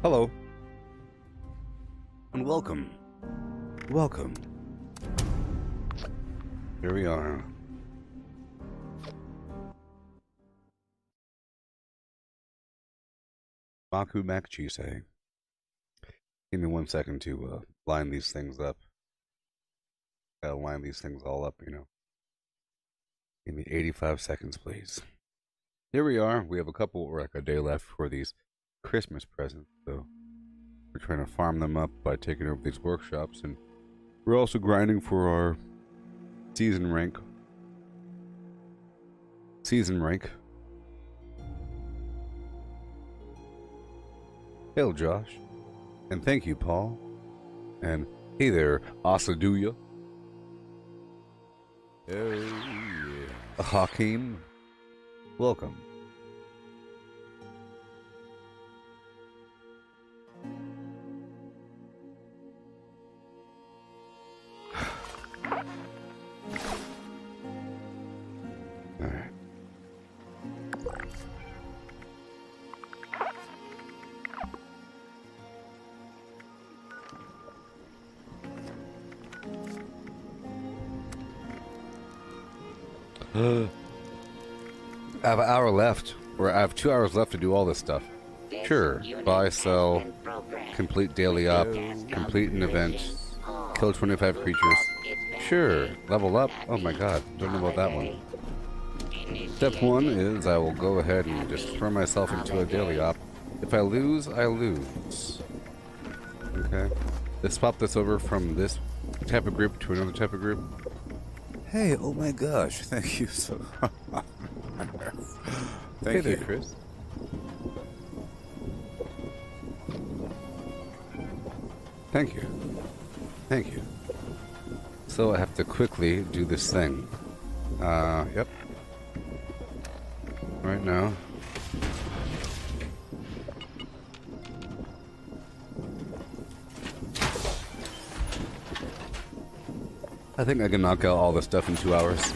Hello. And welcome. Welcome. Here we are. Maku Makchise. Give me 1 second to line these things up. Gotta line these things all up, you know. Give me 85 seconds, please. Here we are. We have a day left for these Christmas presents, so we're trying to farm them up by taking over these workshops, and we're also grinding for our season rank. Hail, Josh, and thank you, Paul, and hey there, Asaduya. Oh yeah, Hakeem, welcome. I have an hour left, or I have 2 hours left to do all this stuff. Sure, buy, sell, complete daily op, complete an event, kill 25 creatures. Sure, level up. Oh my god, don't know about that one. Step 1 is I will go ahead and just throw myself into a daily op. If I lose, I lose. Okay, let's swap this over from this type of group to another type of group. Hey, oh my gosh, thank you so much. Thank you, Chris. Thank you. Thank you. So I have to quickly do this thing. Yep. Right now. I think I can knock out all this stuff in 2 hours.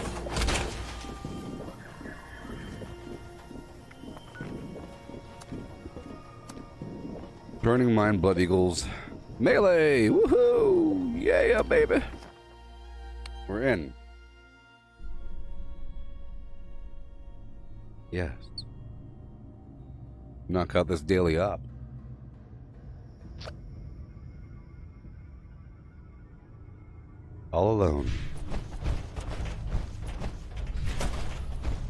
Burning Mind, Blood Eagles, melee! Woohoo! Yeah, baby! We're in. Yes. Knock out this daily op. All alone.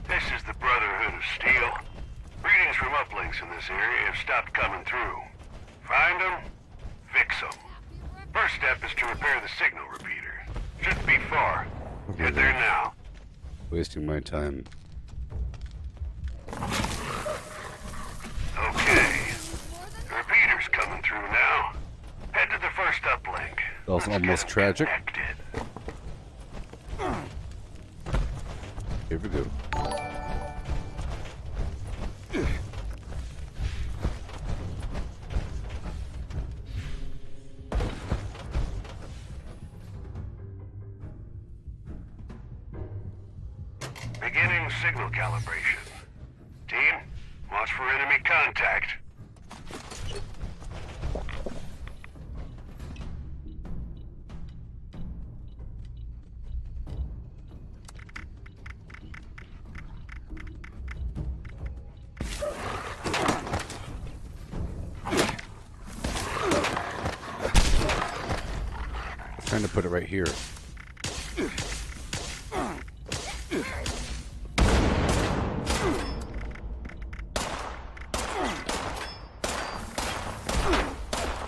This is the Brotherhood of Steel. Readings from uplinks in this area have stopped coming through. Find them, fix them. First step is to repair the signal repeater. Shouldn't be far. Get there now. Wasting my time. Okay. The repeater's coming through now. Head to the first uplink. That's almost tragic. Connected. Here we go. Beginning signal calibration. Team, watch for enemy contact. Trying to put it right here.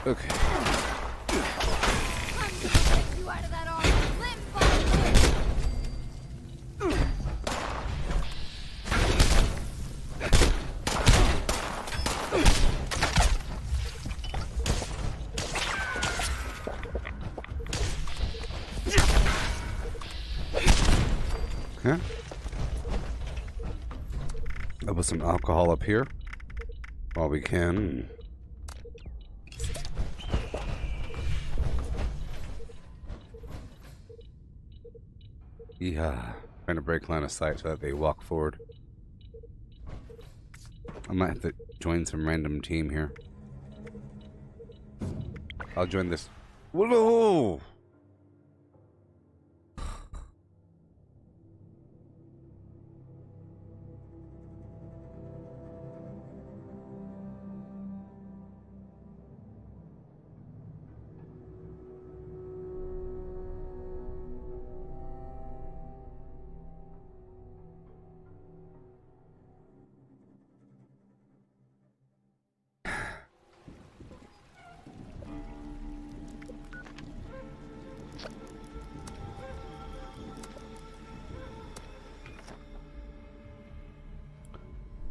Okay. Huh? I'll put some alcohol up here while we can. Yeah, trying to break line of sight so that they walk forward. I might have to join some random team here. I'll join this. Whoa!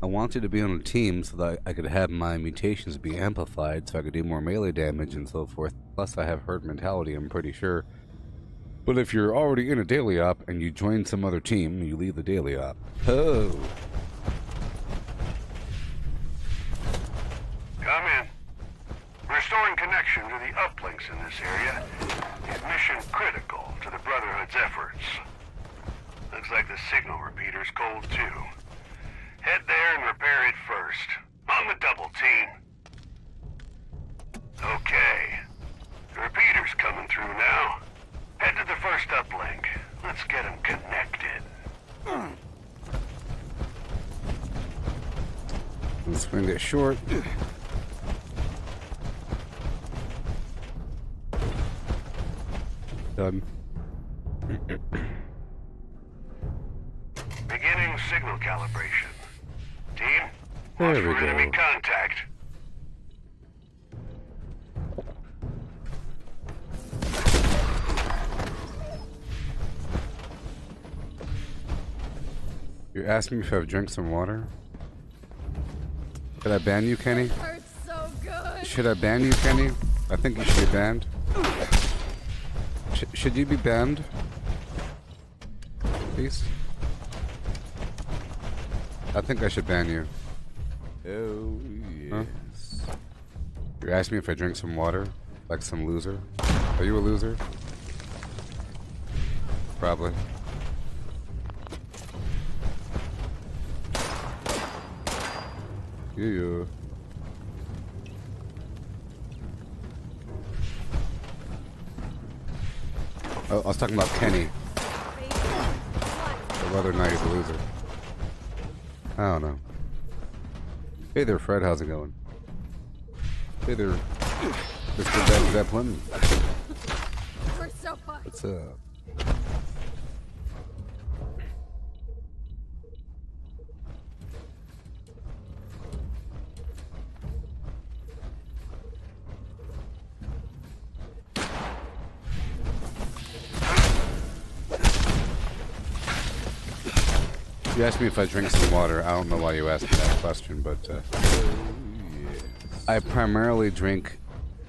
I wanted to be on a team so that I could have my mutations be amplified so I could do more melee damage and so forth. Plus I have herd mentality, I'm pretty sure. But if you're already in a daily op and you join some other team, you leave the daily op. Oh. Come in. Restoring connection to the uplinks in this area is mission critical to the Brotherhood's efforts. Looks like the signal repeater's cold too. Head there and repair it first. On the double team. Okay. The repeater's coming through now. Head to the first uplink. Let's get them connected. Let's swing it short. Done. Beginning signal calibration. Team, There watch we for go. enemy contact. You asked me if I've drank some water. Should I ban you, Kenny? Hurts so good. Should I ban you, Kenny? I think you should be banned. Should you be banned? Please? I think I should ban you. Oh, yes. Huh? You asked me if I drink some water, like some loser. Are you a loser? Probably. Yeah. Oh, I was talking about Kenny. Or whether or not he's a loser. I don't know. Hey there, Fred. How's it going? Hey there, Mr. Ben Zeppelin. We're so fucked. What's up? You asked me if I drink some water. I don't know why you asked me that question, but I primarily drink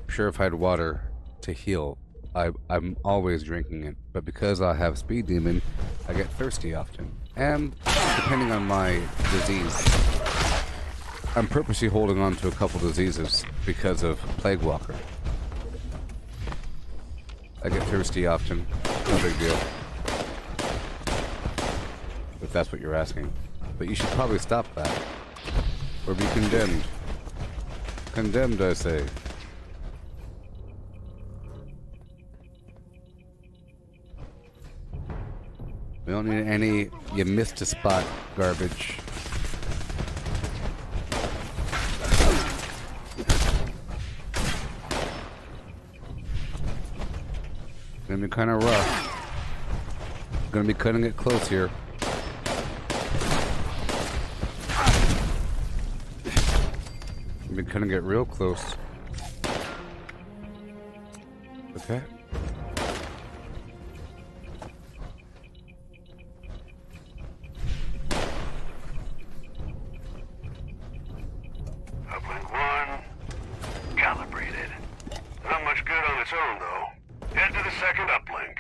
purified water to heal. I'm always drinking it, but because I have Speed Demon, I get thirsty often. And depending on my disease, I'm purposely holding on to a couple diseases because of Plague Walker. I get thirsty often. No big deal. If that's what you're asking. But you should probably stop that. Or be condemned. Condemned, I say. We don't need any you missed a spot garbage. Gonna be kind of rough. Gonna be cutting it close here. We're gonna get real close. Okay. Uplink 1, calibrated. Not much good on its own, though. Head to the second uplink.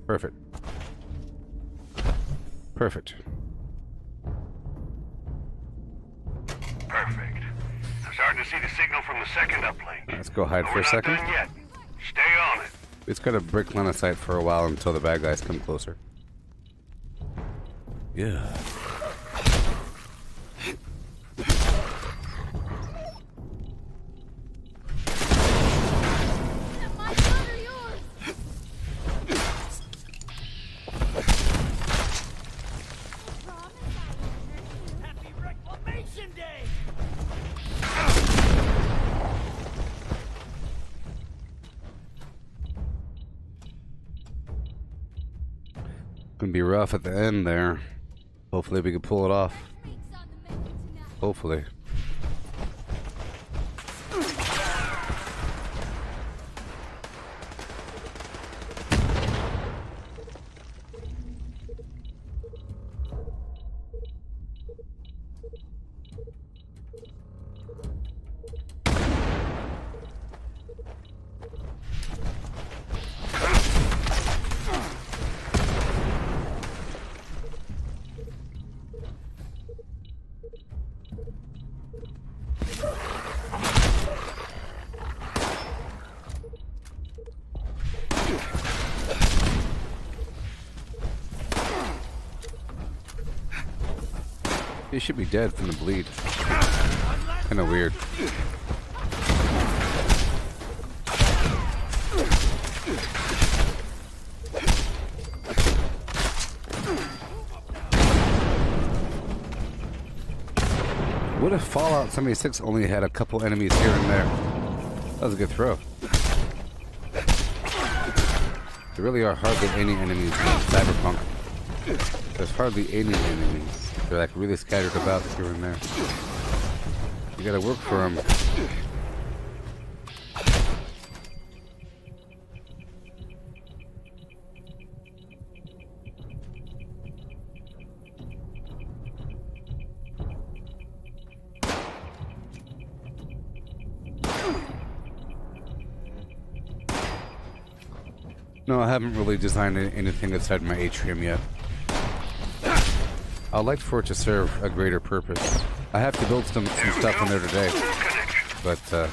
Perfect. Perfect. Perfect. I'm starting to see the signal from the second uplink. Let's go hide But for we're a not second. done yet. Stay on it. It's got a brick line of sight for a while until the bad guys come closer. Yeah. My gun or yours? Happy Reclamation Day! Gonna be rough at the end there. Hopefully we can pull it off. Weeks on the menu tonight. Hopefully. He should be dead from the bleed. Kinda weird. What if Fallout 76 only had a couple enemies here and there? That was a good throw. There really are hardly any enemies in Cyberpunk. There's hardly any enemies. They're like really scattered about here and there. You gotta work for them. No, I haven't really designed anything inside my atrium yet. I'd like for it to serve a greater purpose. I have to build some stuff in there today, but Looks like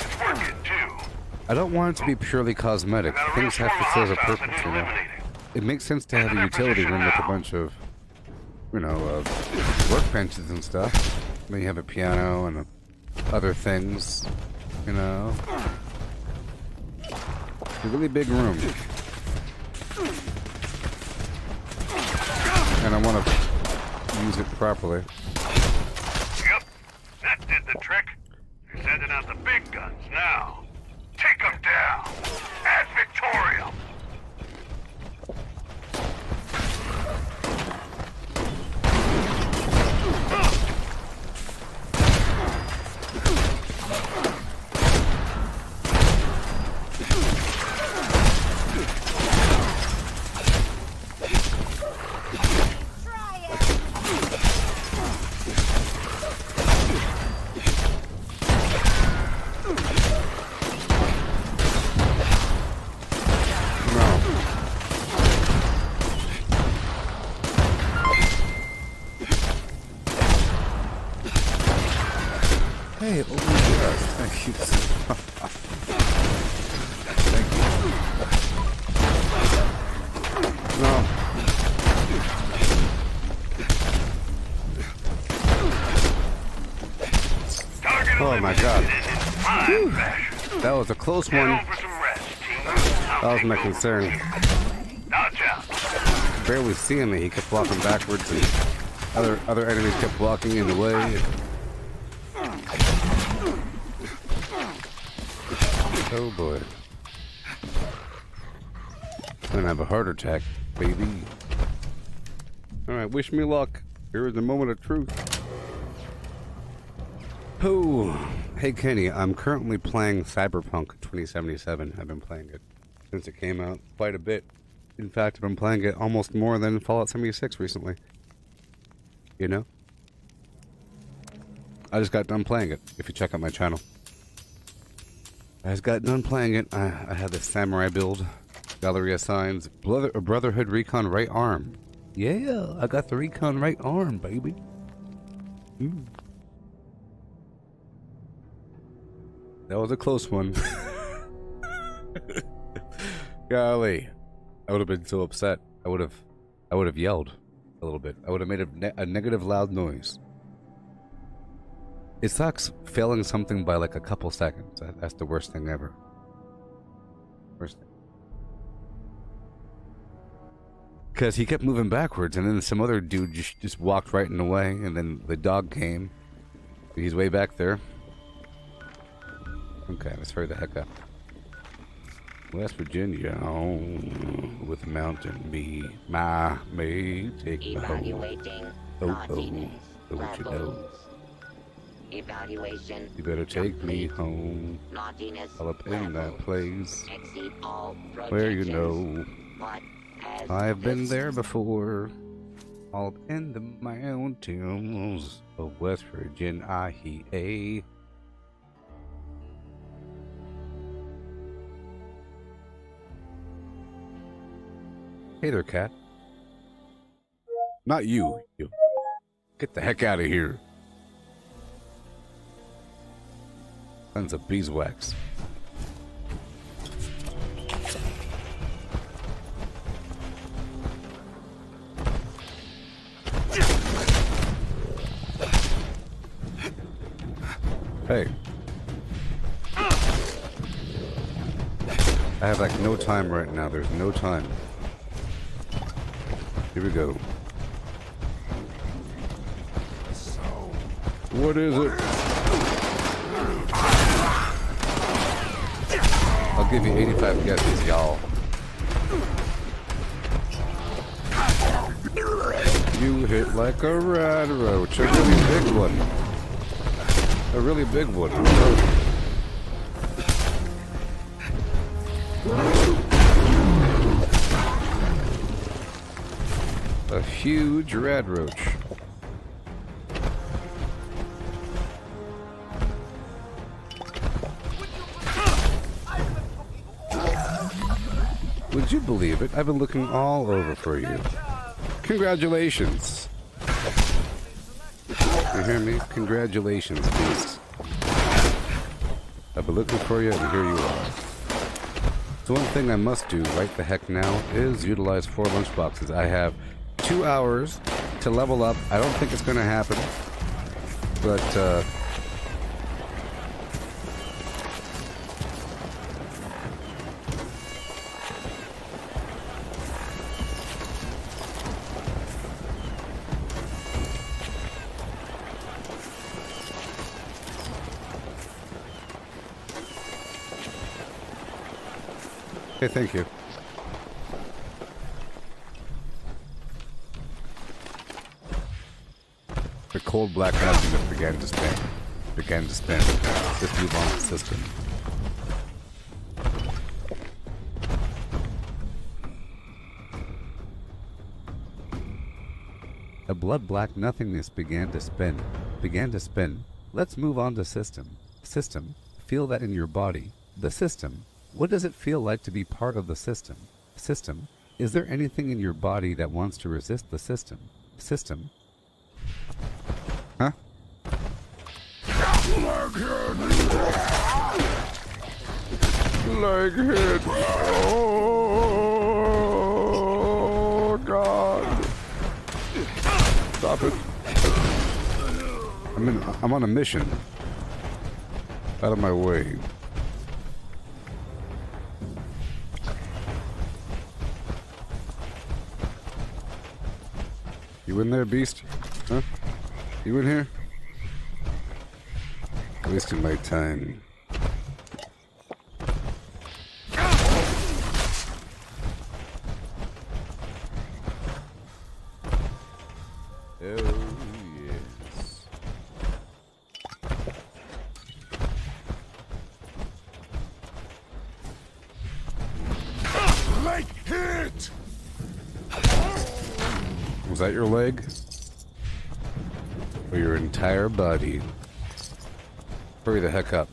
it's working too. I don't want it to be purely cosmetic. Got a real Things have swarm to of serve a hostiles that purpose, need you know. eliminating. It makes sense to have a utility room with a bunch of, you know, workbenches and stuff. Then you have a piano and other things, you know. It's a really big room. And I want to use it properly. Yep, that did the trick. You're sending out the big guns now. Take them down. Ad Victoriam. Hey, open the door. Thank you. Thank you. No. Target Oh my God. eliminated in fine fashion. That was a close Get one. over some rest, team. That was my concern. Dodge out. Barely seeing me, he kept walking backwards, and other enemies kept walking in the way. Oh boy. Gonna have a heart attack, baby. Alright, wish me luck. Here is the moment of truth. Oh, hey Kenny, I'm currently playing Cyberpunk 2077. I've been playing it since it came out quite a bit. In fact, I've been playing it almost more than Fallout 76 recently. You know? I just got done playing it, if you check out my channel. I just got done playing it. I had the samurai build, gallery of signs, Brotherhood Recon right arm. Yeah, I got the recon right arm, baby. That was a close one. Golly, I would have been so upset. I would have yelled a little bit. I would have made a negative loud noise. It sucks failing something by like a couple seconds. That's the worst thing ever. Worst thing. Because he kept moving backwards, and then some other dude just walked right in the way, and then the dog came. He's way back there. Okay, let's hurry the heck up. West Virginia, with Mountain Bee, may take me home. Don't you know? Evaluation. You better take me home. All up in that place where you know I've been there before. All up in the mountains of West Virginia. Hey there, cat. Not you. You. Get the heck out of here. Tons of beeswax. Hey. I have like no time right now. There's no time. Here we go. What is it? I'll give you 85 guesses, y'all. You hit like a rat roach. A really big one. A really big one. A huge rat roach. Would you believe it? I've been looking all over for you. Congratulations. You hear me? Congratulations, beast. I've been looking for you, and here you are. So one thing I must do right the heck now is utilize 4 lunchboxes. I have 2 hours to level up. I don't think it's going to happen, but okay, thank you. The cold black nothingness began to spin. Just move on the system. A blood black nothingness began to spin. Let's move on to system. System. Feel that in your body. The system. What does it feel like to be part of the system? System. Is there anything in your body that wants to resist the system? System. Huh? Leg hit. Oh, God. Stop it. I'm on a mission. Out of my way. You in there, beast? Huh? You in here? Wasting my time. Oh, yes. Leg hit! Was that your leg? Or your entire body? Hurry the heck up.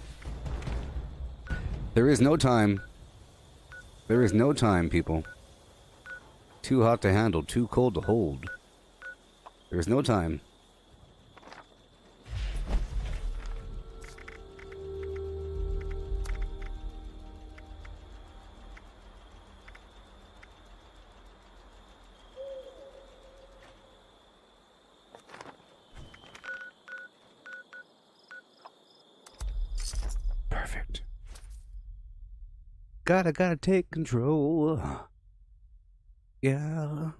There is no time. There is no time, people. Too hot to handle, too cold to hold. There's no time. Perfect. Gotta take control. Yeah.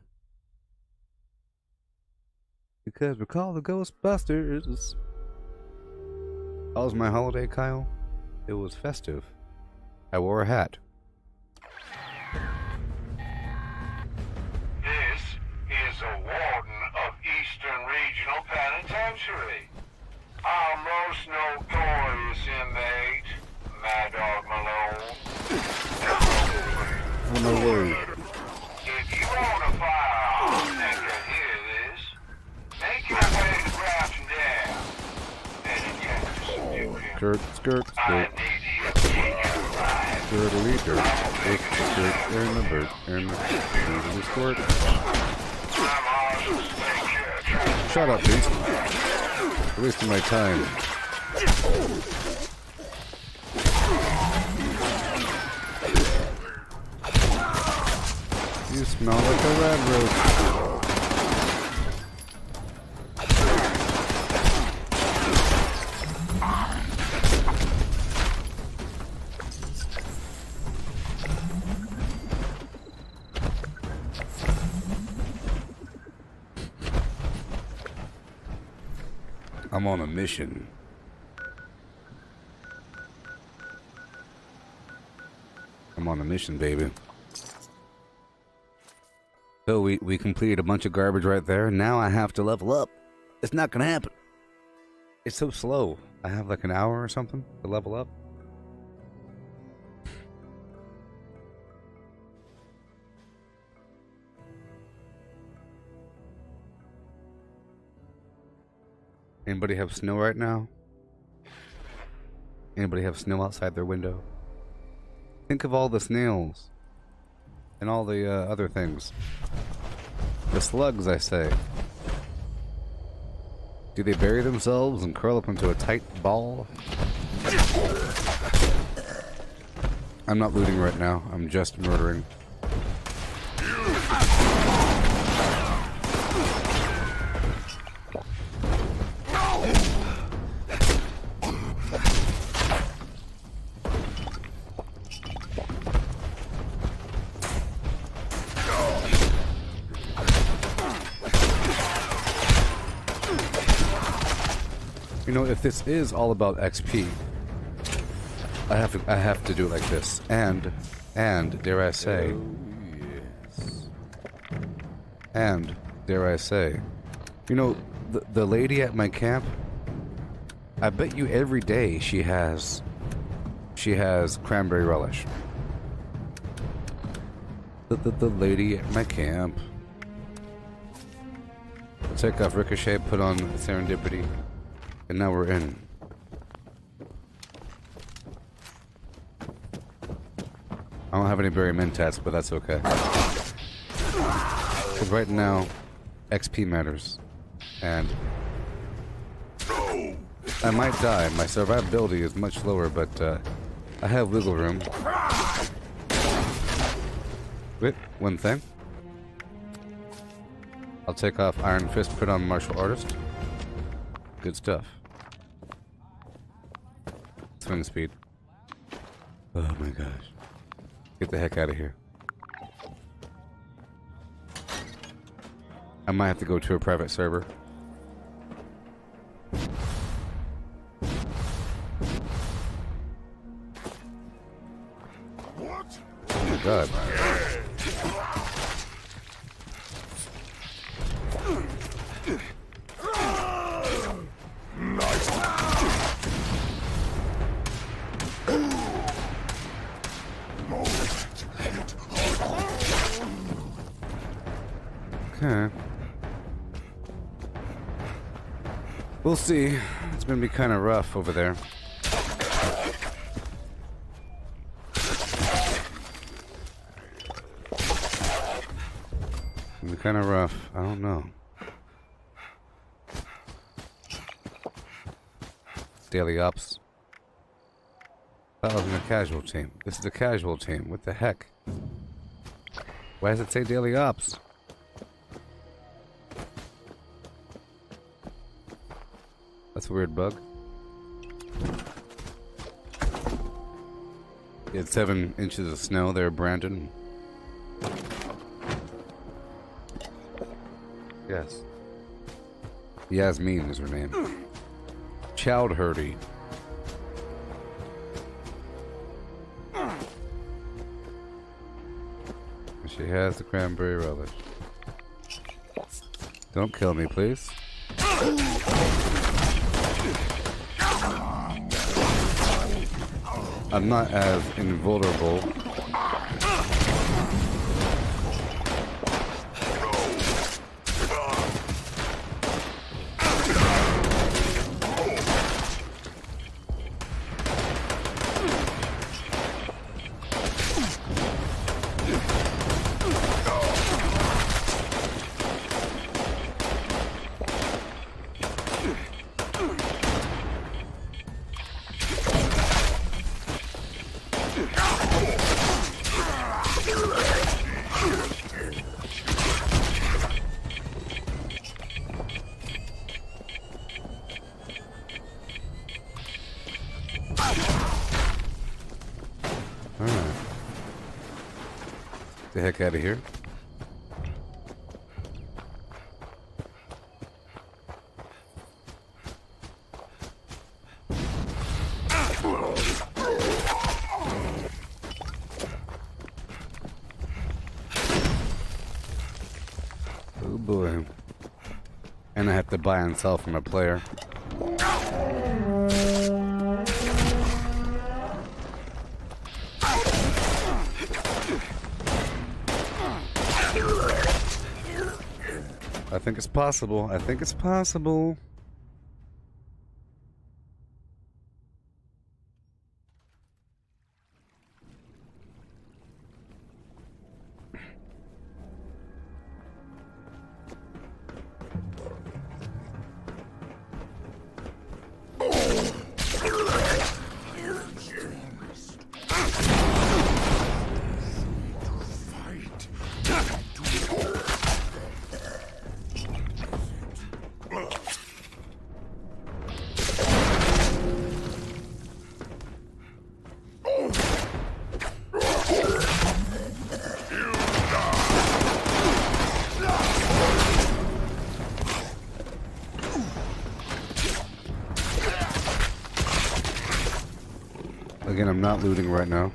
Because we're called the Ghostbusters. How was my holiday, Kyle? It was festive. I wore a hat. This is a warden of Eastern Regional Penitentiary. Our most notorious inmate, Mad Dog Malone. Oh, no word. If you own a firearm and can hear this, make your way to Grafton Dam and attempt to subdue him. Skirt, skirt, I skirt. need him to get alive. Skirt, skirt, skirt, in the bird, in the squirt. I'm on the Shut up, please. You're wasting my time. You smell like a red roach. I'm on a mission. I'm on a mission, baby. So we completed a bunch of garbage right there. Now I have to level up. It's not gonna happen. It's so slow. I have like an hour or something to level up. Anybody have snow right now? Anybody have snow outside their window? Think of all the snails. And all the other things. The slugs, I say. Do they bury themselves and curl up into a tight ball? I'm not looting right now. I'm just murdering. You know, if this is all about XP, I have to do it like this. And dare I say, and dare I say, you know, the lady at my camp, I bet you every day she has cranberry relish. The lady at my camp. I'll take off Ricochet, put on Serendipity. And now we're in. I don't have any berry mentats, but that's okay. Because right now, XP matters. And I might die. My survivability is much lower, but I have wiggle room. Wait, one thing. I'll take off Iron Fist, put on Martial Artist. Good stuff. Swing speed. Oh my gosh. Get the heck out of here. I might have to go to a private server. What? Oh my god. Okay. We'll see. It's gonna be kind of rough over there. kind of rough. I don't know. Daily ops. That wasn't a casual team. This is a casual team. What the heck? Why does it say daily ops? That's a weird bug. You had 7 inches of snow there, Brandon. Yes. Yasmin is her name. Child Hurdy. She has the cranberry relish. Don't kill me, please. I'm not as invulnerable. The heck out of here. Oh boy. And I have to buy and sell from a player. I think it's possible. I think it's possible. Again, I'm not looting right now.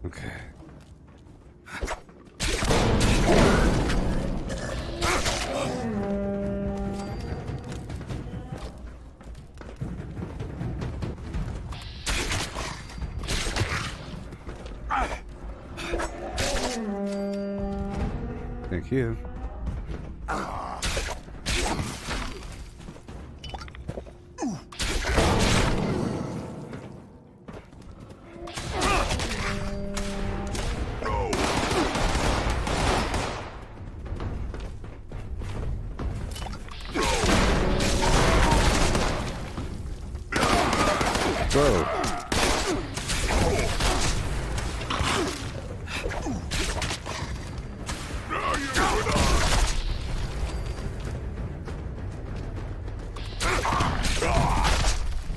Okay. Thank you. Whoa.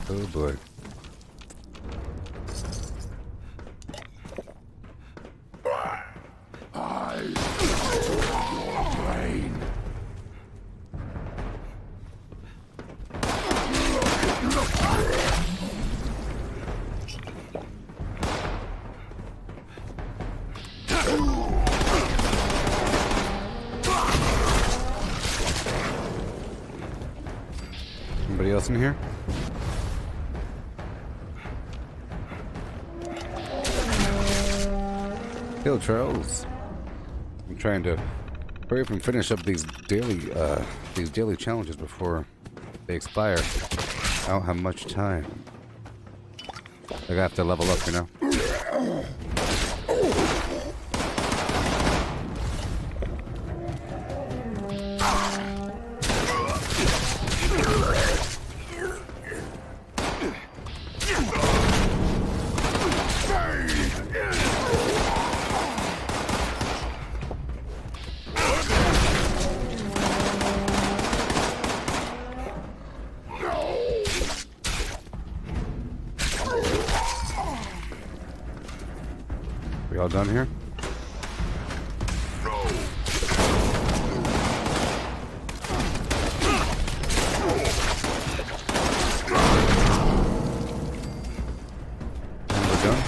Oh boy. Anybody else in here? Kill Charles. I'm trying to hurry up and finish up these daily challenges before they expire. I don't have much time. I have to level up, you know. We all done here? And we're done?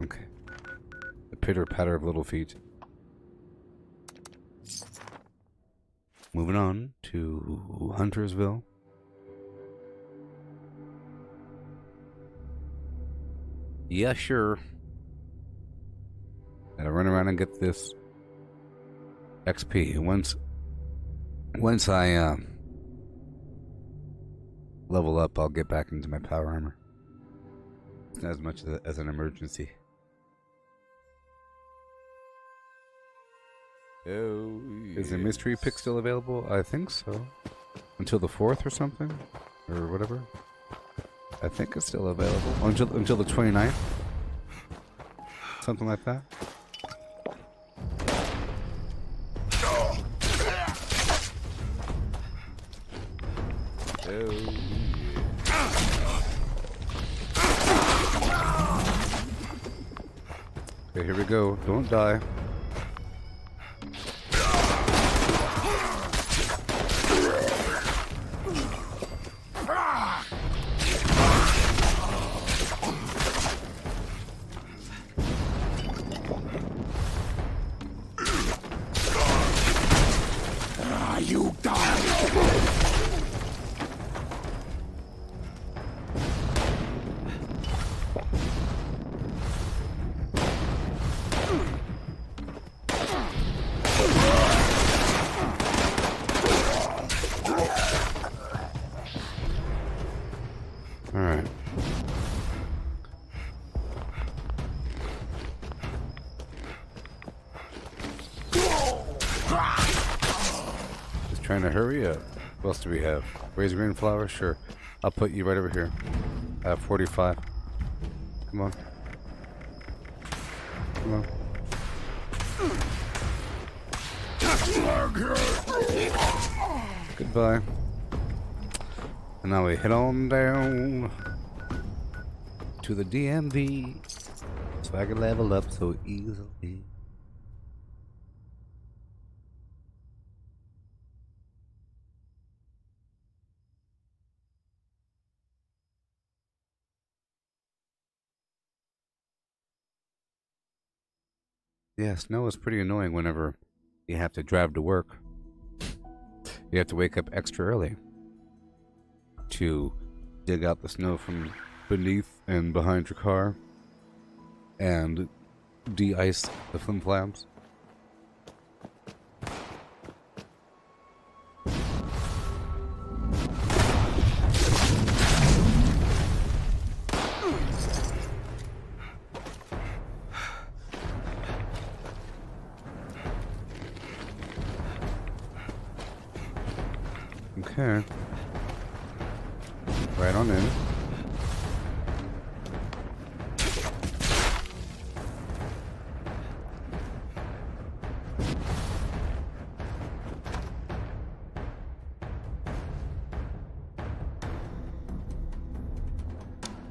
Okay. The pitter patter of little feet. Moving on to Huntersville. Yeah, sure. Gotta run around and get this XP. Once I level up, I'll get back into my power armor. It's not as much as an emergency. Oh, Is the mystery pick still available? I think so. Until the 4th or something? Or whatever. I think it's still available. Until the 29th? Something like that. oh, Okay, here we go. Don't die. You die! Alright. Just trying to hurry up. What else do we have? Razor green flower? Sure. I'll put you right over here. I have 45. Come on. Come on. Goodbye. And now we head on down to the DMV so I can level up so easily. Yeah, snow is pretty annoying whenever you have to drive to work. You have to wake up extra early to dig out the snow from beneath and behind your car and de-ice the flim flaps. Okay. Right on in.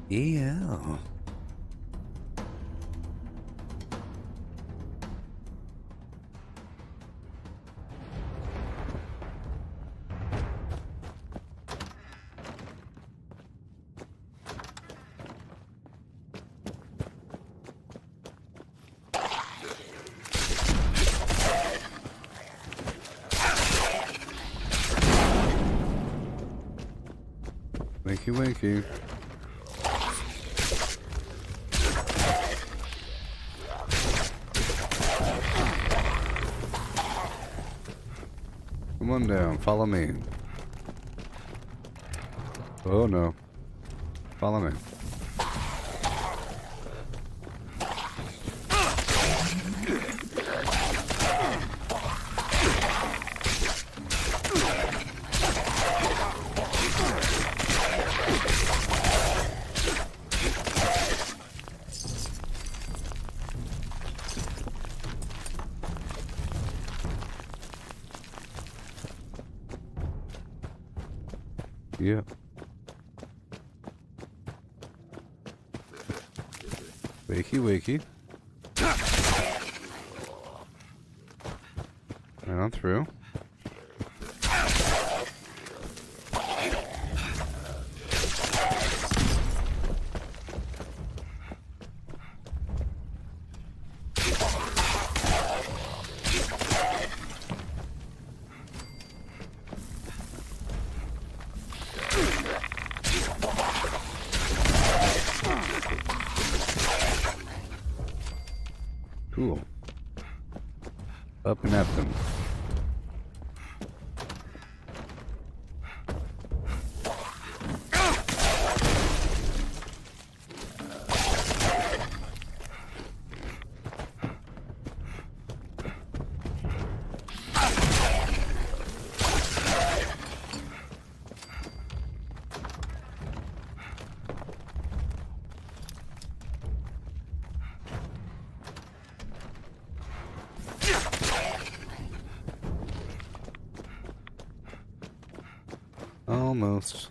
Yeah. Wakey wakey. Come on down, follow me. Oh no. Follow me. Yeah. Wakey, wakey. Right on through. Cool. Up and at them. Almost.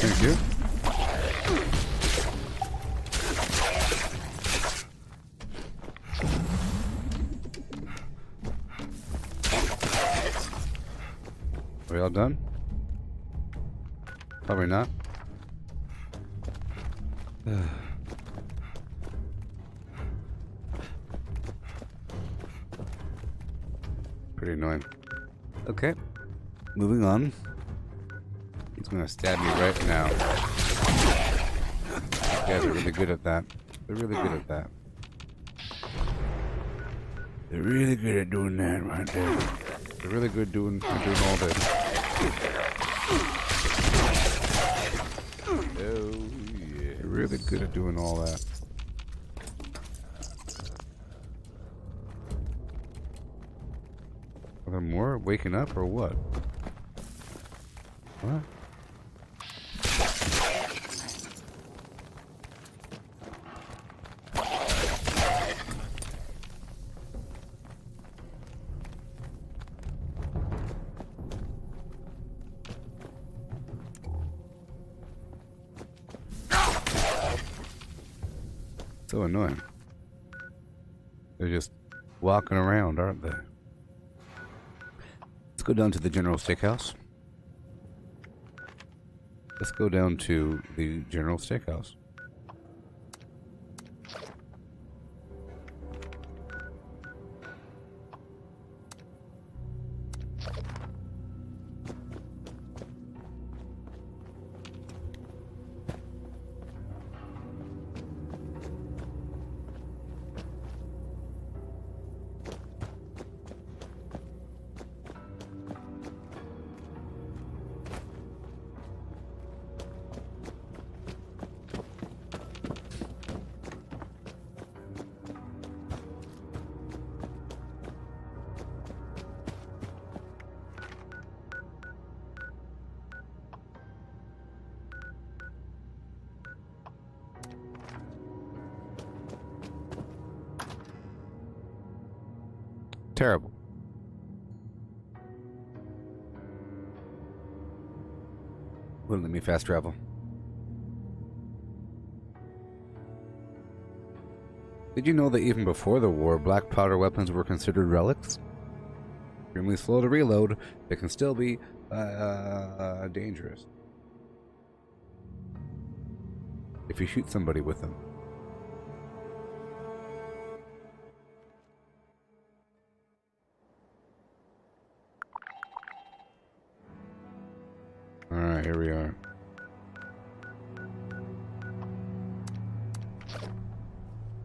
Thank you. Are we all done? Probably not. Pretty annoying. Okay, moving on. He's gonna stab me right now. These guys are really good at that. They're really good at that. They're really good at doing that right there. They're really good doing all this. Oh yeah. They're really good at doing all that. Are there more waking up or what? What? So annoying. They're just walking around, aren't they? Let's go down to the General Steakhouse. Let's go down to the General Steakhouse. Terrible. Wouldn't let me fast travel. Did you know that even before the war, black powder weapons were considered relics? Extremely slow to reload, they can still be dangerous if you shoot somebody with them. Alright, here we are.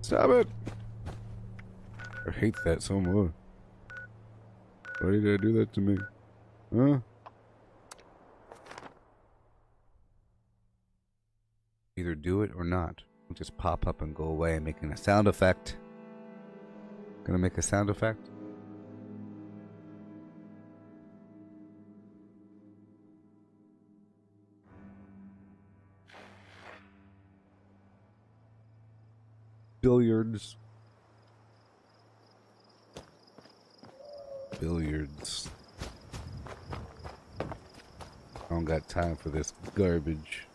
Stop it! I hate that so much. Why did I do that to me? Huh? Either do it or not. Don't just pop up and go away, making a sound effect. Gonna make a sound effect? Billiards. Billiards. I don't got time for this garbage.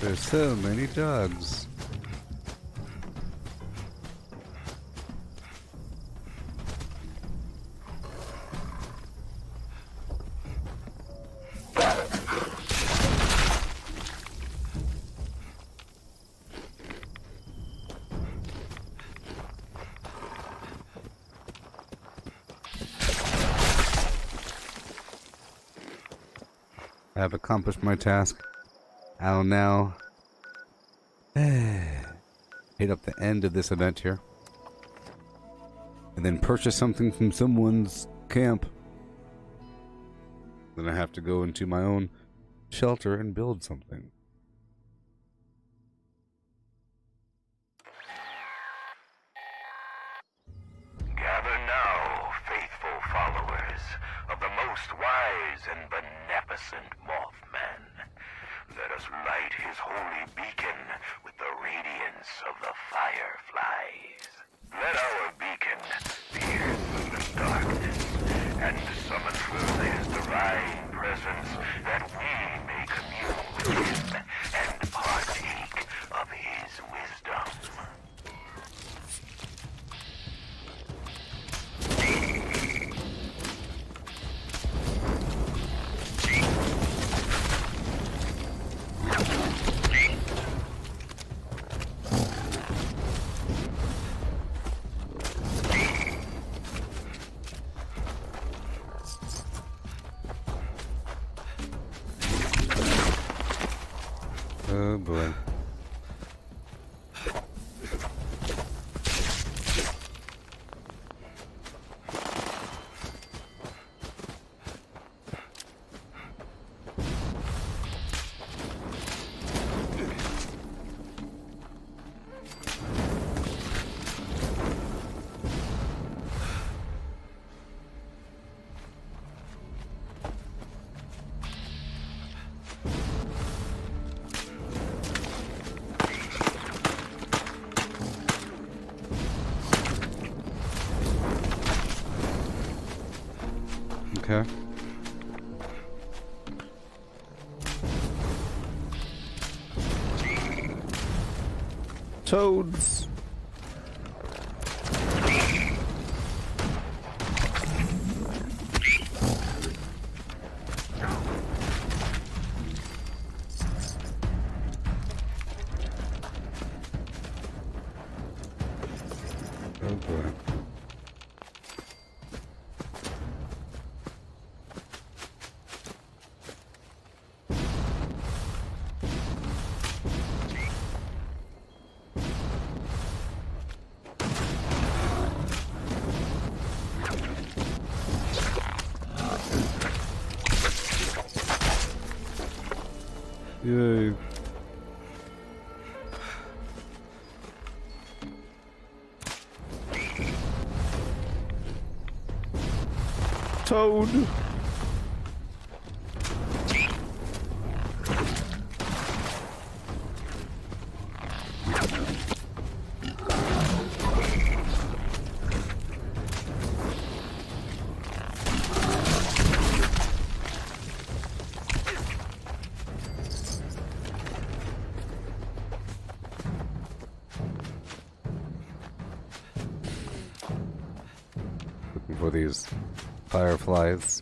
There's so many dogs. I have accomplished my task. I'll now hit up the end of this event here. And then purchase something from someone's camp. Then I have to go into my own shelter and build something. Gather now, faithful followers of the most wise and beneficent Mothman. Let us light his holy beacon with the radiance of the fireflies. Let our beacon pierce through the darkness and summon forth his divine presence, that we may commune with him and partake of his wisdom. Oh boy. Okay. Toads. Oh boy. Yay. Toad. for these fireflies.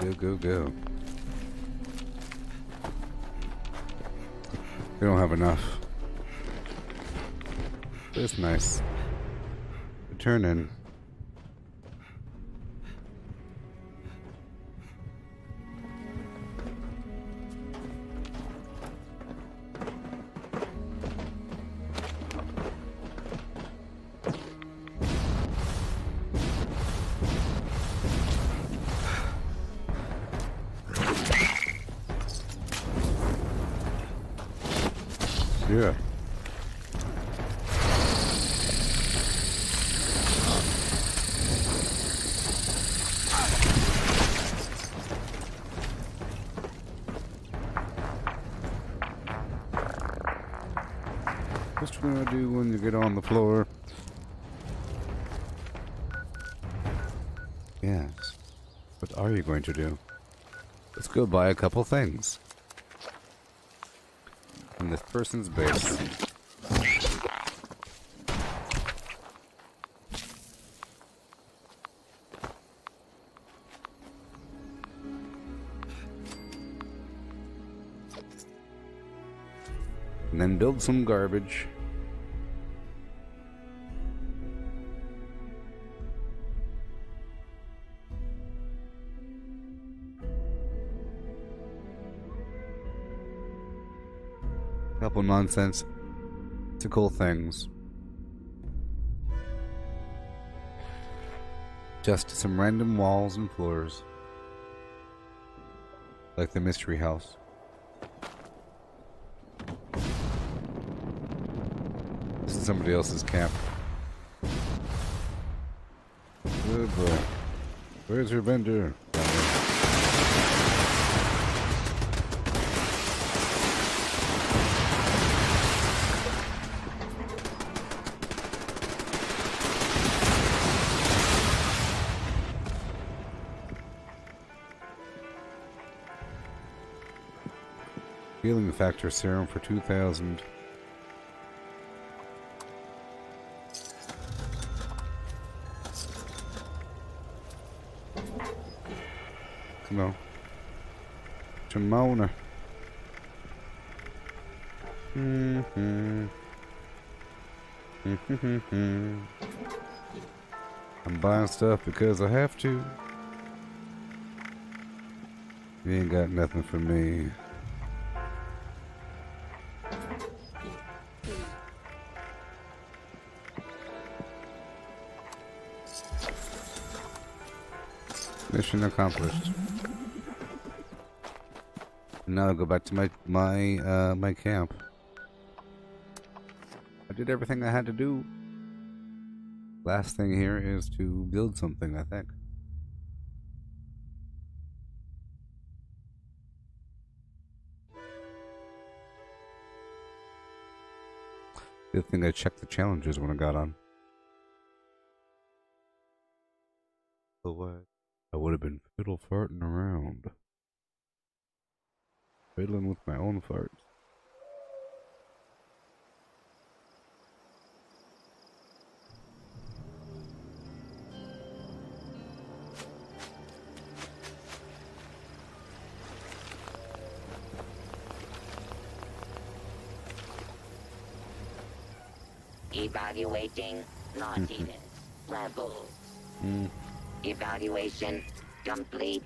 Go, go, go. We don't have enough. But it's nice. Turn in. Yeah. What you gonna do when you get on the floor? Yes. What are you going to do? Let's go buy a couple things. In this person's base. And then build some garbage. Couple nonsensical things. Just some random walls and floors. Like the mystery house. This is somebody else's camp. Good boy. Where's your vendor? Healing factor serum for 2,000. Come on. Jamona. I'm buying stuff because I have to. You ain't got nothing for me. Mission accomplished. Now I'll go back to my camp. I did everything I had to do. Last thing here is to build something, I think. Good thing I checked the challenges when I got on. Otherwise, I would have been fiddle farting around. Fiddling with my own farts. Evaluating naughtiness level. Evaluation complete.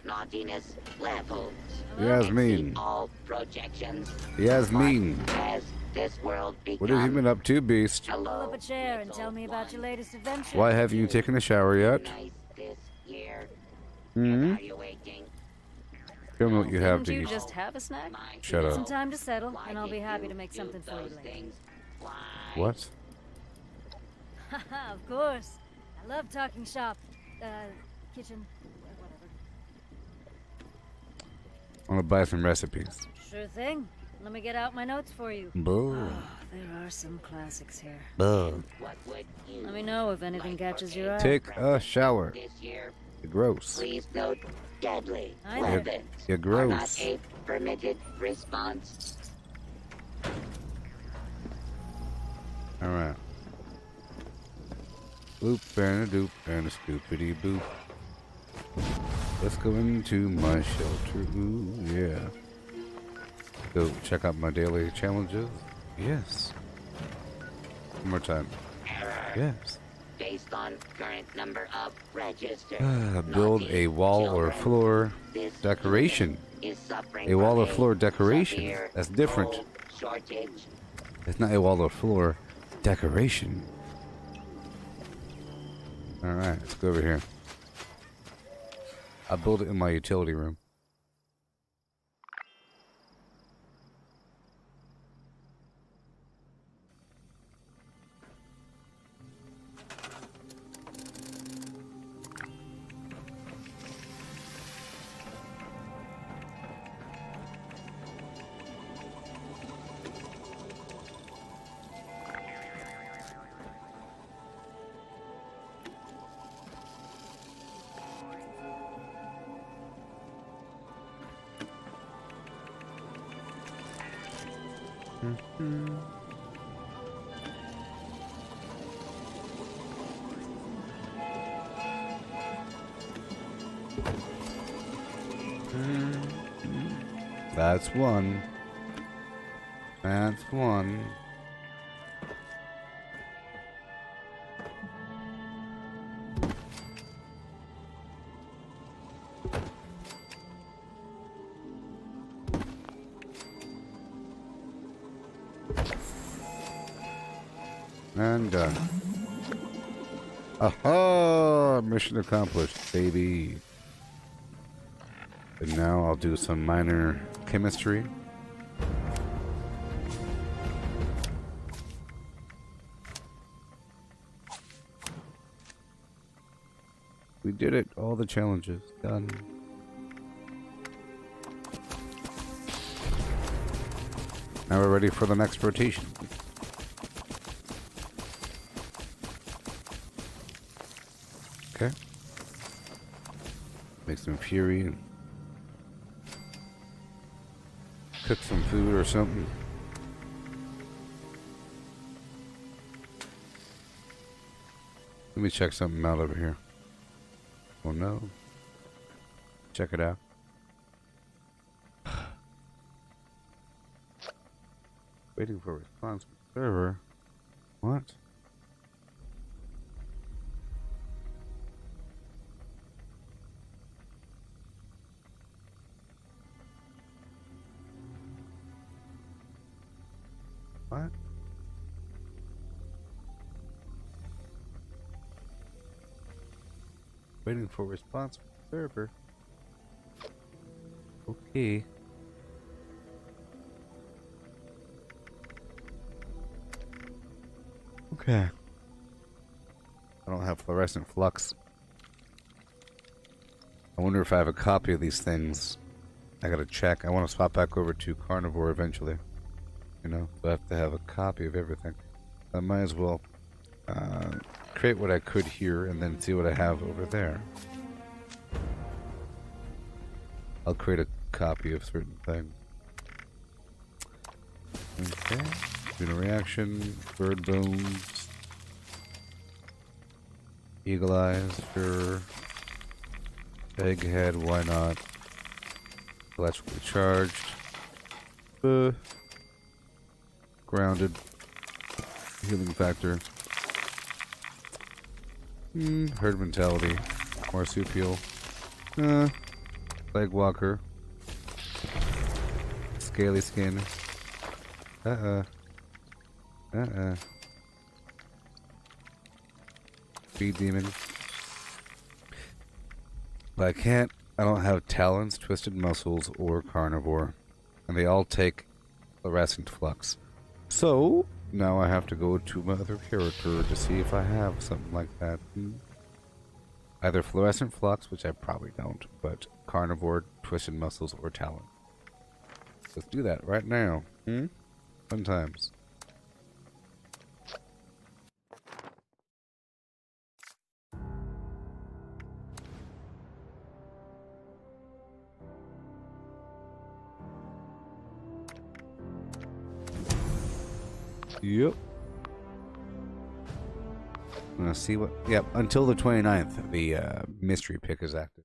Naughtiness levels. Yasmin. All projections. Yasmin. As this world What have you been up to, Beast? Pull up a chair and tell me about your latest adventure. Why haven't you taken a shower yet? Evaluating. Show me what you have to Didn't you eat. just have a snack? Shut Some up. time to settle, and I'll be happy to make something for you later. What? Haha, of course. I love talking shop. Kitchen. Whatever. I want to buy some recipes. Sure thing. Let me get out my notes for you. Bull. There are some classics here. Bull. What would you Let me know if anything catches your eye. Take a shower. this year? You're gross. Please note, deadly I You're, did. weapons you're are not gross. a permitted response. Alright. Boop and a doop and a scoopity boop. Let's go into my shelter. Ooh, yeah. Go check out my daily challenges. Yes. One more time. Yes. Based on current number of registered. Build naughty a wall or children, floor this decoration. unit is suffering A wall from or floor decoration. severe That's different. coal shortage. It's not a wall or floor decoration. Alright, let's go over here. I'll build it in my utility room. That's one. That's one. And done. Aha! Mission accomplished, baby. And now I'll do some minor chemistry. We did it. All the challenges done. Now we're ready for the next rotation. Okay. Make some fury and cook some food or something. Let me check something out over here. Oh no. Check it out. Waiting for a response from the server. What? What? Waiting for a response from the server. Okay. Okay. I don't have fluorescent flux. I wonder if I have a copy of these things. I gotta check. I want to swap back over to carnivore eventually. You know, so I have to have a copy of everything. I might as well create what I could here and then see what I have over there. I'll create a copy of certain things. Okay. Doing a reaction, bird bones, eagle eyes, sure. Egghead, why not? Electrically charged. Grounded. Healing factor. Herd mentality. Marsupial. Leg walker. Scaly skin. Speed demon. But I don't have talons, twisted muscles, or carnivore. And they all take fluorescent flux. So, now I have to go to my other character to see if I have something like that. Either fluorescent flux, which I probably don't, but carnivore, twisted muscles, or talon. Let's do that right now. Fun times. Yep. I'm gonna see what. Yep. Until the 29th, the mystery pick is active.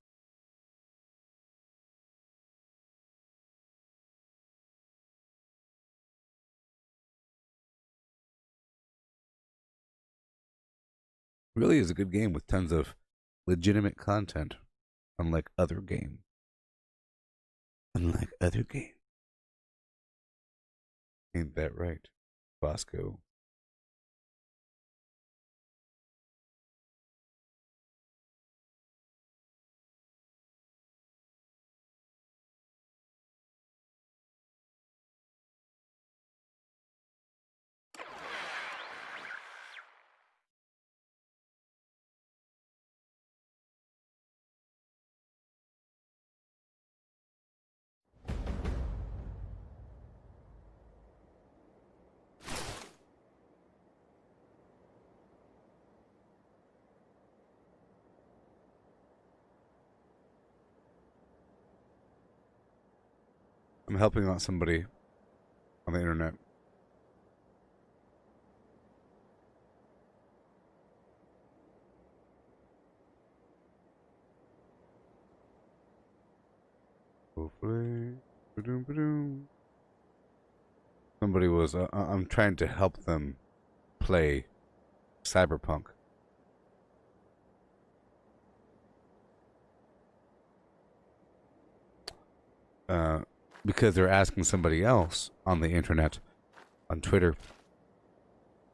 Really is a good game with tons of legitimate content, unlike other games. Unlike other games. Ain't that right, Bosco? I'm helping out somebody on the internet. Hopefully. Ba-doom. Somebody was. I'm trying to help them play Cyberpunk. Because they're asking somebody else on the internet, on Twitter,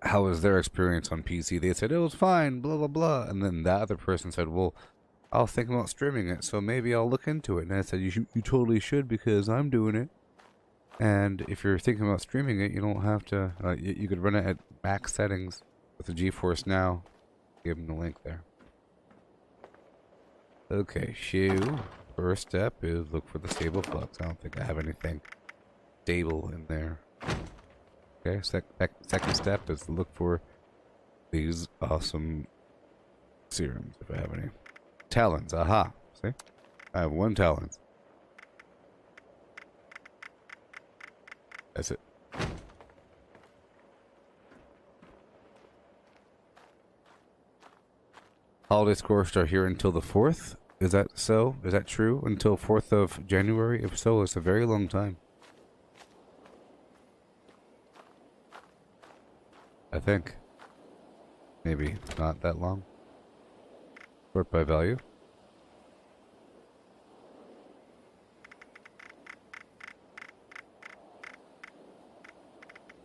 how was their experience on PC? They said it was fine, blah blah blah, and then that other person said, "Well, I'll think about streaming it, so maybe I'll look into it." And I said, "You totally should because I'm doing it. And if you're thinking about streaming it, you don't have to. You could run it at max settings with the GeForce Now." Give them the link there. Okay, Shu. First step is look for the stable flux. I don't think I have anything stable in there. Okay, second step is to look for these awesome serums, if I have any. Talons, aha. See? I have 1 talon. That's it. Holiday scores are here until the 4th. Is that so? Is that true? Until 4th of January? If so, it's a very long time. I think. Maybe not that long. Sort by value.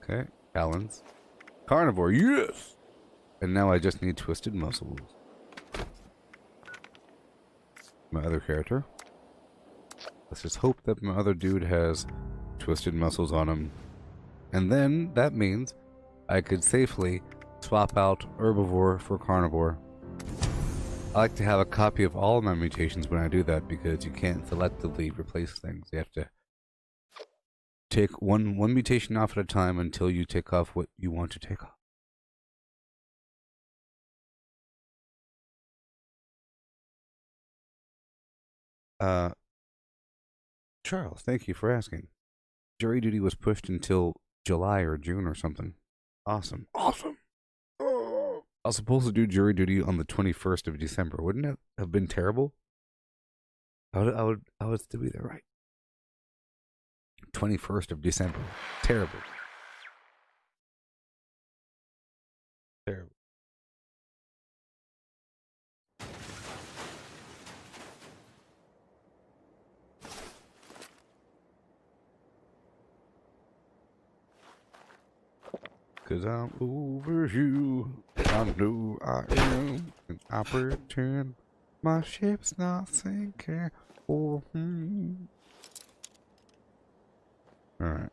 Okay, talons. Carnivore, yes! And now I just need twisted muscles. My other character. Let's just hope that my other dude has twisted muscles on him. And then that means I could safely swap out herbivore for carnivore. I like to have a copy of all of my mutations when I do that because you can't selectively replace things. You have to take one mutation off at a time until you take off what you want to take off. Charles, thank you for asking. Jury duty was pushed until July or June or something. Awesome. Awesome. Oh. I was supposed to do jury duty on the 21st of December. Wouldn't it have been terrible? I would still be there, right? 21st of December. Terrible. Terrible. Cause I'm over you. I know I am. And I pretend my ship's not sinking for me. Alright.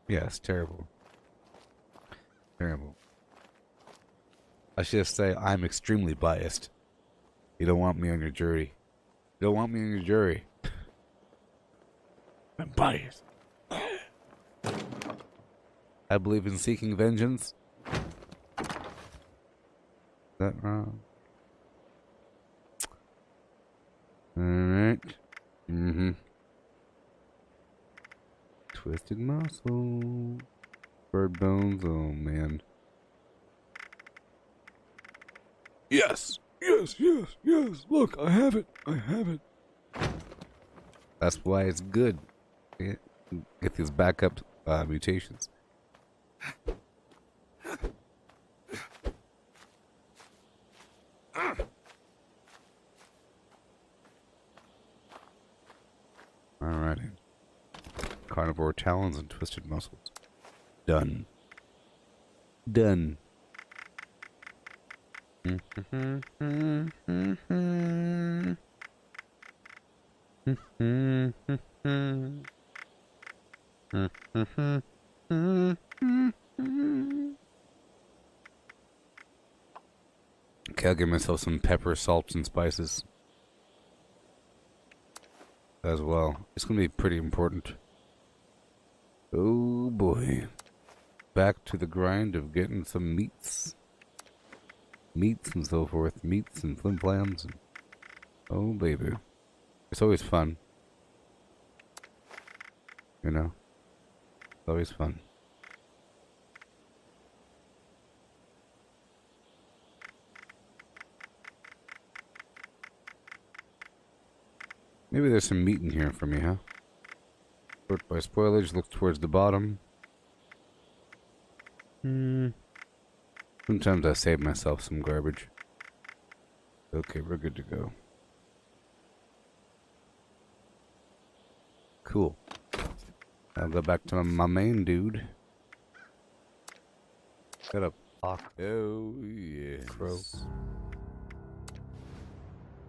Yes, terrible. Terrible. I should say I'm extremely biased. You don't want me on your jury. You don't want me on your jury. Vampires. I believe in seeking vengeance. Is that wrong? Alright. Mm-hmm. Twisted muscle. Bird bones. Oh, man. Yes! Yes, yes, yes! Look, I have it! I have it! That's why it's good. Get these backup mutations. Alrighty. Carnivore talons and twisted muscles. Done. Done. Okay, I'll give myself some pepper, salts, and spices as well. It's gonna be pretty important. Oh boy. Back to the grind of getting some meats. Meats and so forth. Meats and flim flams. And oh baby. It's always fun. You know? It's always fun. Maybe there's some meat in here for me, huh? Sort by spoilage, look towards the bottom. Sometimes I save myself some garbage. Okay, we're good to go. Cool. I'll go back to my main dude. Got a block. Oh, yes. Crow.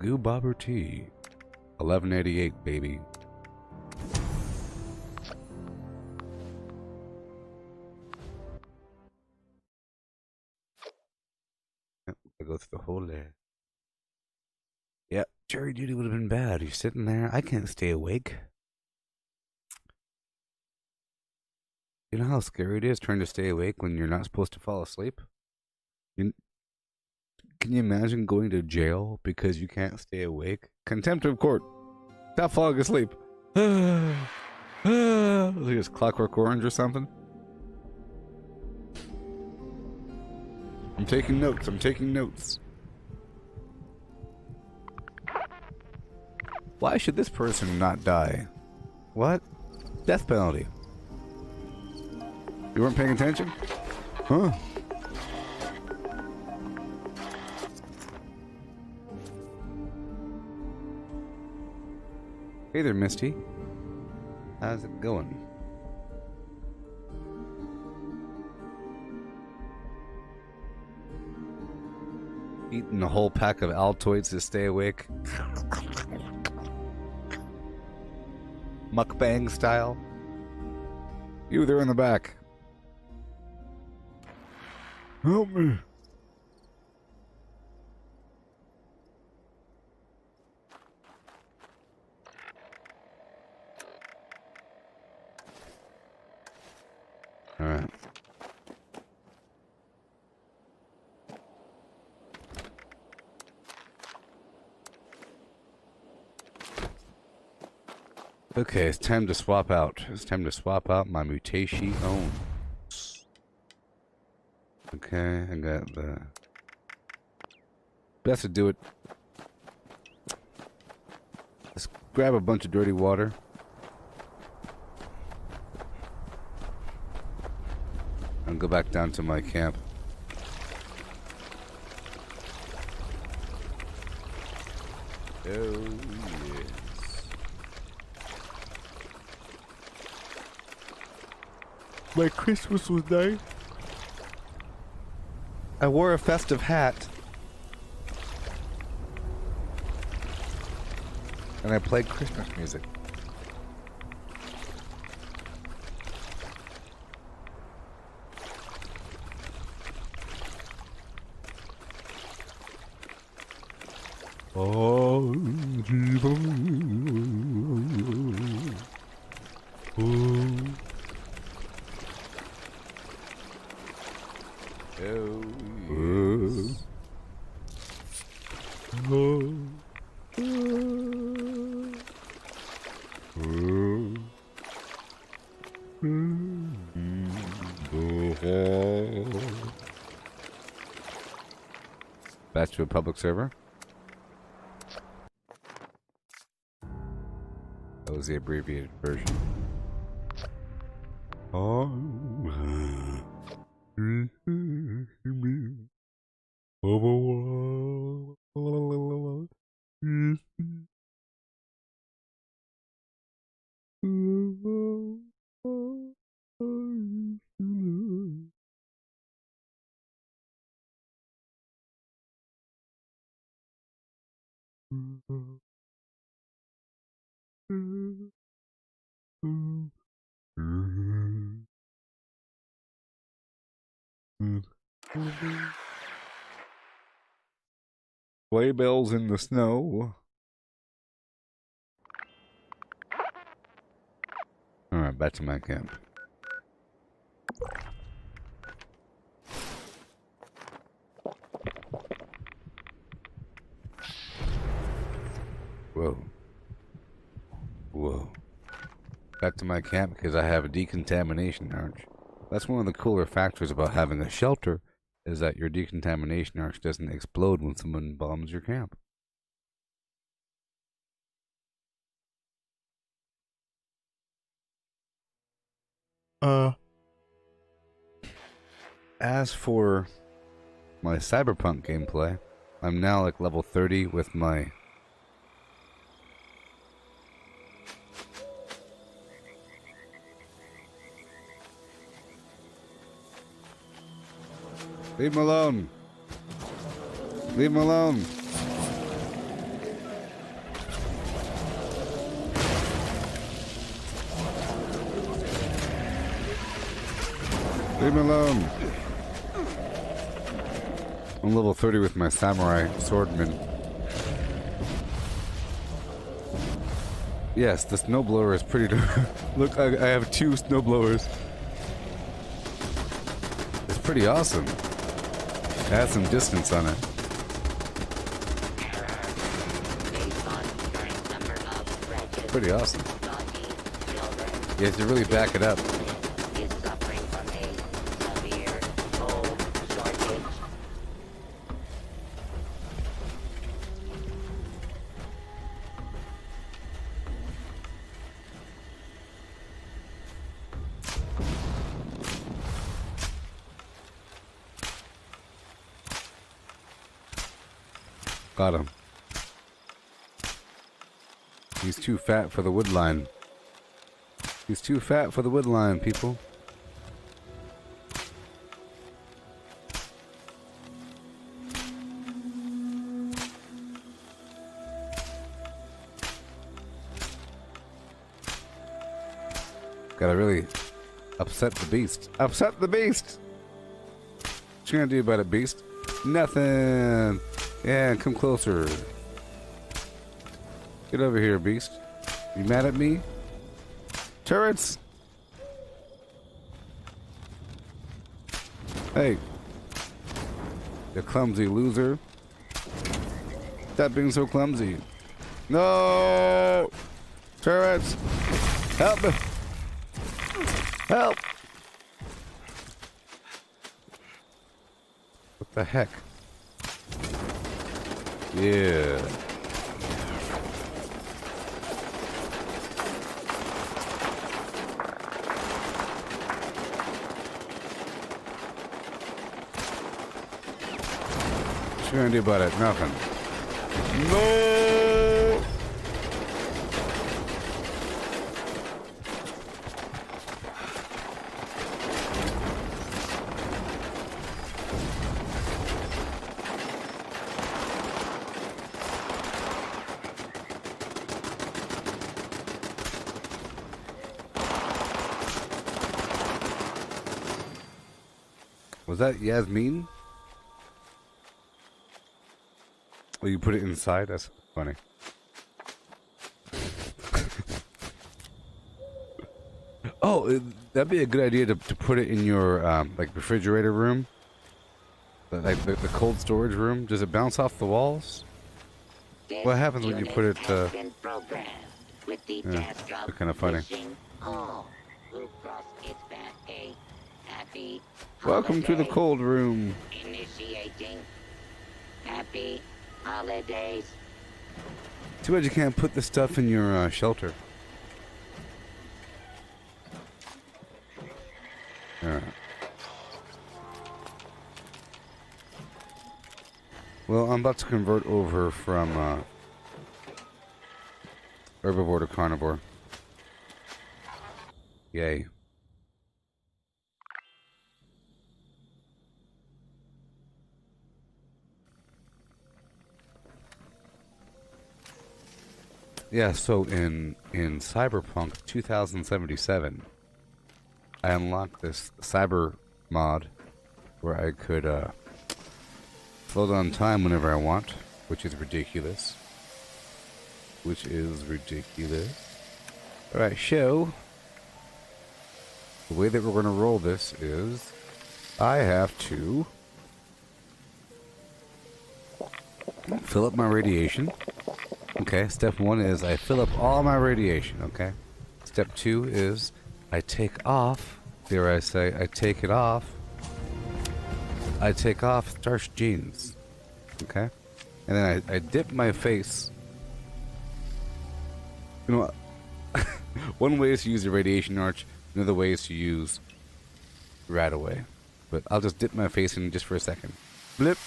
Gooboberti. 1188, baby. Yep, I go through the hole there. Yep, jury duty would have been bad. You're sitting there. I can't stay awake. You know how scary it is trying to stay awake when you're not supposed to fall asleep? Can you imagine going to jail because you can't stay awake? Contempt of court. Stop falling asleep. Like it's Clockwork Orange or something. I'm taking notes. I'm taking notes. Why should this person not die? What? Death penalty. You weren't paying attention? Huh? Hey there, Misty. How's it going? Eating a whole pack of Altoids to stay awake. Mukbang style. You there in the back. Help me. All right. Okay, it's time to swap out. It's time to swap out my mutation owns. Okay, I got the... Best to do it. Let's grab a bunch of dirty water. And go back down to my camp. Oh, yes. My Christmas was nice. I wore a festive hat. And I played Christmas music. Oh, Patch to a public server. That was the abbreviated version. Oh. Sleigh bells in the snow. Alright, back to my camp. Whoa. Whoa. Back to my camp because I have a decontamination arch. That's one of the cooler factors about having a shelter, is that your decontamination arch doesn't explode when someone bombs your camp. As for my Cyberpunk gameplay, I'm now like level 30 with my Leave him alone. Leave him alone. Leave him alone. I'm level 30 with my samurai swordman. Yes, the snowblower is pretty... Look, I have 2 snowblowers. It's pretty awesome. It has some distance on it. Pretty awesome. You have to really back it up. Got him. He's too fat for the wood line. He's too fat for the wood line, people. Gotta really upset the beast. Upset the beast! What you gonna do about it, beast? Nothing! Yeah, come closer. Get over here, beast. You mad at me? Turrets! Hey. You clumsy loser. Stop being so clumsy. No! Turrets! Help me! Help! What the heck? Yeah. What you gonna do about it? Nothing. No! Was that Yasmin? Oh, you put it inside? That's funny. Oh, that'd be a good idea to put it in your like refrigerator room, like the cold storage room. Does it bounce off the walls? What happens when you put it? Yeah, it's kind of funny. Welcome to the cold room. Initiating Happy holidays. Too bad you can't put the stuff in your shelter. Alright. Well, I'm about to convert over from herbivore to carnivore. Yay. Yeah, so in Cyberpunk 2077, I unlocked this cyber mod where I could slow down time whenever I want, which is ridiculous. Alright, so the way that we're going to roll this is I have to fill up my radiation. Okay, step 1 is I fill up all my radiation, okay? Step 2 is I take off, dare I say, I take off starched jeans, okay? And then I dip my face. You know what? One way is to use the radiation arch, another way is to use right away. But I'll just dip my face in just for a second. Blip.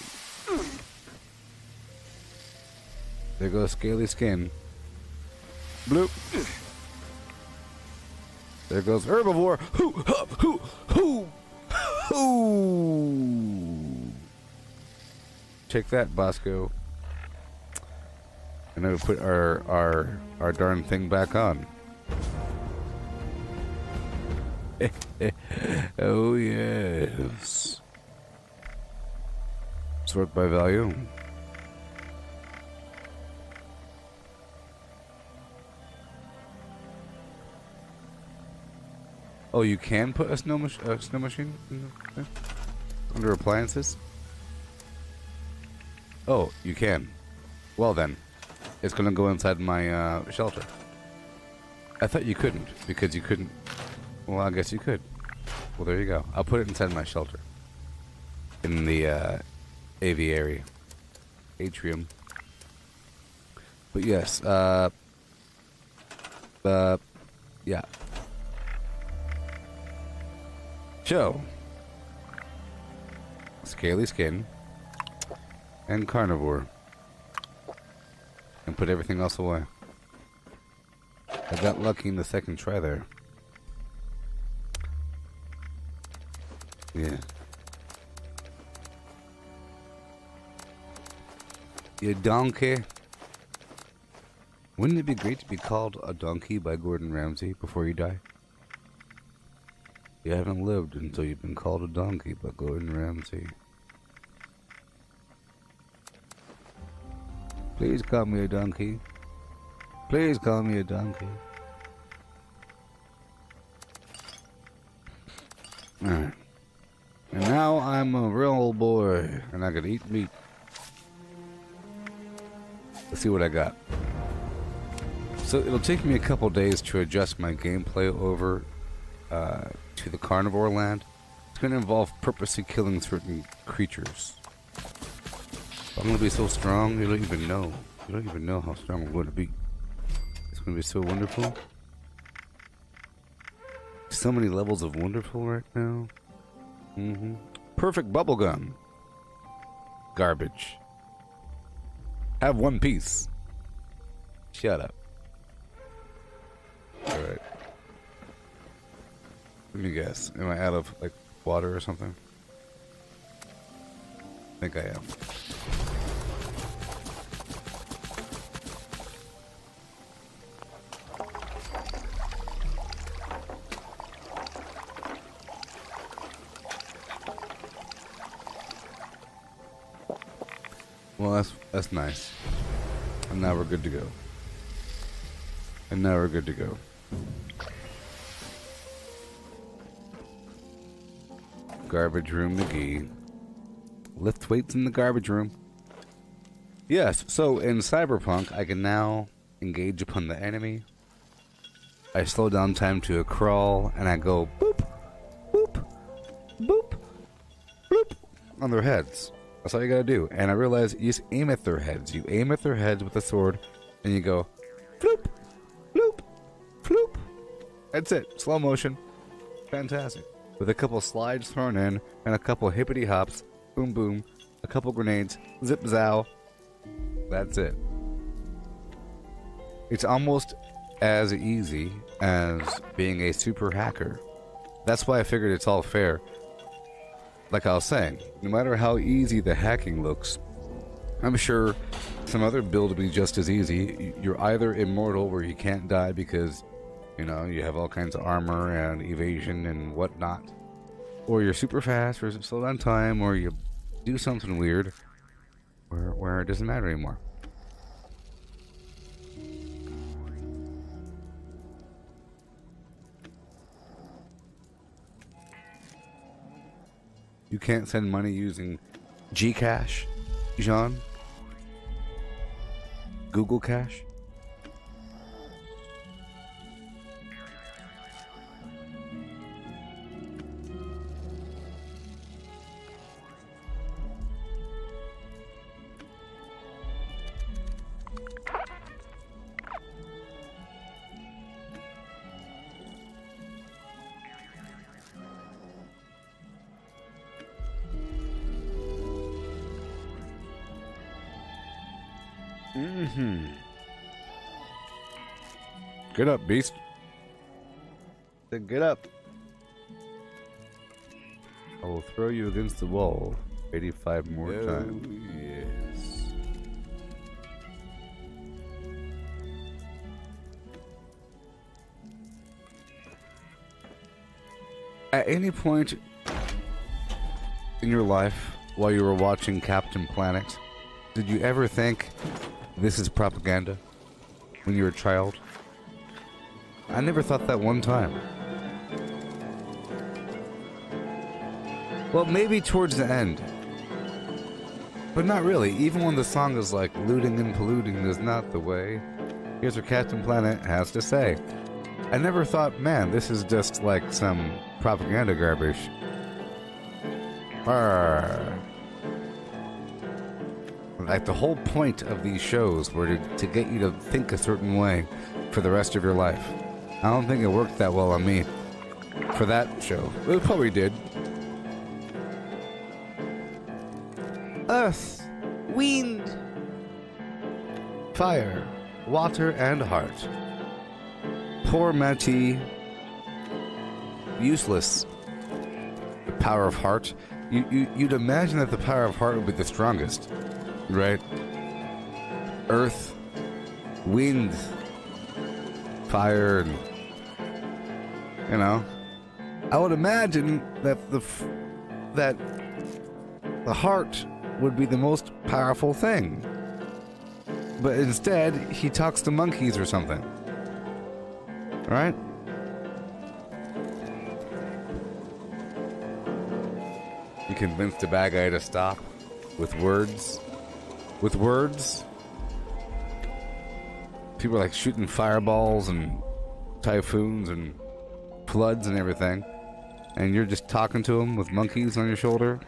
There goes scaly skin. Bloop. There goes herbivore. Hoo, hoo, hoo, hoo. Take that, Bosco. And then we put our darn thing back on. Oh yes. Sort by value. Oh, you can put a snow machine in the, under appliances? Oh, you can. Well then, it's gonna go inside my shelter. I thought you couldn't, because you couldn't. Well, I guess you could. Well, there you go. I'll put it inside my shelter. In the aviary. Atrium. But yes, yeah. So, scaly skin and carnivore, and put everything else away. I got lucky in the second try there. Yeah. You donkey. Wouldn't it be great to be called a donkey by Gordon Ramsay before you die? You haven't lived until you've been called a donkey by Gordon Ramsay. Please call me a donkey. Please call me a donkey. Alright. And now I'm a real boy, and I can eat meat. Let's see what I got. So it'll take me a couple days to adjust my gameplay over to the carnivore land. It's going to involve purposely killing certain creatures. I'm going to be so strong, you don't even know. You don't even know how strong I'm going to be. It's going to be so wonderful. So many levels of wonderful right now. Perfect bubblegum. Garbage. Have one piece. Shut up. Alright. Let me guess. Am I out of, like, water or something? I think I am. Well, that's nice. And now we're good to go. And now we're good to go. Garbage room McGee. Lift weights in the garbage room. Yes, so in Cyberpunk, I can now engage upon the enemy. I slow down time to a crawl, and I go boop, boop, boop, boop on their heads. That's all you gotta do. And I realized you just aim at their heads. You aim at their heads with a sword, and you go, floop, floop, floop. That's it. Slow motion. Fantastic. With a couple slides thrown in, and a couple hippity hops, boom boom, a couple grenades, zip zow. That's it. It's almost as easy as being a super hacker. That's why I figured it's all fair. Like I was saying, no matter how easy the hacking looks, I'm sure some other build will be just as easy. You're either immortal, where you can't die because, you know, you have all kinds of armor and evasion and whatnot, or you're super fast, or slow down time, or you do something weird where it doesn't matter anymore. You can't send money using Gcash, Jean? Google Cash? Get up, beast. Then get up. I will throw you against the wall 85 more times. Yes. At any point in your life while you were watching Captain Planet, did you ever think this is propaganda when you were a child? I never thought that one time. Well, maybe towards the end. But not really. Even when the song is like, looting and polluting is not the way. Here's what Captain Planet has to say. I never thought, man, this is just like some propaganda garbage. Arr. Like the whole point of these shows were to get you to think a certain way for the rest of your life. I don't think it worked that well on me for that show. It probably did. Earth, wind, fire, water, and heart. Poor Matty. Useless. The power of heart. You'd imagine that the power of heart would be the strongest, right? Earth, wind, fire, and, you know, I would imagine that the heart would be the most powerful thing. But instead, he talks to monkeys or something. Right? You convinced the bad guy to stop with words. With words? People are like shooting fireballs and typhoons and floods and everything. And you're just talking to them with monkeys on your shoulder?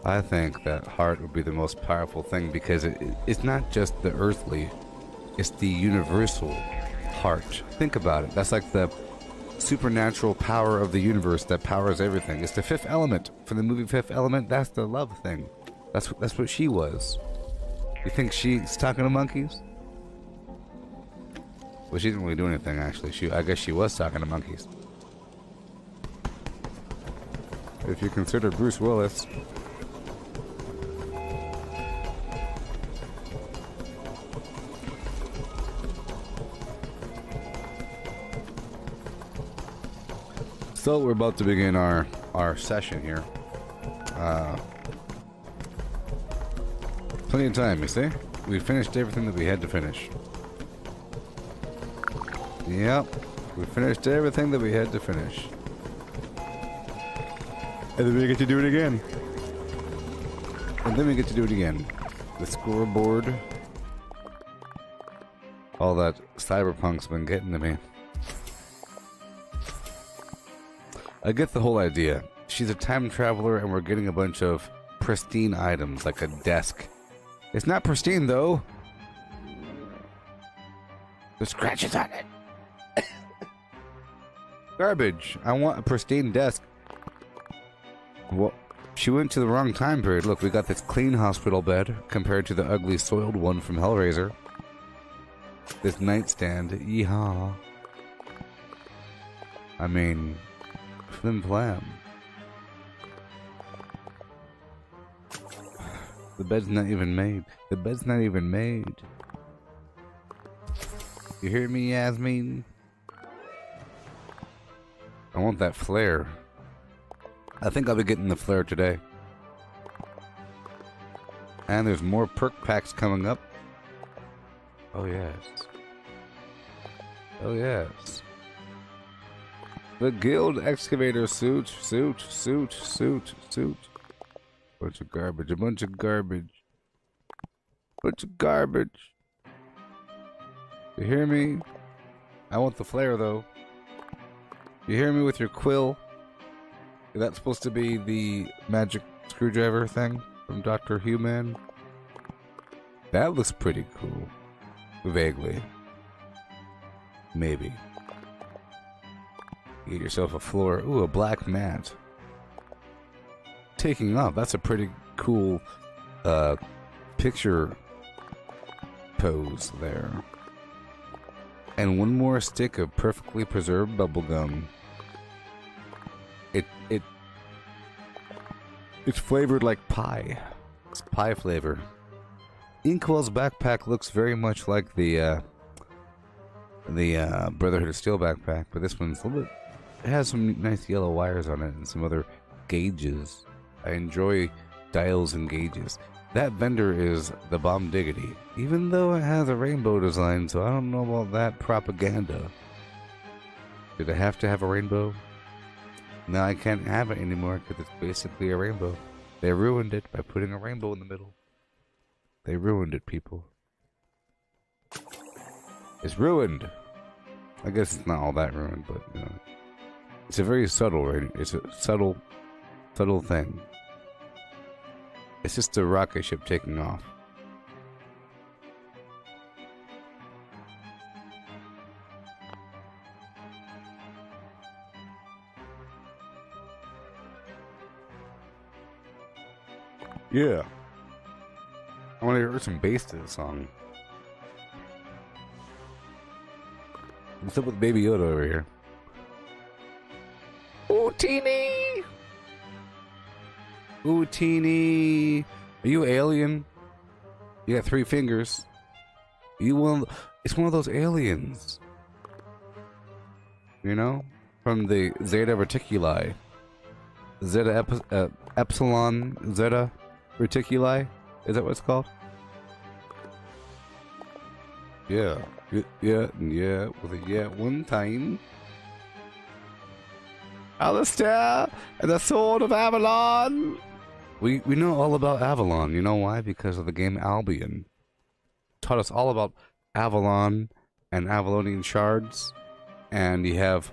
I think that heart would be the most powerful thing because it's not just the earthly, it's the universal heart. Think about it. That's like the supernatural power of the universe that powers everything. It's the fifth element. From the movie Fifth Element, that's the love thing. That's what she was. You think she's talking to monkeys? Well, she didn't really do anything, actually. I guess she was talking to monkeys. If you consider Bruce Willis. So we're about to begin our session here. Plenty of time, you see? We finished everything that we had to finish. Yep, we finished everything that we had to finish. And then we get to do it again. And then we get to do it again. The scoreboard. All that cyberpunk's been getting to me. I get the whole idea. she's a time traveler, and we're getting a bunch of pristine items, like a desk. It's not pristine, though. There's scratches on it. Garbage. I want a pristine desk. Well, she went to the wrong time period. Look, we got this clean hospital bed compared to the ugly soiled one from Hellraiser. This nightstand. Yeehaw. I mean, flim flam. The bed's not even made. The bed's not even made. You hear me, Yasmin? I want that flare. I think I'll be getting the flare today. And there's more perk packs coming up. Oh, yes. Oh, yes. The Guild Excavator suit. Bunch of garbage. A bunch of garbage. Bunch of garbage. You hear me? I want the flare, though. You hear me with your quill? Is that supposed to be the magic screwdriver thing from Dr. Human? That looks pretty cool. Vaguely. Maybe. Get yourself a floor. Ooh, a black mat. Taking off. That's a pretty cool picture pose there. And one more stick of perfectly preserved bubblegum. It's flavored like pie. It's pie flavor. Inkwell's backpack looks very much like the Brotherhood of Steel backpack, but this one's a little bit. It has some nice yellow wires on it and some other gauges. I enjoy dials and gauges. That vendor is the bomb diggity, even though it has a rainbow design, so I don't know about that propaganda. Did I have to have a rainbow? No, I can't have it anymore because it's basically a rainbow. They ruined it by putting a rainbow in the middle. They ruined it, people. It's ruined. I guess it's not all that ruined, but you know, it's a very subtle rating. It's a subtle thing. It's just a rocket ship taking off. Yeah. I want to hear some bass to the song. What's up with Baby Yoda over here? Ooh, teeny! Ooh, teeny! Are you alien? You got 3 fingers. It's one of those aliens. You know? From the Zeta Reticuli. Epsilon Zeta Reticuli? Is that what it's called? Yeah. Yeah. With a yeah one time. Alistair and the Sword of Avalon! We know all about Avalon. You know why? Because of the game Albion. Taught us all about Avalon and Avalonian shards. And you have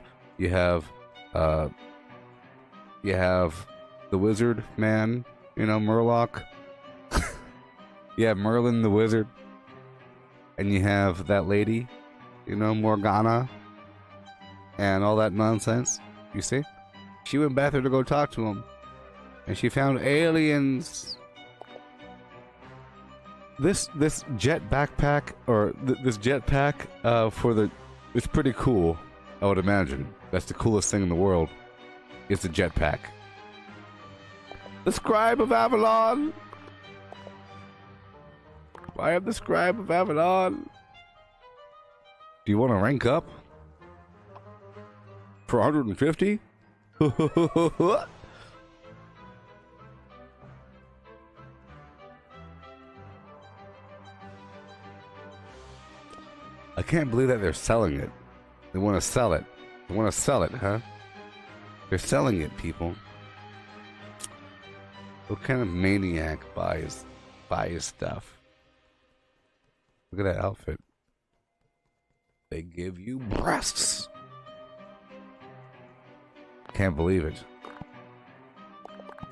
the wizard man, you know, Murloc. Yeah, Merlin the wizard. And you have that lady, you know, Morgana. And all that nonsense. You see? She went back there to go talk to him. And she found aliens. This jet backpack, or this jetpack for the... It's pretty cool, I would imagine. That's the coolest thing in the world. It's the jetpack. The Scribe of Avalon! I am the Scribe of Avalon. Do you want to rank up? For 150? I can't believe that they're selling it. They want to sell it. They want to sell it, huh? They're selling it, people. What kind of maniac buys stuff? Look at that outfit. They give you breasts. Can't believe it.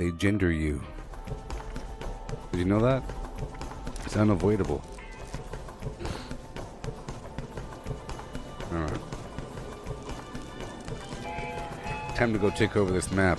They gender you. Did you know that? It's unavoidable. Alright. Time to go take over this map.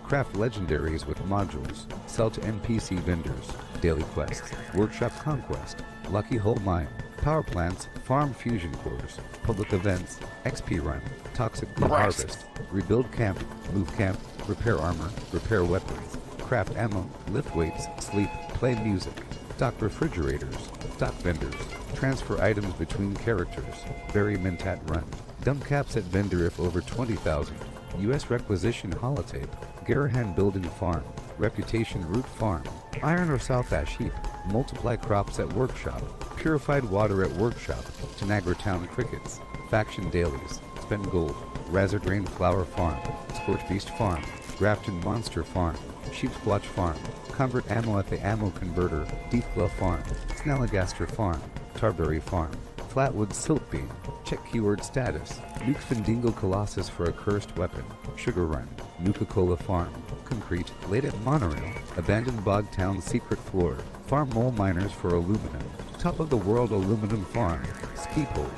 Craft legendaries with modules. Sell to NPC vendors. Daily quests. Workshop Conquest. Lucky Hole Mine. Power plants. Farm fusion cores. Public events. XP run. Toxic Blue Harvest. Rebuild camp. Move camp. Repair armor. Repair weapons. Craft ammo. Lift weights. Sleep. Play music. Stock refrigerators. Stock vendors. Transfer items between characters. Bury Mentat run. Dump caps at vendor if over 20,000. U.S. requisition holotape. Garahan building farm. Reputation root farm. Iron or South Ash heap. Multiply crops at workshop. Purified water at workshop. Tanagra Town crickets. Faction dailies. Spend gold. Razor Drain flower farm. Scorch Beast farm. Grafton monster farm. Sheep Squatch farm. Convert ammo at the ammo converter. Deepglow farm. Snalligaster farm. Tarberry farm. Flatwood Silt Beam. Check keyword status. Nuke Findingo Colossus for a cursed weapon. Sugar Run. Nuka-Cola Farm. Concrete. Laid at Monorail. Abandoned Bog Town Secret Floor. Farm Mole Miners for aluminum. Top of the World Aluminum Farm. Ski Poles.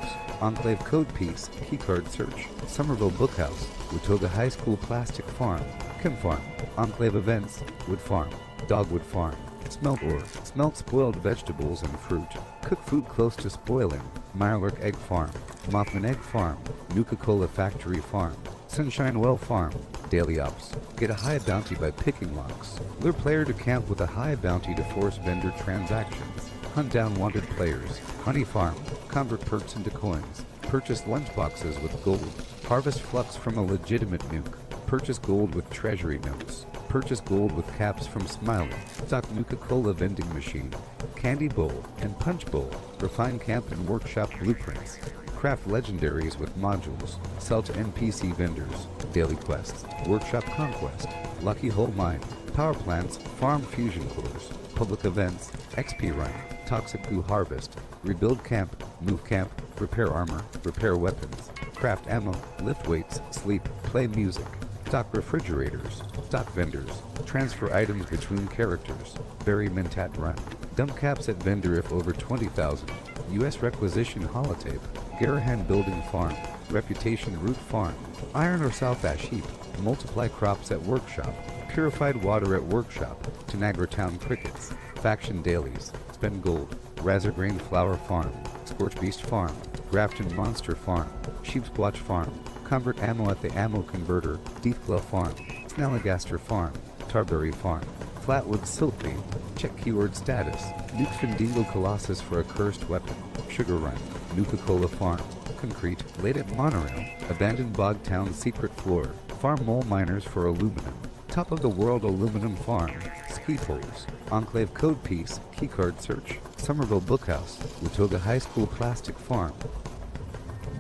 Enclave Code Piece. Keycard Search. Somerville Bookhouse. Watoga High School Plastic Farm. Chem Farm. Enclave Events. Wood Farm. Dogwood Farm. Smelt ore. Smelt spoiled vegetables and fruit. Cook food close to spoiling. Mirelurk Egg Farm. Mothman Egg Farm. Nuka-Cola Factory Farm. Sunshine Well Farm. Daily Ops. Get a high bounty by picking locks. Lure player to camp with a high bounty to force vendor transactions. Hunt down wanted players. Honey Farm. Convert perks into coins. Purchase lunchboxes with gold. Harvest flux from a legitimate nuke. Purchase gold with treasury notes. Purchase gold with caps from Smiley. Stock Nuka-Cola vending machine. Candy bowl and punch bowl. Refine camp and workshop blueprints. Craft legendaries with modules. Sell to NPC vendors. Daily quests. Workshop Conquest. Lucky Hole Mine. Power plants. Farm fusion cores. Public events. XP run. Toxic Goo Harvest. Rebuild camp. Move camp. Repair armor. Repair weapons. Craft ammo. Lift weights. Sleep. Play music. Stock refrigerators. Stock vendors. Transfer items between characters. Bury Mentat run. Dump caps at vendor if over 20,000. U.S. requisition holotape. Garahan building farm. Reputation root farm. Iron or South Ash heap. Multiply crops at workshop. Purified water at workshop. Tanagra Town crickets. Faction dailies. Spend gold. Razor Grain flower farm. Scorch Beast farm. Grafton monster farm. Sheep Squatch farm. Convert ammo at the ammo converter. Deepglow farm. Snalligaster farm. Tarberry farm. Flatwood Silt Beam. Check keyword status. Nuke Findingo Colossus for a cursed weapon. Sugar Run. Nuka-Cola Farm. Concrete. Laid at Monorail. Abandoned Bog Town Secret Floor. Farm Mole Miners for aluminum. Top of the World Aluminum Farm. Ski Poles. Enclave Code Piece. Keycard Search. Somerville Bookhouse. Watoga High School Plastic Farm.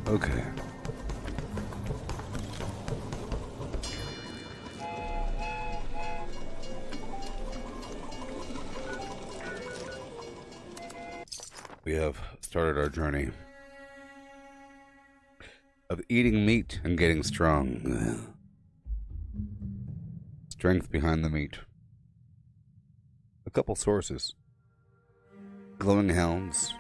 Okay. We have started our journey of eating meat and getting strong. Strength behind the meat. A couple sources. Glowing hounds.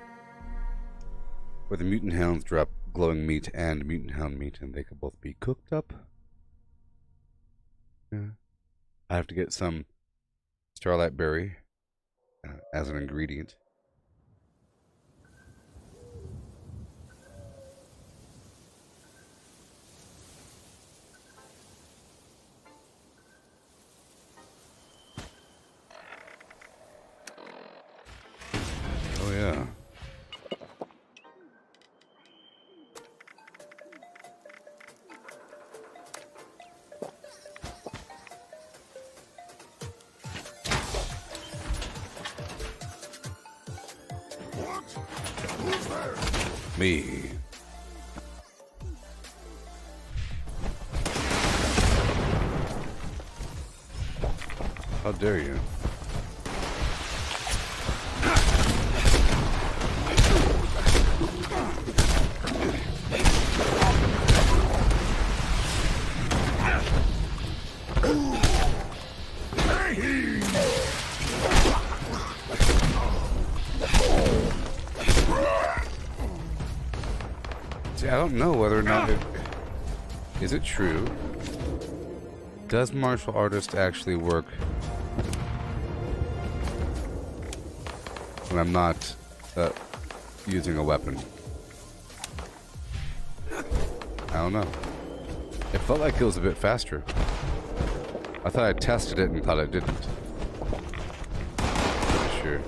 Where the mutant hounds drop glowing meat and mutant hound meat, and they could both be cooked up. Yeah. I have to get some starlight berry as an ingredient. Oh yeah. What? Who's there? Me. How dare you? See, I don't know whether or not is it true. Does martial artist actually work when I'm not using a weapon? I don't know. It felt like it was a bit faster. I thought I tested it and thought it didn't. Not sure.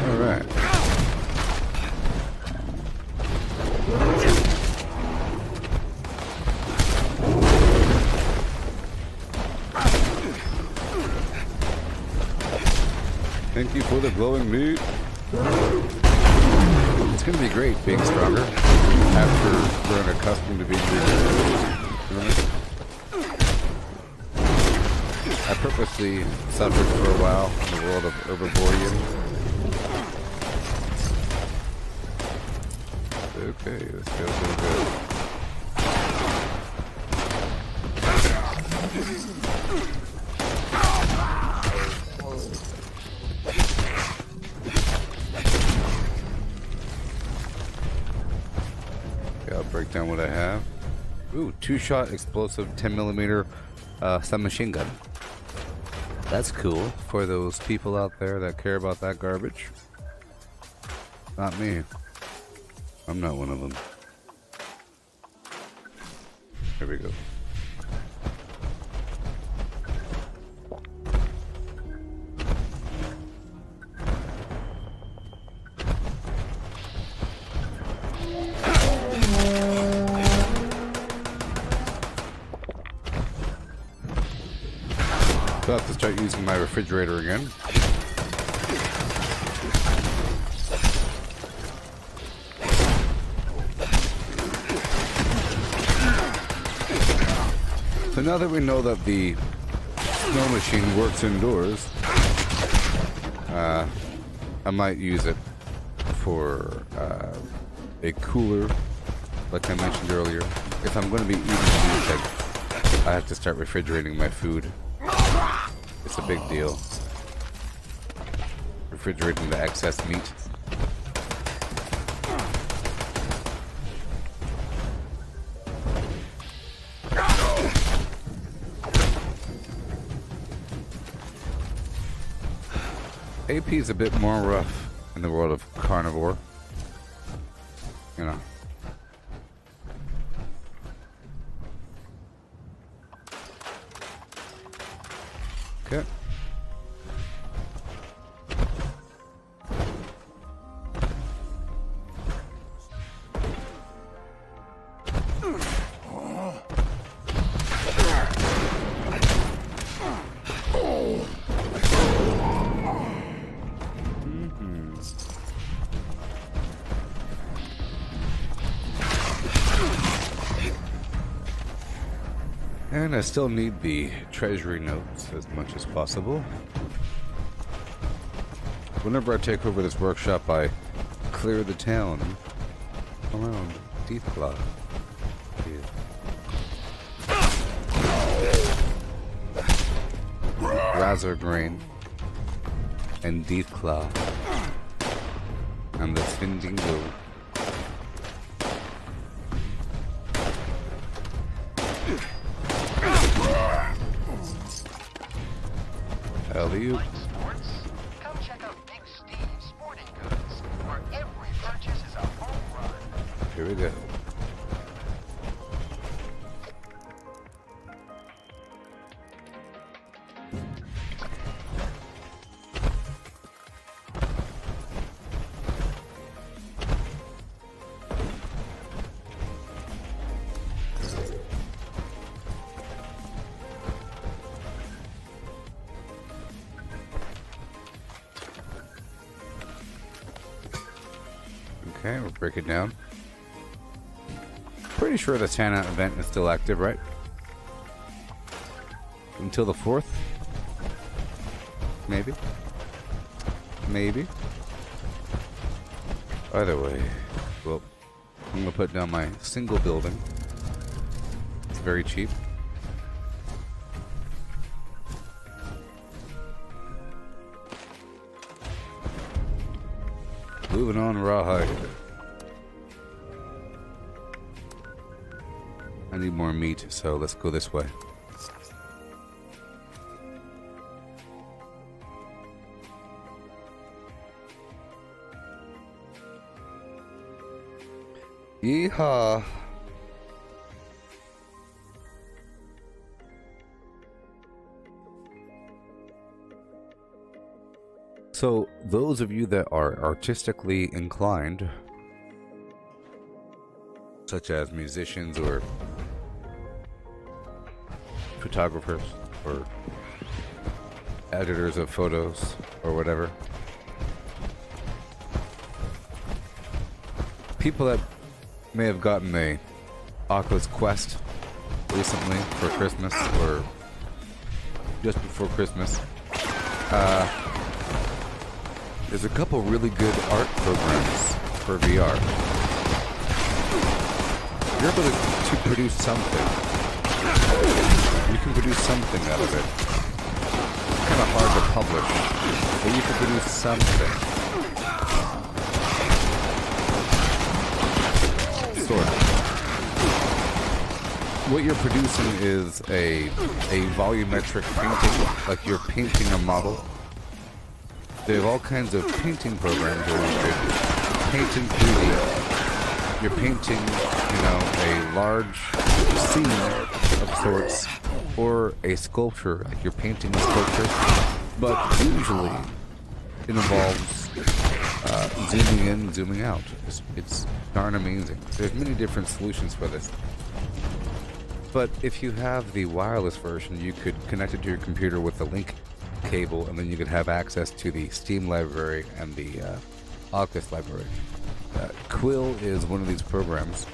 Alright. Thank you for the glowing meat. It's gonna be great being stronger after growing accustomed to being weaker. I purposely suffered for a while in the world of Herbivorian. Okay, let's go, Okay, I'll break down what I have. Ooh, 2-shot explosive 10mm submachine gun. That's cool for those people out there that care about that garbage. Not me. I'm not one of them. Here we go. So I have to start using my refrigerator again. So now that we know that the snow machine works indoors, I might use it for a cooler, like I mentioned earlier. If I'm going to be eating food, I have to start refrigerating my food. It's a big deal. Refrigerating the excess meat. AP is a bit more rough in the world of carnivore. You know. Okay. And I still need the treasury notes as much as possible. Whenever I take over this workshop, I clear the town around Deathclaw. Razor Grain and Deathclaw and the Spindingo. Alley-oop. Like sports? Come check out Big Steve's Sporting Goods, where every purchase is a home run. Here we go. Okay, we'll break it down. Pretty sure the Santa event is still active, right? Until the 4th? Maybe? maybe. Either way, well, I'm gonna put down my single building. It's very cheap. Moving on, rawhide. I need more meat, so let's go this way. Yeehaw! So, those of you that are artistically inclined, such as musicians or photographers or editors of photos or whatever, people that may have gotten a Oculus Quest recently for Christmas or just before Christmas, there's a couple really good art programs for VR. You're able to produce something. You can produce something out of it. It's kind of hard to publish, but you can produce something. Sort of. What you're producing is a volumetric painting, like you're painting a model. They have all kinds of painting programs where you could paint in 3D. You're painting, you know, a large scene of sorts, or a sculpture, like you're painting a sculpture, but usually it involves zooming in, zooming out. It's darn amazing. There's many different solutions for this. But if you have the wireless version, you could connect it to your computer with a link cable, and then you could have access to the Steam library and the Oculus library. Quill is one of these programs.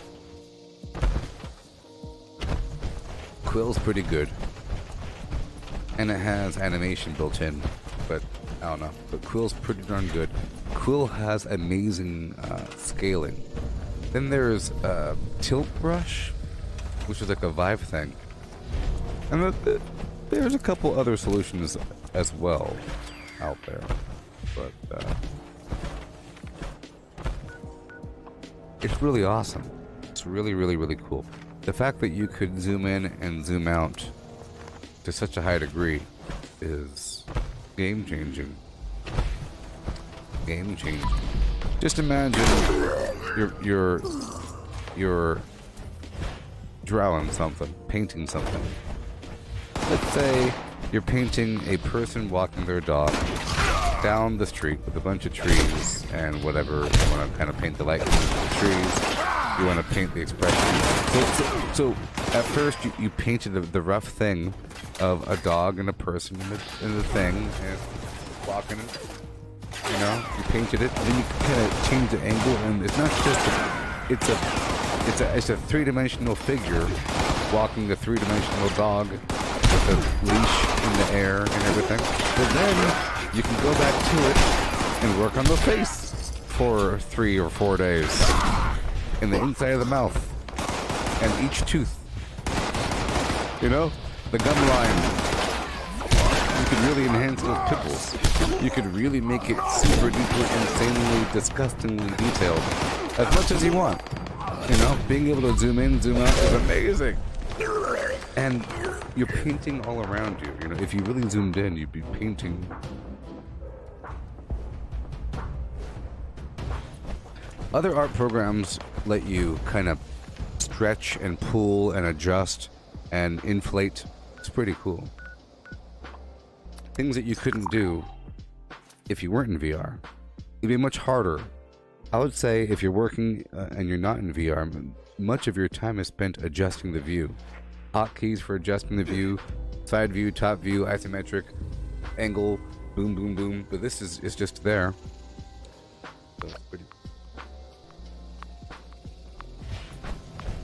Quill's pretty good, and it has animation built in, but I don't know. But Quill's pretty darn good. Quill has amazing scaling. Then there's Tilt Brush, which is like a Vive thing, and there's a couple other solutions as well out there, but it's really awesome. It's really, really, really cool. The fact that you could zoom in and zoom out to such a high degree is game-changing. Game-changing. Just imagine you're drawing something, painting something. Let's say you're painting a person walking their dog down the street with a bunch of trees and whatever. You want to kind of paint the light of the trees. You want to paint the expression. So at first you painted the rough thing of a dog and a person in the thing and walking. You know, you painted it, and then you kind of change the angle, and it's not just it's a three-dimensional figure walking a three-dimensional dog with a leash in the air and everything. But then you can go back to it and work on the face for 3 or 4 days, in the inside of the mouth, and each tooth. You know, the gum line. You could really enhance those pimples. You could really make it super duper insanely, disgustingly detailed, as much as you want. You know, being able to zoom in, zoom out is amazing. And you're painting all around you. You know, if you really zoomed in, you'd be painting. Other art programs let you kind of stretch and pull and adjust and inflate. It's pretty cool. Things that you couldn't do if you weren't in VR. It'd be much harder. I would say if you're working and you're not in VR, much of your time is spent adjusting the view. Hotkeys for adjusting the view, side view, top view, isometric, angle, boom, boom, boom. But this is just there. So it's pretty.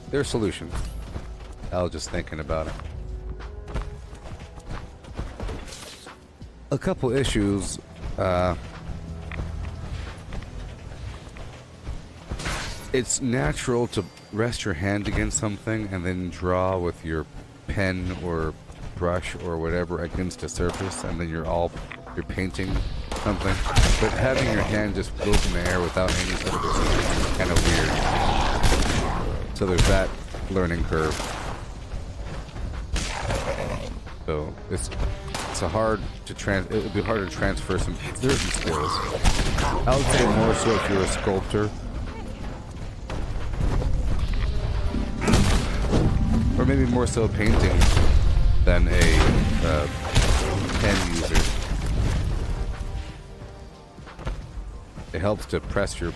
There are solutions. I was just thinking about it. A couple issues It's natural to rest your hand against something and then draw with your pen or brush or whatever against a surface, and then you're painting something. But having your hand just float in the air without any sort of assistance is kind of weird. So there's that learning curve. So it's hard to it would be hard to transfer some certain skills. I would say more so if you're a sculptor. Or maybe more so painting than a pen user. It helps to press your...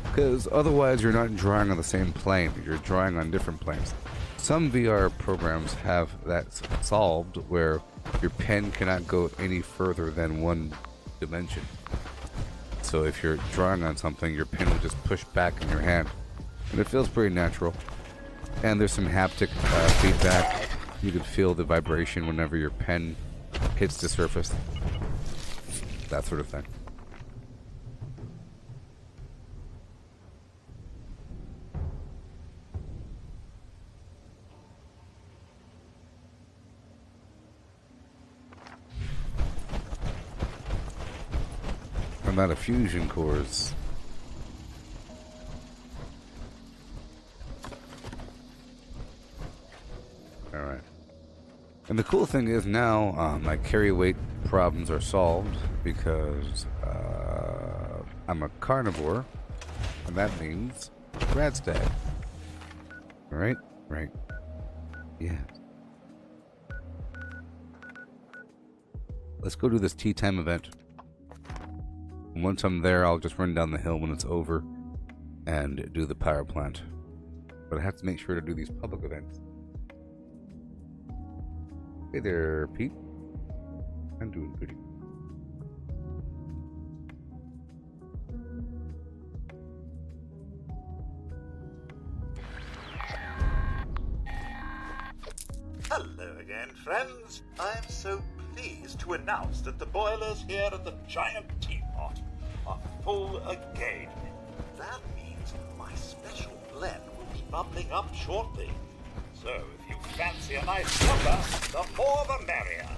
Because otherwise you're not drawing on the same plane. You're drawing on different planes. Some VR programs have that solved where your pen cannot go any further than one dimension. So if you're drawing on something, your pen will just push back in your hand. And it feels pretty natural. And there's some haptic feedback. You can feel the vibration whenever your pen hits the surface. That sort of thing. I'm out of fusion cores. Alright. And the cool thing is now my carry weight problems are solved because I'm a carnivore, and that means grad stag. Alright? Right. Yeah. Let's go do this tea time event. And once I'm there, I'll just run down the hill when it's over and do the power plant. But I have to make sure to do these public events. Hey there, Pete. I'm doing pretty. Hello again, friends. I'm so pleased to announce that the boilers here at the Giant Teapot are full again. That means my special blend will be bubbling up shortly. So if you fancy a nice supper, the more the merrier.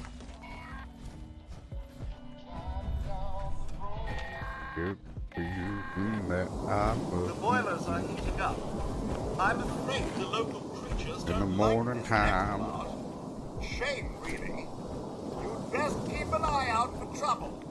The boilers are heating up. I'm afraid the local creatures don't in the morning like this time. next part. Shame, really. You'd best keep an eye out for trouble.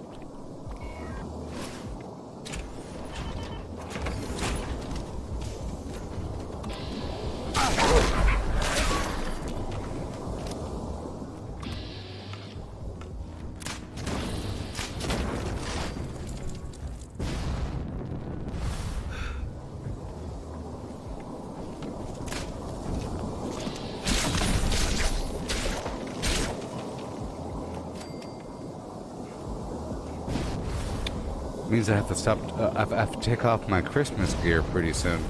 Means I have to stop. I have to take off my Christmas gear pretty soon.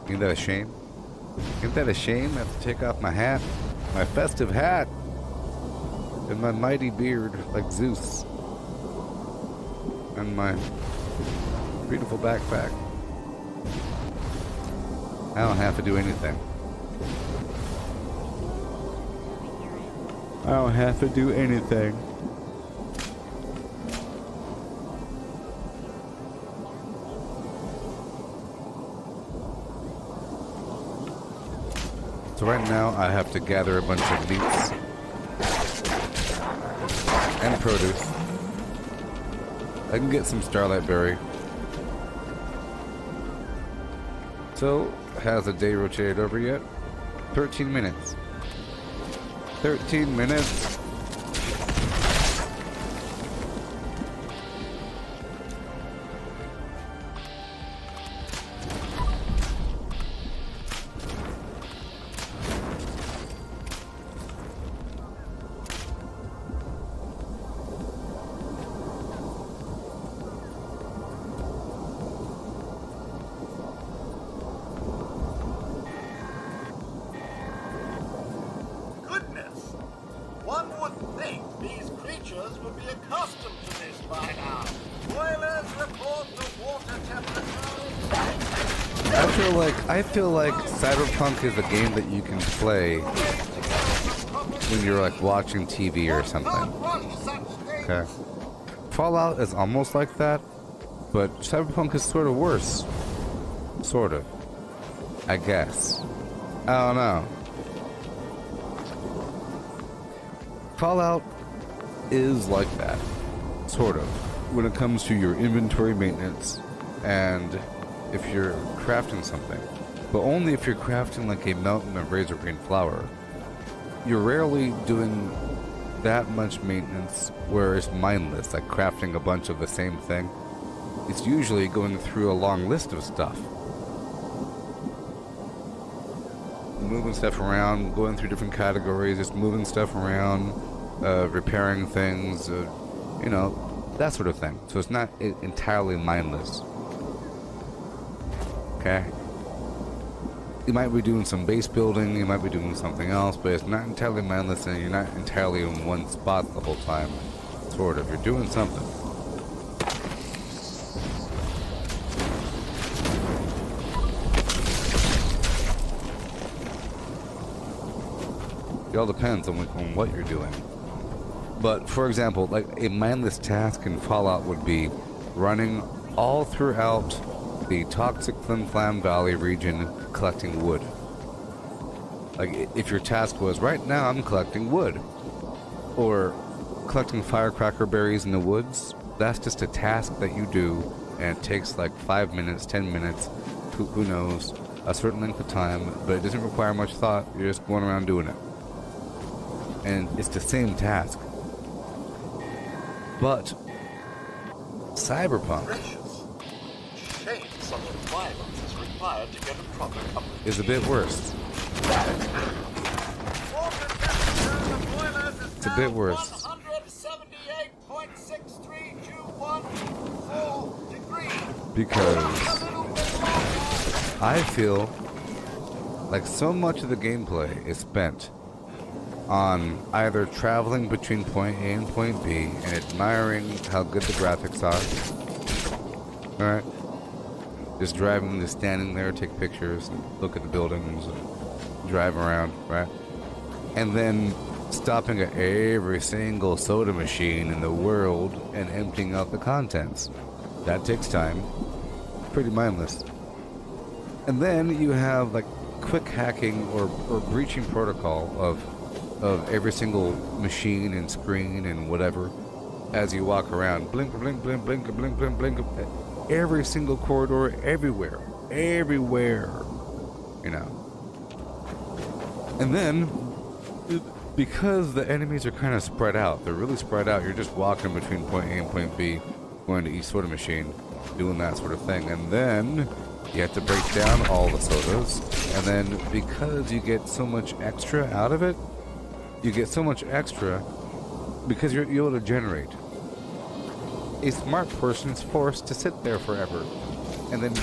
Ain't that a shame? Ain't that a shame? I have to take off my hat, my festive hat, and my mighty beard like Zeus, and my beautiful backpack. I don't have to do anything. I don't have to do anything. So right now I have to gather a bunch of meats and produce. I can get some starlight berry. So, has the day rotated over yet? 13 minutes. 13 minutes. One feel like Cyberpunk is a game that you can play when you're like watching TV or something. Okay. Fallout is almost like that, but Cyberpunk is sort of worse. Sort of. I guess. I don't know. Fallout is like that. Sort of. When it comes to your inventory maintenance and if you're crafting something. But only if you're crafting like a mountain of razor green flour. You're rarely doing that much maintenance where it's mindless, like crafting a bunch of the same thing. It's usually going through a long list of stuff. Moving stuff around, going through different categories, just moving stuff around, repairing things, you know, that sort of thing. So it's not entirely mindless. Okay? You might be doing some base building, you might be doing something else, but it's not entirely mindless and you're not entirely in one spot the whole time. Sort of. You're doing something. It all depends on what you're doing. But, for example, like a mindless task in Fallout would be running all throughout the toxic Flim Flam Valley region collecting wood. Like, if your task was, right now I'm collecting wood, or collecting firecracker berries in the woods, that's just a task that you do, and it takes like 5 minutes, 10 minutes, who knows, a certain length of time, but it doesn't require much thought, you're just going around doing it. And it's the same task. But Cyberpunk is a bit worse. It's a bit worse. Because I feel like so much of the gameplay is spent on either traveling between point A and point B and admiring how good the graphics are. Alright? Just driving, just standing there, take pictures, look at the buildings, and drive around, right? And then stopping at every single soda machine in the world and emptying out the contents. That takes time. Pretty mindless. And then you have like quick hacking or breaching protocol of every single machine and screen and whatever as you walk around. Blink, blink, blink, blink, blink, blink, blink. Every single corridor, everywhere. Everywhere. You know. And then, because the enemies are kind of spread out, they're really spread out, you're just walking between point A and point B, going to each soda machine, doing that sort of thing. And then you have to break down all the sodas. And then because you get so much extra out of it, you get so much extra because you're able to generate. A smart person's forced to sit there forever. And then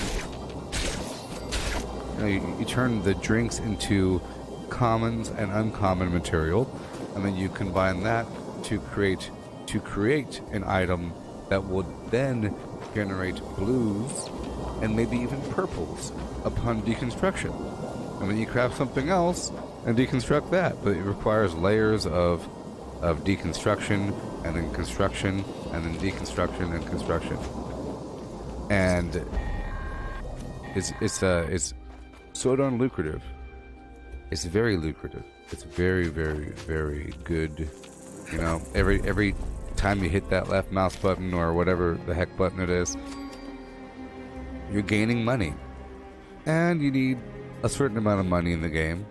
you turn the drinks into commons and uncommon material, and then you combine that to create an item that would then generate blues and maybe even purples upon deconstruction. And then you craft something else and deconstruct that, but it requires layers of deconstruction and then construction and then deconstruction and construction. And it's so darn lucrative. It's very lucrative. It's very, very, very good. You know, every time you hit that left mouse button or whatever the heck button it is, you're gaining money. And you need a certain amount of money in the game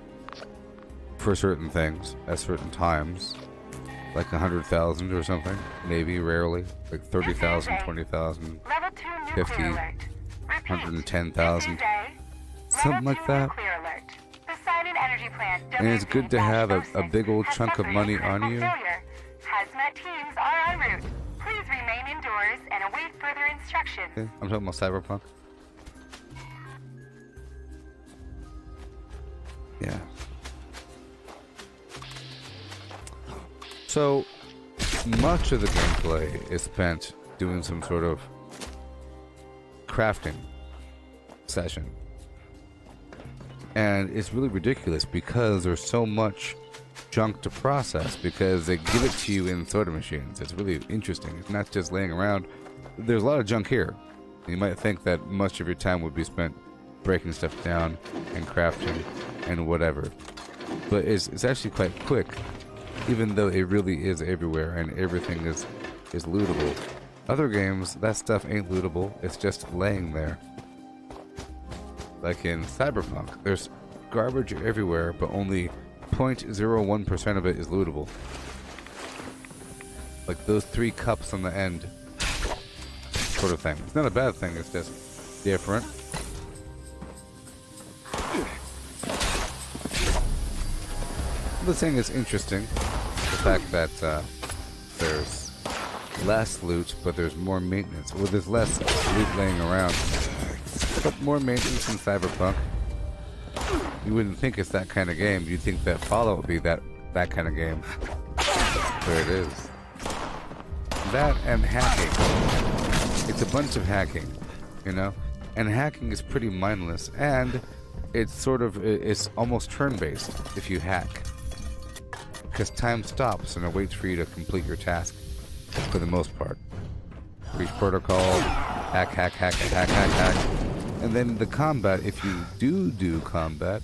for certain things at certain times. Like 100,000 or something, maybe, rarely. Like 30,000, 20,000, 50, 110,000. Something like that. And it's good to have a big old chunk of money on you. Hazmat teams are en route. Please remain indoors and await further instructions. Okay, I'm talking about Cyberpunk. Yeah. So much of the gameplay is spent doing some sort of crafting session. And it's really ridiculous because there's so much junk to process because they give it to you in soda machines. It's really interesting. It's not just laying around. There's a lot of junk here. You might think that much of your time would be spent breaking stuff down and crafting and whatever. But it's actually quite quick, even though it really is everywhere and everything is lootable. Other games, that stuff ain't lootable. It's just laying there. Like in Cyberpunk, there's garbage everywhere, but only 0.01% of it is lootable. Like those 3 cups on the end, sort of thing. It's not a bad thing, it's just different. The thing is interesting, the fact that there's less loot, but there's more maintenance. Well, there's less loot laying around, but more maintenance in Cyberpunk. You wouldn't think it's that kind of game. You'd think that Fallout would be that kind of game. There it is. That and hacking. It's a bunch of hacking, you know? And hacking is pretty mindless, and it's almost turn-based if you hack. Because time stops and it waits for you to complete your task, for the most part. Reach protocol, hack. And then the combat, if you do combat,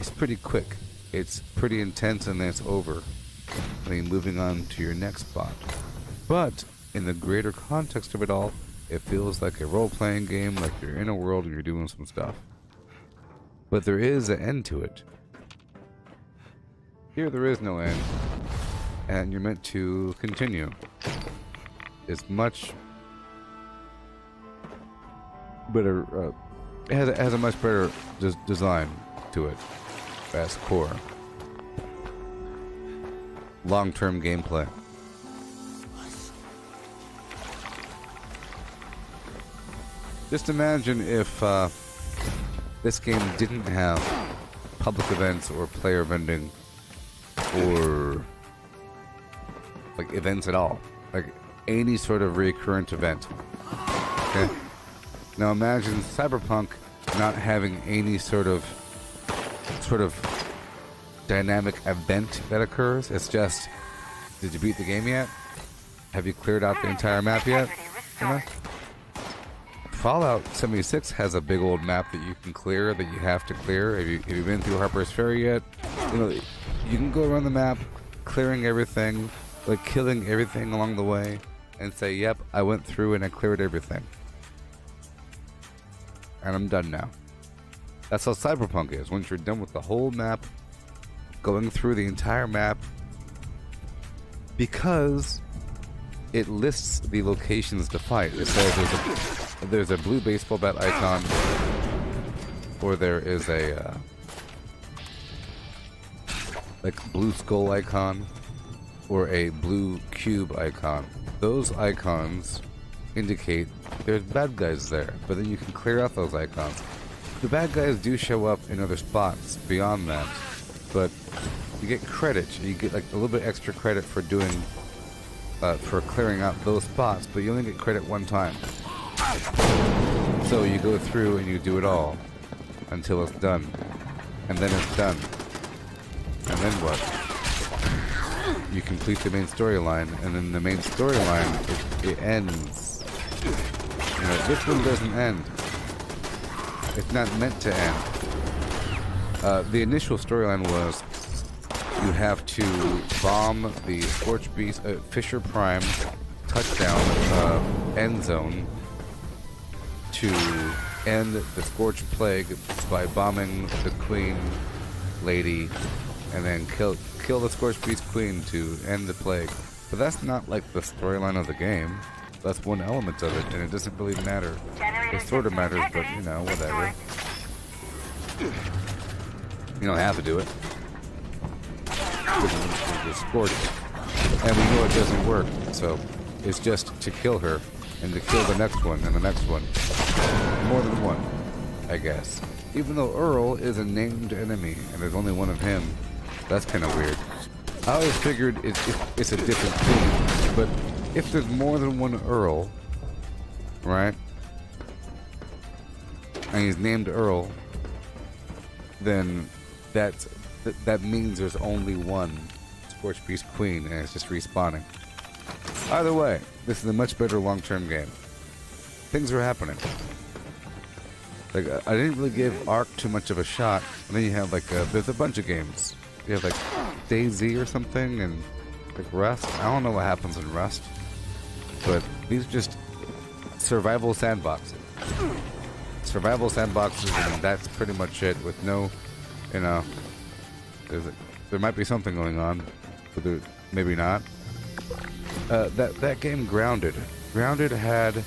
it's pretty quick. It's pretty intense and then it's over. I mean, moving on to your next spot. But, in the greater context of it all, it feels like a role-playing game, like you're in a world and you're doing some stuff. But there is an end to it. Here there is no end, and you're meant to continue. It's much better, it has a much better design to it, as core. Long-term gameplay. Just imagine if this game didn't have public events or player vending or like events at all, like any sort of recurrent event. Okay, now imagine Cyberpunk not having any sort of dynamic event that occurs. It's just, did you beat the game yet? Have you cleared out the entire map yet? You know? Fallout 76 has a big old map that you can clear, that you have to clear. Have you been through Harper's Ferry yet? You know, you can go around the map, clearing everything, like killing everything along the way, and say, yep, I went through and I cleared everything. And I'm done now. That's how Cyberpunk is. Once you're done with the whole map, going through the entire map, because it lists the locations to fight. It says there's a blue baseball bat icon, or there is a like blue skull icon, or a blue cube icon. Those icons indicate there's bad guys there, but then you can clear out those icons. The bad guys do show up in other spots beyond that, but you get credit. You get like a little bit extra credit for doing for clearing out those spots, but you only get credit one time. So you go through and you do it all until it's done, and then it's done, and then what? You complete the main storyline, and then the main storyline it ends. You know, this one doesn't end. It's not meant to end. The initial storyline was you have to bomb the Scorch Beast, Fisher Prime touchdown end zone to end the Scorch Plague by bombing the Queen Lady, and then kill the Scorch Beast Queen to end the plague. But that's not like the storyline of the game. That's one element of it, and it doesn't really matter. It sort of matters, but you know, whatever. You don't have to do it. It's Scorch, and we know it doesn't work, so it's just to kill her and to kill the next one and the next one. More than one, I guess. Even though Earl is a named enemy and there's only one of him, that's kind of weird. I always figured it's a different thing, but if there's more than one Earl, right, and he's named Earl, then that means there's only one Scorch Beast Queen, and it's just respawning. Either way, this is a much better long-term game. Things are happening. Like, I didn't really give Ark too much of a shot, and then you have like there's a bunch of games. You have like DayZ or something, and like Rust. I don't know what happens in Rust, but these are just survival sandboxes. Survival sandboxes, and that's pretty much it. With no, you know, there might be something going on, but maybe not. That game Grounded had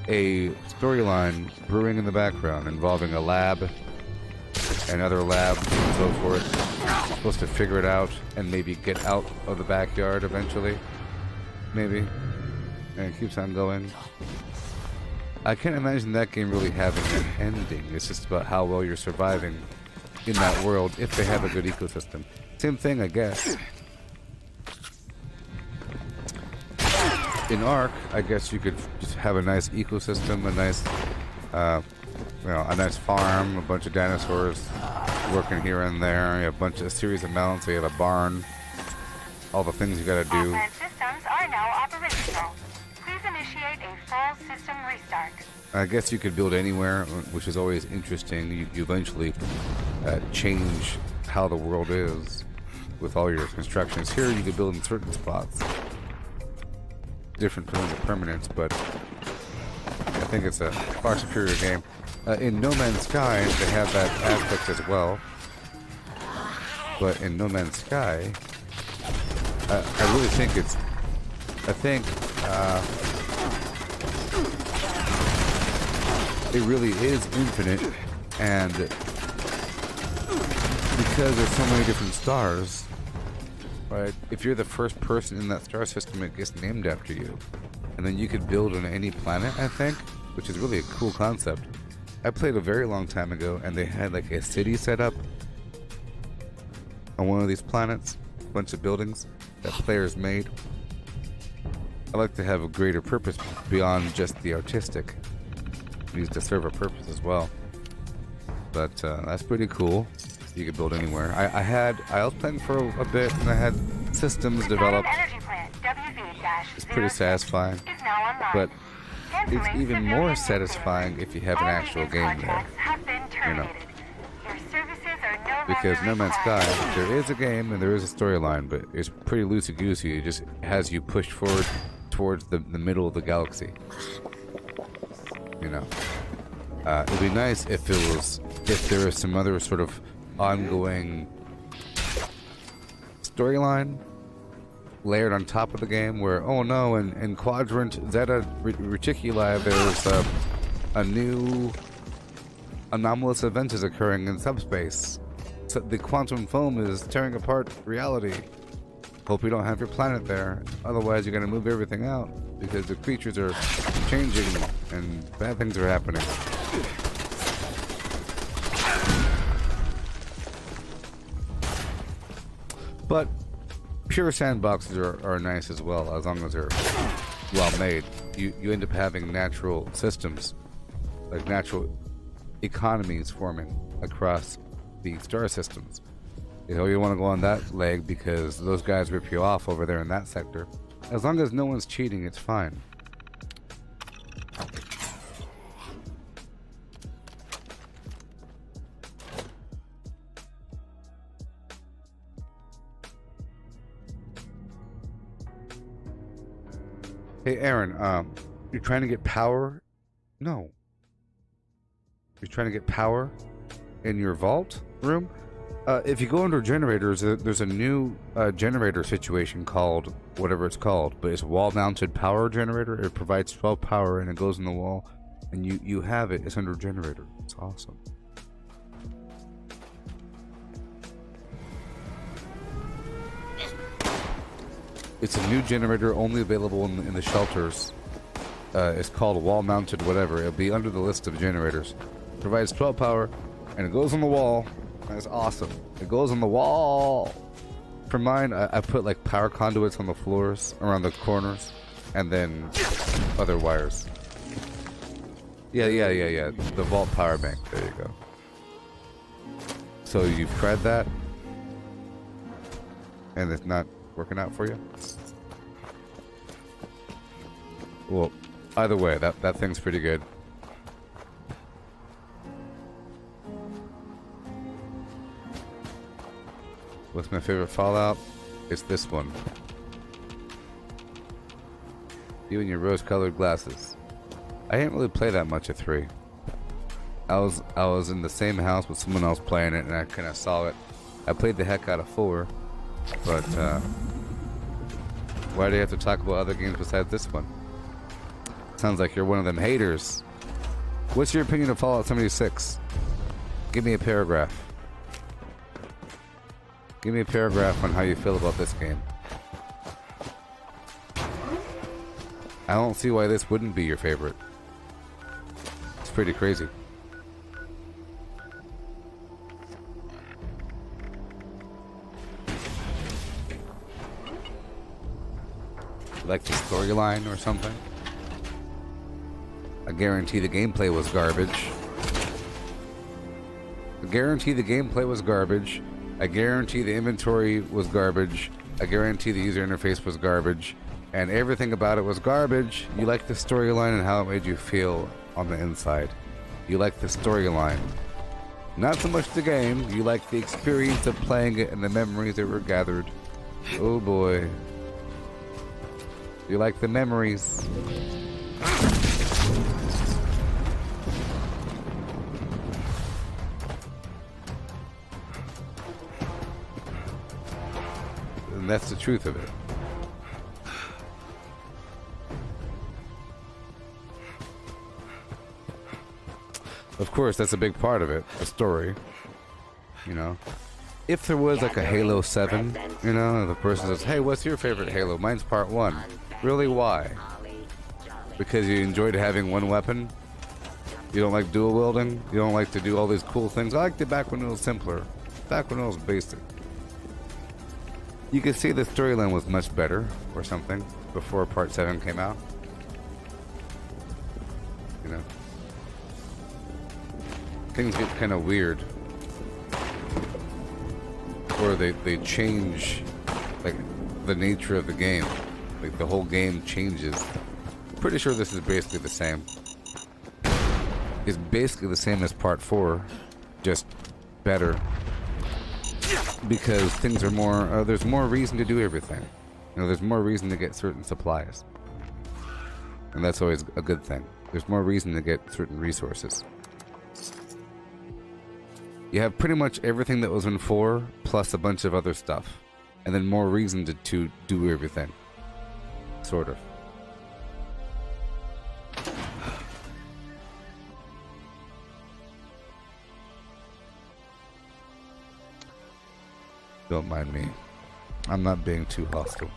a storyline brewing in the background involving a lab and other labs and so forth. You're supposed to figure it out and maybe get out of the backyard eventually. Maybe. And it keeps on going. I can't imagine that game really having an ending. It's just about how well you're surviving in that world if they have a good ecosystem. Same thing, I guess. In Ark, I guess you could just have a nice ecosystem, a nice, a nice farm, a bunch of dinosaurs working here and there. You have a series of mountains. So you have a barn. All the things you gotta do. All plant systems are now operational. Please initiate a full system restart. I guess you could build anywhere, which is always interesting. You eventually change how the world is with all your constructions. Here, you could build in certain spots. Different terms of permanence, but I think it's a far superior game. In No Man's Sky, they have that aspect as well. But in No Man's Sky, I really think it's... it really is infinite, and because there's so many different stars, right? If you're the first person in that star system, it gets named after you. And then you could build on any planet, I think, which is really a cool concept. I played a very long time ago, and they had like a city set up on one of these planets, a bunch of buildings that players made. I like to have a greater purpose beyond just the artistic. It needs to serve a purpose as well. But that's pretty cool. You could build anywhere. I was playing for a bit, and I had systems developed. It's pretty satisfying. But it's even more satisfying if you have an actual game there. You know. Because No Man's Sky, there is a game and there is a storyline, but it's pretty loosey-goosey. It just has you pushed forward towards the middle of the galaxy. You know. It'd be nice if there was some other sort of ongoing storyline layered on top of the game where, oh no, in Quadrant Zeta Reticuli there's a new anomalous event is occurring in subspace. So the quantum foam is tearing apart reality. Hope you don't have your planet there, otherwise you're going to move everything out because the creatures are changing and bad things are happening. But pure sandboxes are nice as well, as long as they're well made. You end up having natural systems, like natural economies forming across the star systems. You know, you want to go on that leg because those guys rip you off over there in that sector. As long as no one's cheating, it's fine. Hey Aaron, you're trying to get power? No. You're trying to get power in your vault room? If you go under generators, there's a new generator situation called whatever it's called, but it's wall-mounted power generator. It provides 12 power and it goes in the wall, and you have it. It's under generator. It's awesome. It's a new generator only available in the shelters. It's called wall-mounted whatever. It'll be under the list of generators. It provides 12 power, and it goes on the wall. That's awesome. It goes on the wall. For mine, I put like power conduits on the floors, around the corners, and then other wires. Yeah. The vault power bank. There you go. So you've tried that, and it's not working out for you? Well, either way, that thing's pretty good. What's my favorite Fallout? It's this one. You and your rose-colored glasses. I didn't really play that much at 3. I was in the same house with someone else playing it, and I kind of saw it. I played the heck out of 4, but why do you have to talk about other games besides this one? Sounds like you're one of them haters. What's your opinion of Fallout 76? Give me a paragraph. Give me a paragraph on how you feel about this game. I don't see why this wouldn't be your favorite. It's pretty crazy. Like the storyline or something? I guarantee the gameplay was garbage. I guarantee the gameplay was garbage. I guarantee the inventory was garbage. I guarantee the user interface was garbage. And everything about it was garbage. You liked the storyline and how it made you feel on the inside. You liked the storyline. Not so much the game. You liked the experience of playing it and the memories that were gathered. Oh boy. You like the memories. And that's the truth of it. Of course, that's a big part of it, the story. You know, if there was like a Halo 7, you know, the person says, hey, what's your favorite Halo? Mine's part 1. Really, why? Because you enjoyed having one weapon? You don't like dual wielding? You don't like to do all these cool things? I liked it back when it was simpler. Back when it was basic. You could see the storyline was much better, or something, before part 7 came out. You know? Things get kind of weird. Or they change, like, the nature of the game. Like, the whole game changes. Pretty sure this is basically the same. It's basically the same as part 4, just better. Because things are more, there's more reason to do everything. You know, there's more reason to get certain supplies. And that's always a good thing. There's more reason to get certain resources. You have pretty much everything that was in 4, plus a bunch of other stuff. And then more reason to do everything. Sort of. Don't mind me. I'm not being too hostile.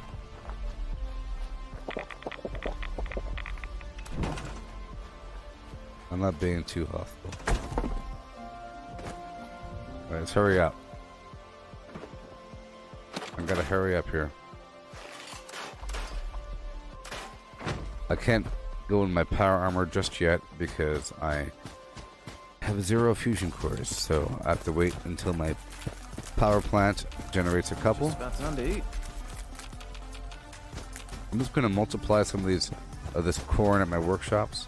I'm not being too hostile. Alright, let's hurry up. I gotta hurry up here. I can't go in my power armor just yet because I have 0 fusion cores, so I have to wait until my power plant generates a couple. Just about time to eat. I'm just gonna multiply some of these this corn at my workshops.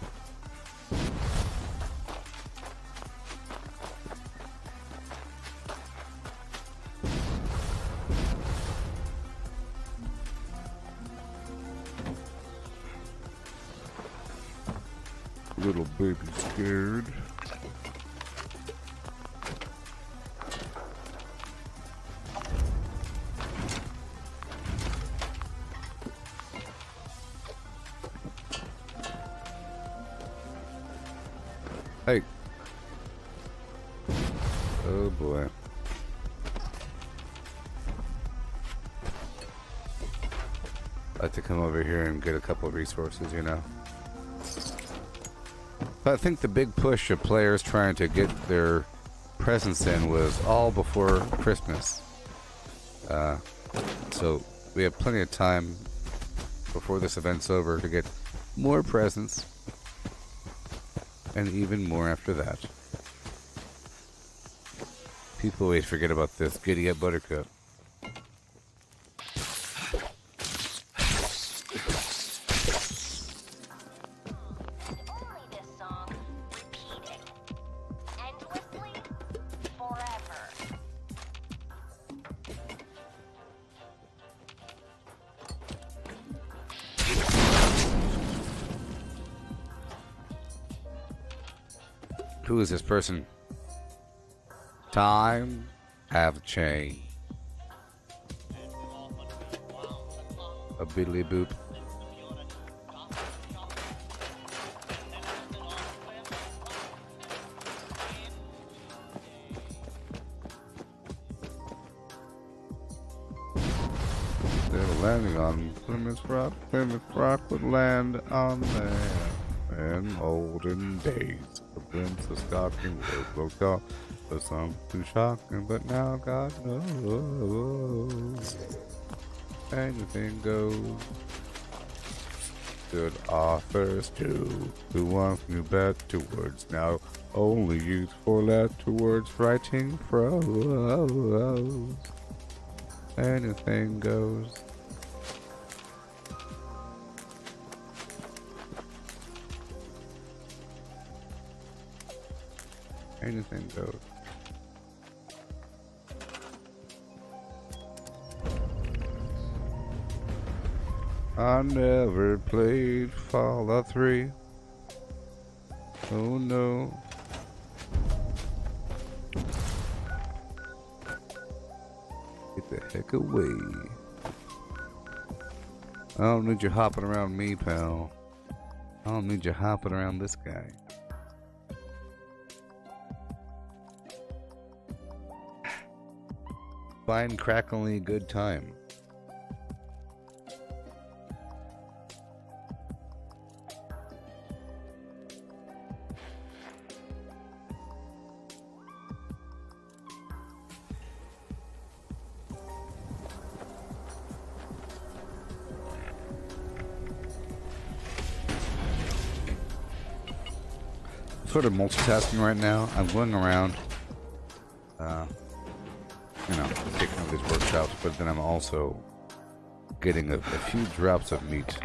Little baby scared. Hey. Oh boy. I'd like to come over here and get a couple of resources, you know. But I think the big push of players trying to get their presents in was all before Christmas. So we have plenty of time before this event's over to get more presents. And even more after that. People always forget about this. Giddy up, Buttercup. Only this song, repeating. Endlessly, forever. Who is this person? Time have changed. A biddly boop. They're landing on Plymouth Rock. Plymouth Rock would land on there in olden days. The Princess Stocking will call for something shocking, but now God knows anything goes. Good offers too. Who wants new better words now? Only use four-letter words. Writing prose. Anything goes. Anything goes. I never played Fallout 3. Oh no. Get the heck away. I don't need you hopping around me, pal. I don't need you hopping around this guy. Fine, crackling good time. Sort of multitasking right now. I'm going around, taking over these workshops, but then I'm also getting a few drops of meat.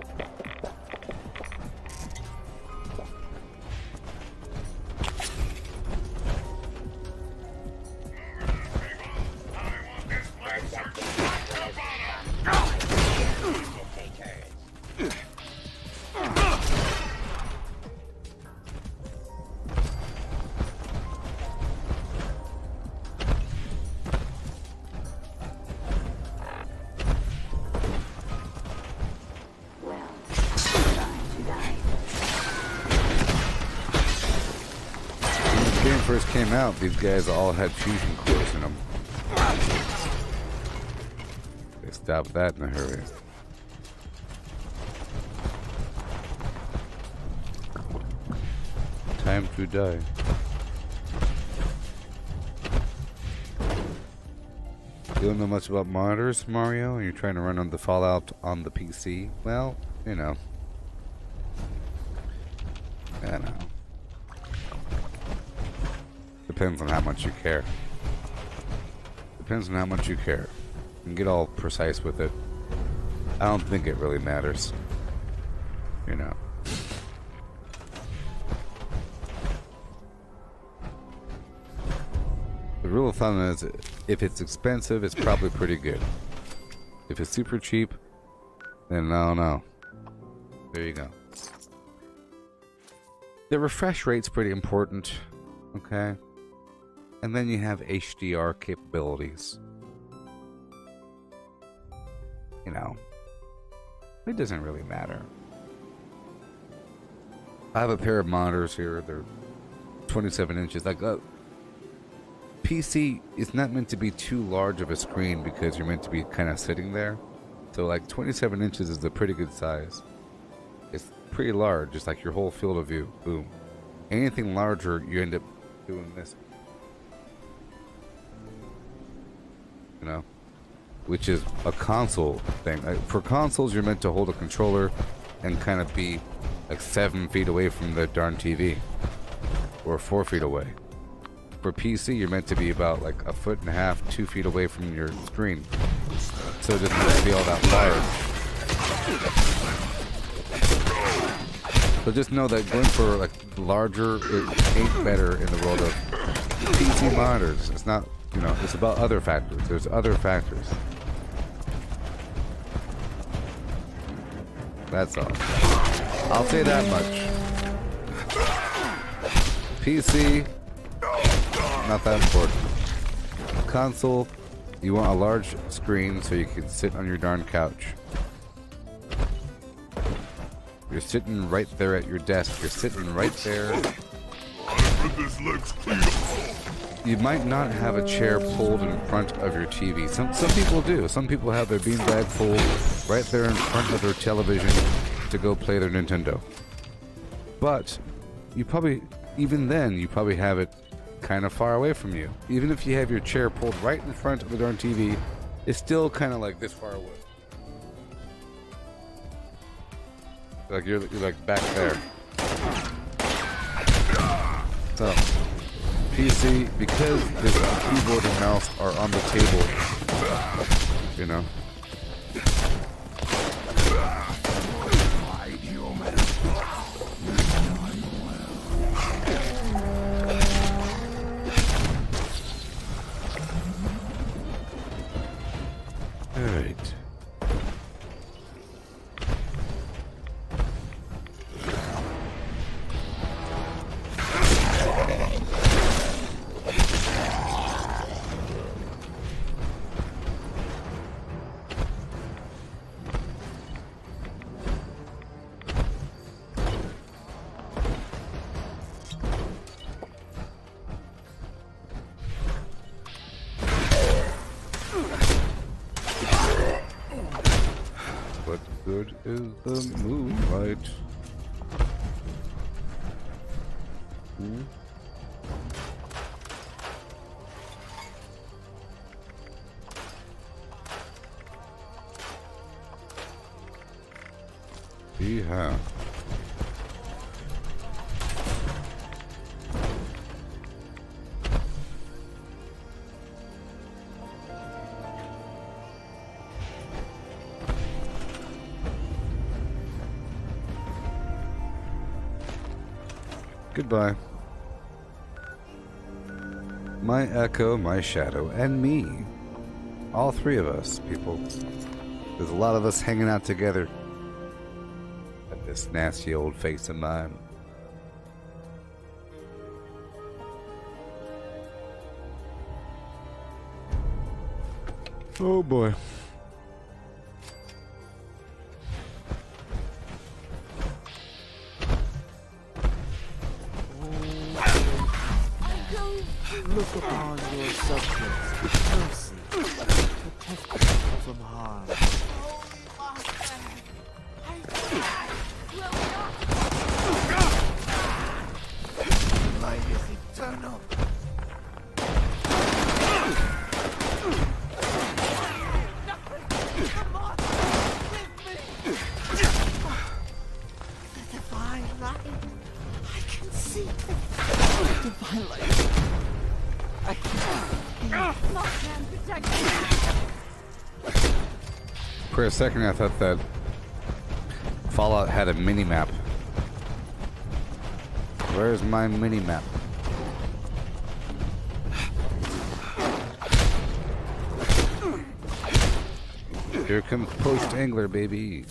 First came out, these guys all had fusion cores in them. They stopped that in a hurry. Time to die. You don't know much about monitors, Mario, and you're trying to run on the Fallout on the PC? Well, you know. I don't know. Depends on how much you care. Depends on how much you care. You can get all precise with it. I don't think it really matters. You know. The rule of thumb is, if it's expensive, it's probably pretty good. If it's super cheap, then no. There you go. The refresh rate's pretty important. Okay. And then you have HDR capabilities. You know, it doesn't really matter. I have a pair of monitors here. They're 27 inches. Like, PC is not meant to be too large of a screen because you're meant to be kind of sitting there. So, like, 27 inches is a pretty good size. It's pretty large. It's like your whole field of view. Boom. Anything larger, you end up doing this. You know, which is a console thing. For consoles, you're meant to hold a controller and kind of be like 7 feet away from the darn TV, or 4 feet away. For PC, you're meant to be about like 1.5 feet, 2 feet away from your screen. So it doesn't have to be all that large. So just know that going for like larger, it ain't better in the world of PC monitors. It's not, you know, it's about other factors. There's other factors. That's all. I'll say that much. PC, not that important. Console, you want a large screen so you can sit on your darn couch. You're sitting right there at your desk. You're sitting right there. You might not have a chair pulled in front of your TV. Some people do. Some people have their beanbag pulled right there in front of their television to go play their Nintendo. But you probably, even then, you probably have it kind of far away from you. Even if you have your chair pulled right in front of the darn TV, it's still kind of like this far away. Like you're like back there. So PC, because the keyboard and mouse are on the table, you know. All right. What good is the moonlight? Yeah. Goodbye. My echo, my shadow, and me. All three of us, people. There's a lot of us hanging out together at this nasty old face of mine. Oh boy. Look upon your subjects with mercy. Protect them from harm. Light is eternal. Come on, with me. The divine light. I can see the divine light. For a second, I thought that Fallout had a mini-map. Where's my mini-map? Here comes Post Angler, baby.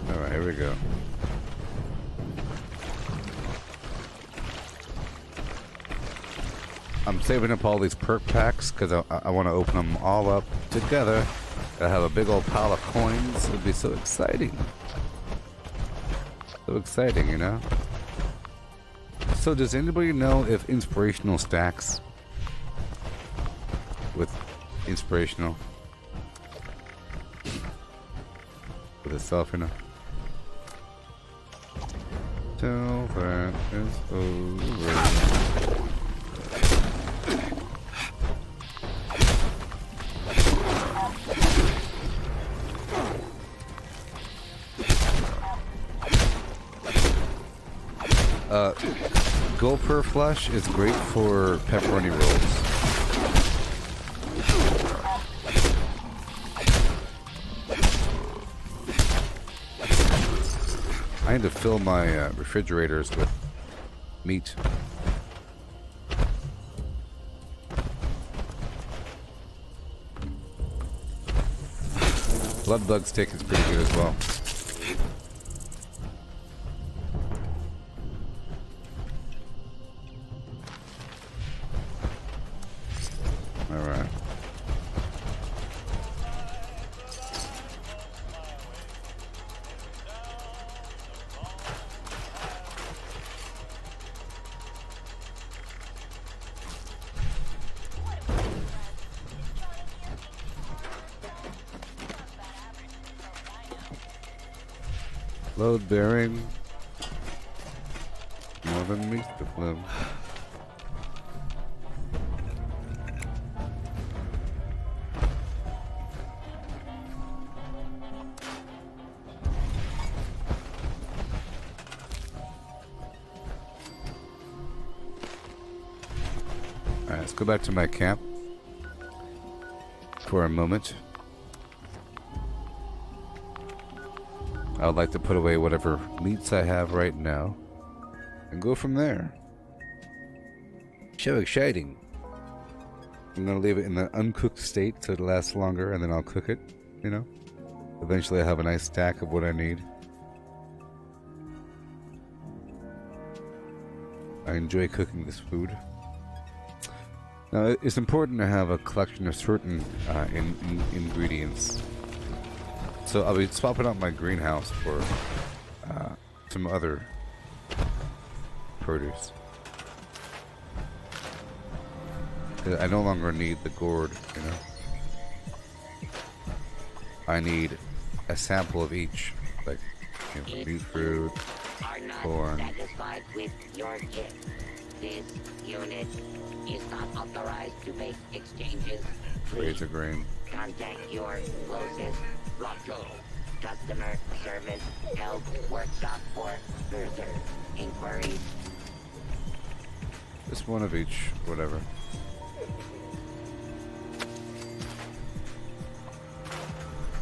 Alright, here we go. I'm saving up all these perk packs because I want to open them all up together. I have a big old pile of coins. It'd be so exciting. So exciting, you know? So does anybody know if inspirational stacks with inspirational? with itself, you know. Till that is over. Gopher flesh is great for pepperoni rolls. I need to fill my refrigerators with meat. Blood bug steak is pretty good as well. Alright. Load bearing. More than meat to flip. Alright, let's go back to my camp for a moment. I would like to put away whatever meats I have right now and go from there. So exciting. I'm going to leave it in the uncooked state so it lasts longer, and then I'll cook it, you know. Eventually I have a nice stack of what I need. I enjoy cooking this food. Now, it's important to have a collection of certain ingredients. So I'll be swapping out my greenhouse for some other produce. I no longer need the gourd, you know. I need a sample of each, like beetroot, corn. Satisfied with your gift. This unit is not authorized to make exchanges. Grades of grain. Contact your closest local customer service help workshop for further inquiries. Just one of each, whatever.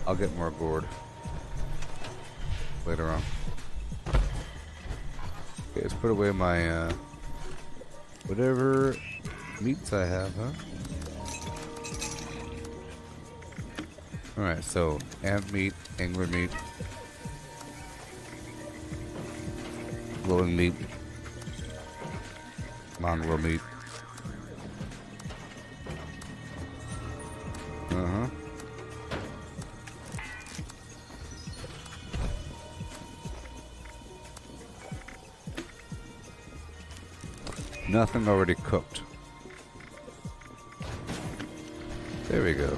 I'll get more gourd later on. Okay, let's put away my whatever meats I have, huh? Alright, so ant meat, angler meat, glowing meat, mongrel meat. Uh-huh. Nothing already cooked. There we go.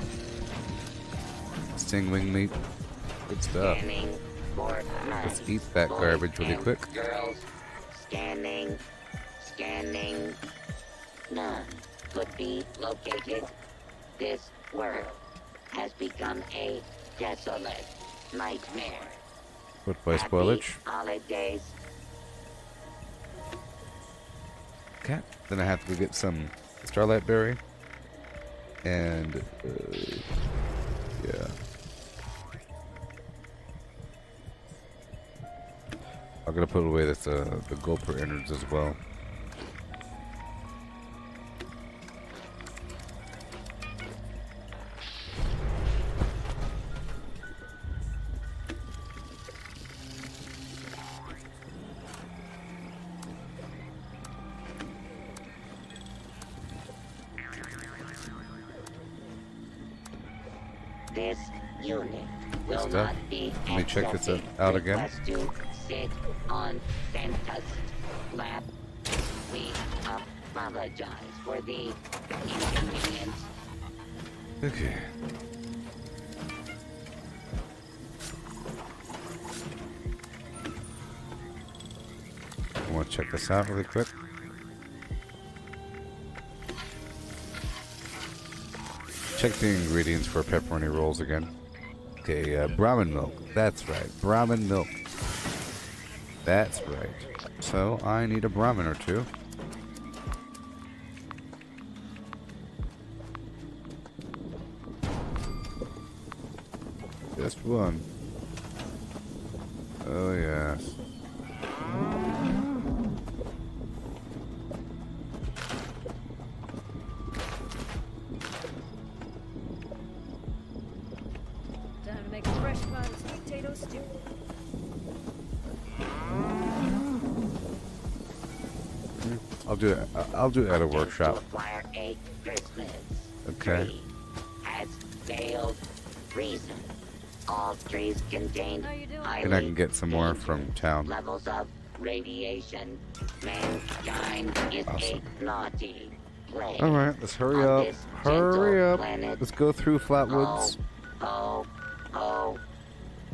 Stingwing meat. Good stuff. Let's eat that garbage really quick. Girls. Scanning. Scanning. None could be located. This world has become a desolate nightmare. What by spoilage? Holidays. Okay. Then I have to go get some starlight berry. And yeah. I'm gonna put away this the gulper innards as well. This unit will stuff. not be Let me check this out again. Request to sit on Santa's lap. We apologize for the inconvenience. Okay. want to check this out really quick. Check the ingredients for pepperoni rolls again. Okay, Brahmin milk. That's right, Brahmin milk. That's right. So I need a Brahmin or two. Just one. Oh yes. Time to make a fresh pot of sweet potato stew. I'll do it at a workshop. Acquire a Christmas Okay. tree has failed reason. All trees contain How you doing? And I can get some more from town. levels of radiation. Mankind is Awesome. a naughty place. Alright, let's hurry On up. this Hurry gentle up. planet. Let's go through Flatwoods. Oh, oh,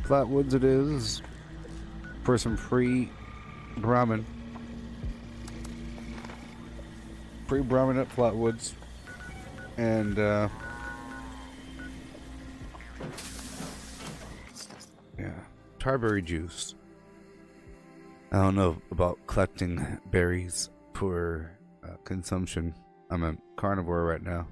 Flatwoods it is. For some free Brahmin. Free Brahmin at Flatwoods. And, yeah. Tarberry juice. I don't know about collecting berries for consumption. I'm a carnivore right now.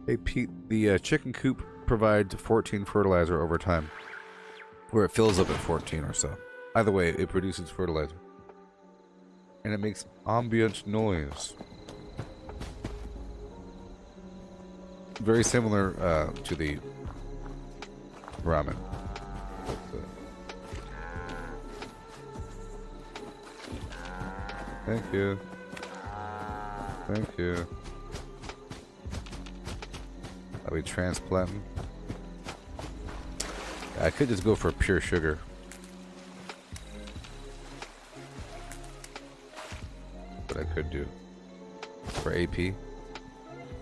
Hey Pete, the chicken coop provides 14 fertilizer over time. Where it fills up at 14 or so. Either way, it produces fertilizer. And it makes ambient noise. Very similar to the Brahmin. Thank you. Thank you. Are we transplanting? I could just go for pure sugar. What I could do. For AP.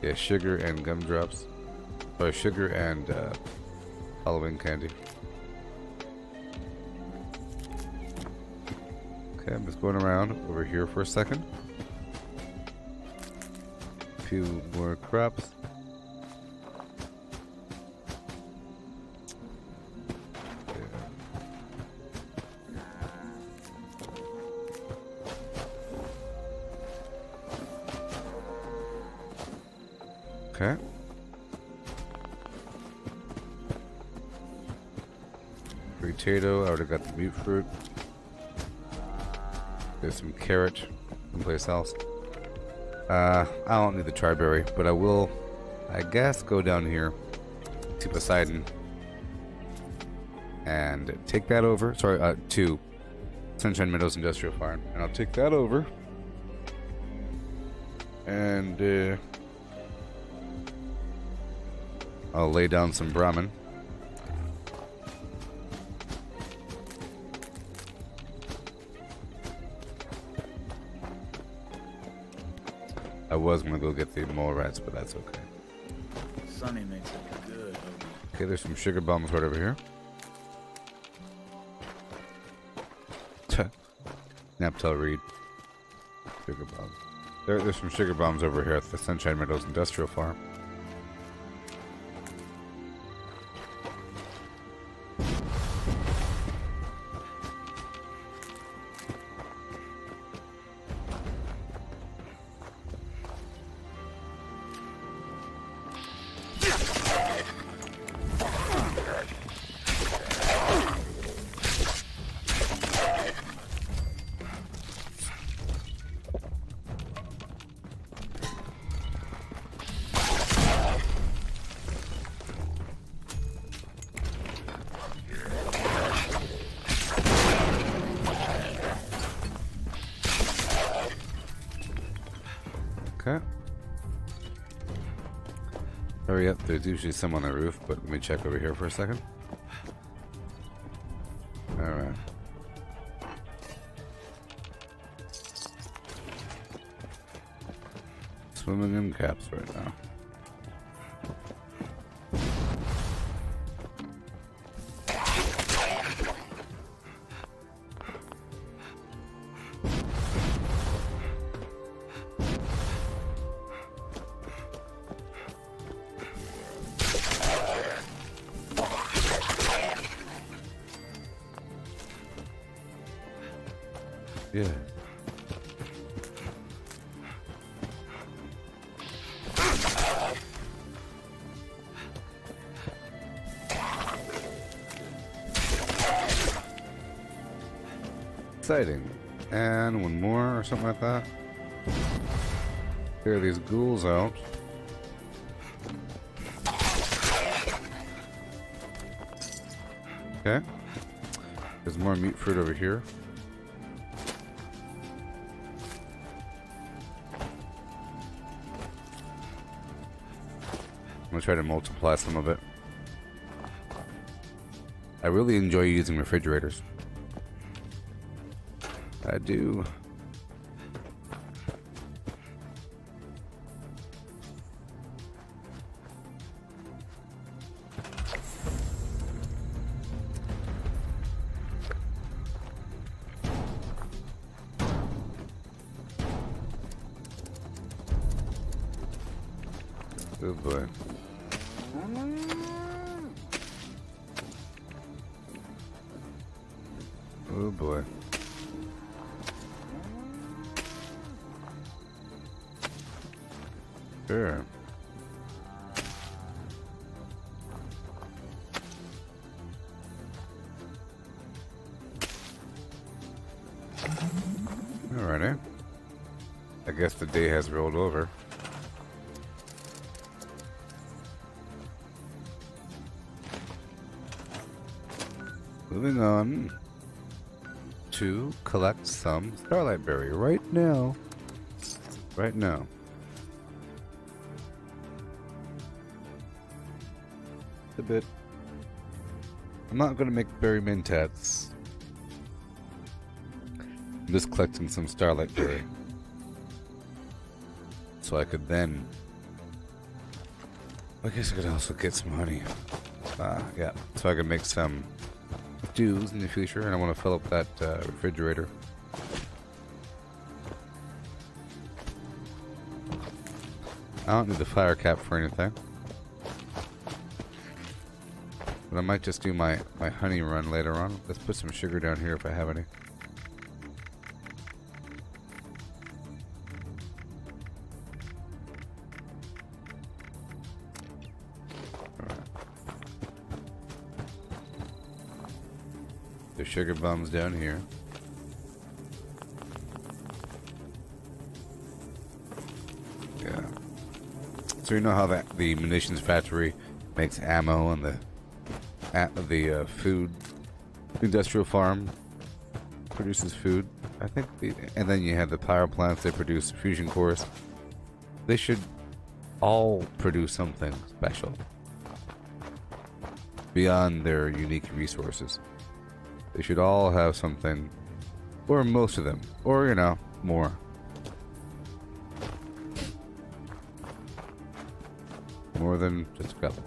Yeah, sugar and gumdrops. Or sugar and Halloween candy. Okay, I'm just going around over here for a second. A few more crops. Okay. Potato, I already got the beet fruit. There's some carrot someplace else. I don't need the triberry, but I will, I guess, go down here to Poseidon and take that over. Sorry, to Sunshine Meadows Industrial Farm. And I'll take that over. And, I'll lay down some Brahmin. I was gonna go get the mole rats, but that's okay. Sunny makes it good, Hobie. Okay, there's some sugar bombs right over here. Naptel Reed. Sugar bombs. There's some sugar bombs over here at the Sunshine Meadows Industrial Farm. Okay. Hurry up, there's usually some on the roof, but let me check over here for a second. Alright. Swimming in caps right now. Yeah. Exciting. And one more or something like that. Clear these ghouls out. Okay. There's more meat fruit over here. I'm gonna try to multiply some of it. I really enjoy using refrigerators. I do. Oh boy. Oh boy. Sure. Alrighty. I guess the day has rolled over. Moving on to collect some Starlight Berry right now. Right now. A bit. I'm not going to make berry mentats. I'm just collecting some Starlight Berry. So I could then... I guess I could also get some honey. Yeah. So I could make some stews in the future, and I want to fill up that refrigerator. I don't need the fire cap for anything. But I might just do my honey run later on. Let's put some sugar down here if I have any. The sugar bombs down here. Yeah. So you know how the munitions factory makes ammo and the food industrial farm produces food. I think, and then you have the power plants that produce fusion cores. They should all produce something special beyond their unique resources. They should all have something, or most of them, or, you know, more. More than just a couple.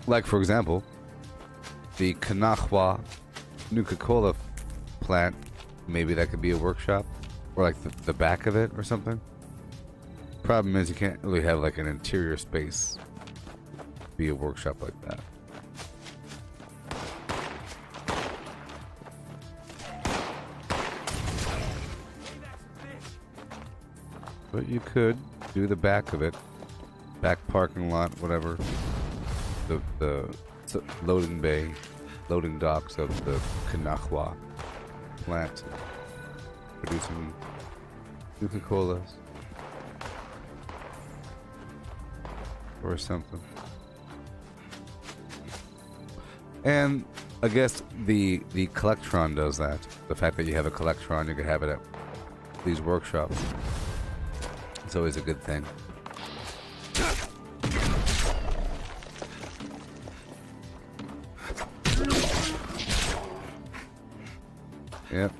Like, for example, the Kanahwa Nuka-Cola plant, maybe that could be a workshop, or like the back of it or something. Problem is you can't really have like an interior space be a workshop like that. But you could do the back of it, back parking lot, whatever, the loading bay, loading docks of the Kanahwa plant, producing Nuka-Colas. Or something. And I guess the Collectron does that. The fact that you have a Collectron, you could have it at these workshops. It's always a good thing. Yep.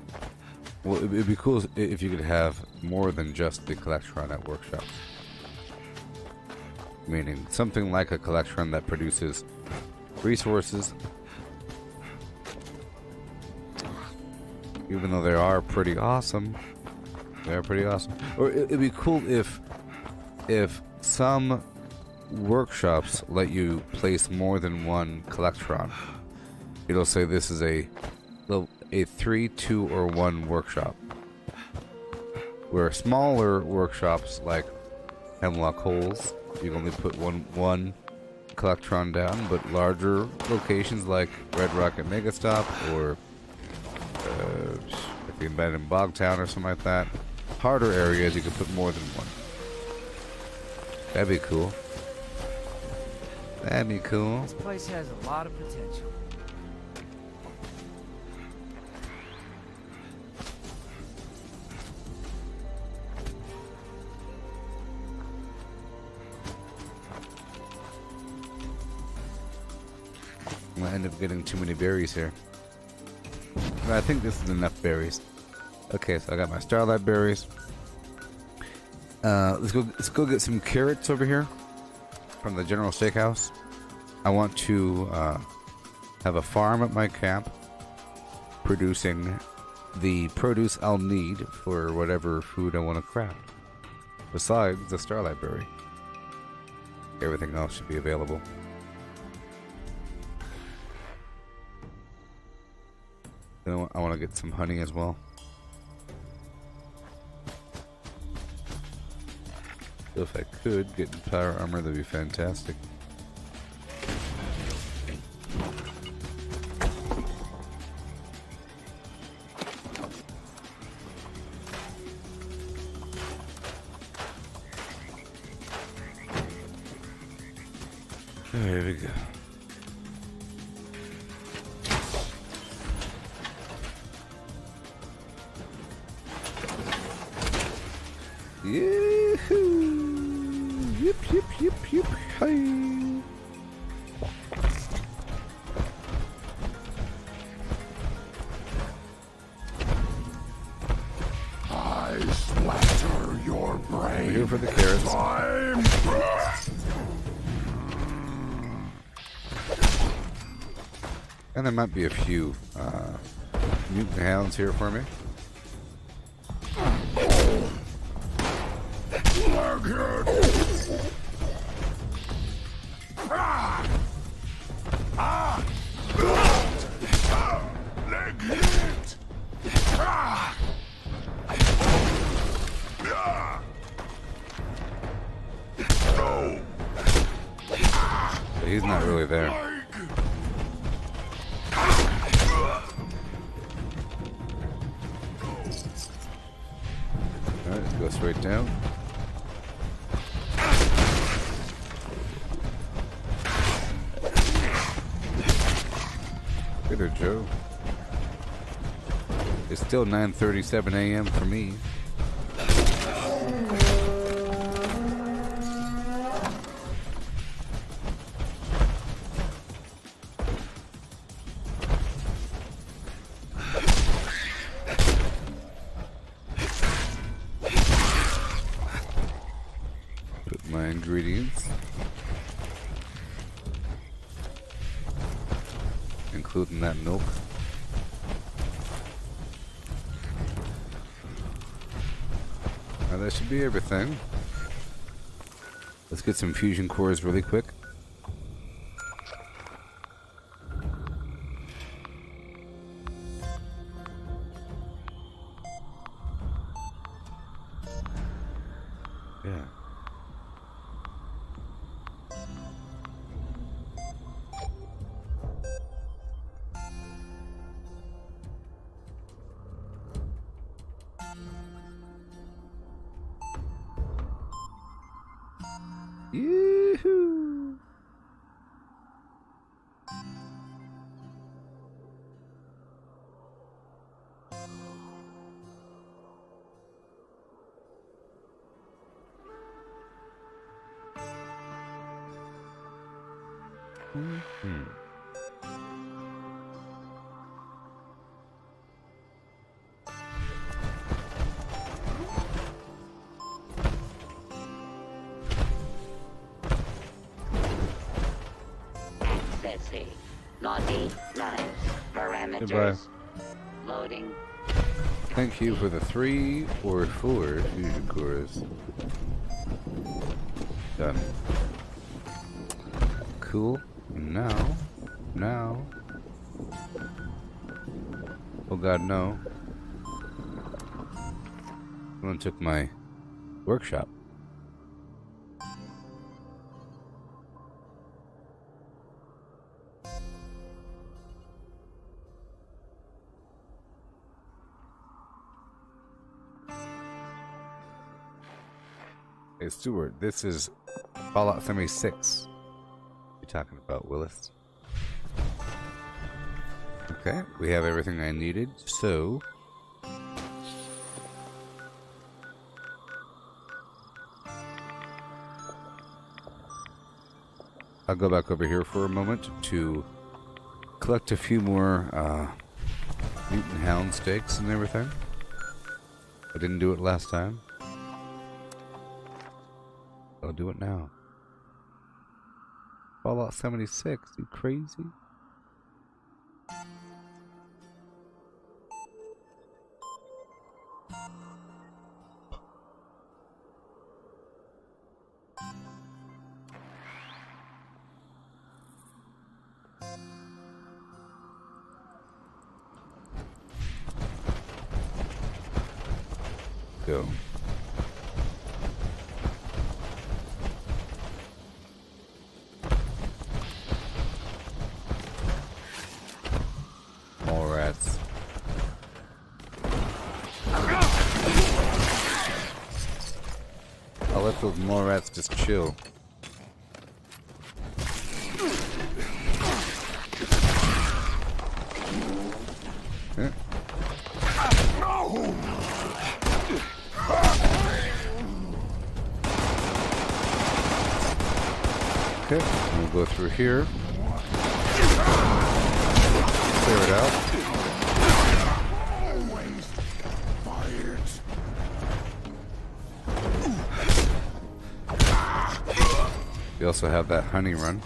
Well, it'd be cool if you could have more than just the Collectron at workshops. Meaning something like a Collectron that produces resources, even though they are pretty awesome. They are pretty awesome. Or it'd be cool if some workshops let you place more than one collectron. It'll say this is a 3, 2, or 1 workshop. Where smaller workshops like Hemlock Holes, you can only put one collectron down, but larger locations like Red Rocket Megastop or like the Abandoned Bogtown or something like that, harder areas you can put more than one. That'd be cool. That'd be cool. This place has a lot of potential. I'm gonna end up getting too many berries here. But I think this is enough berries. Okay, so I got my Starlight berries. Let's go get some carrots over here from the General Steakhouse. I want to have a farm at my camp producing the produce I'll need for whatever food I want to craft. Besides the Starlight berry. Everything else should be available. Then I want to get some honey as well. So if I could get power armor, that'd be fantastic. There we go. Yee-hoo! Yip, yip, yip, yip, hey! I splatter your brain. We're here for the carrots. And there might be a few mutant hounds here for me. But he's not really there. Alright, let's go straight down. Good Joe. It's still 9:37 a.m. for me. Put my ingredients. Including that milk. Now that should be everything. Let's get some fusion cores really quick. Yeah. Yoo-hoo! Let's see. Naughty, nice. Parameters. Goodbye. Loading. Thank you for the 3 or 4 fusion cores. Done. cool. Now. Oh god, no. Someone took my workshop. Hey, Stewart, this is Fallout 76. What are you talking about, Willis? Okay, we have everything I needed, so... I'll go back over here for a moment to collect a few more mutant hound steaks and everything. I didn't do it last time. I'll do it now. Fallout 76, you crazy? Go. More rats. I'll let those more rats just chill. Yeah. Okay, we'll go through here. Clear it out. We also have that honey run.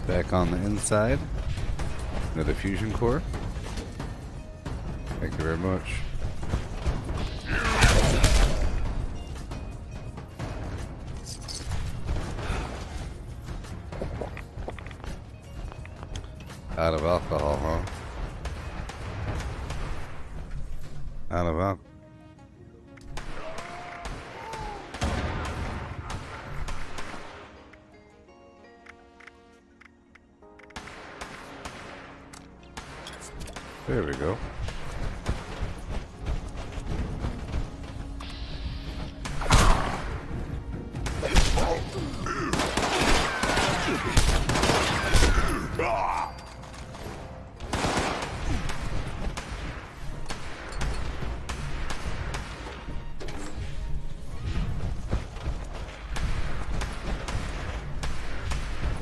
Back on the inside, another fusion core. Thank you very much. Out of alcohol, huh? Out of alcohol. There we go.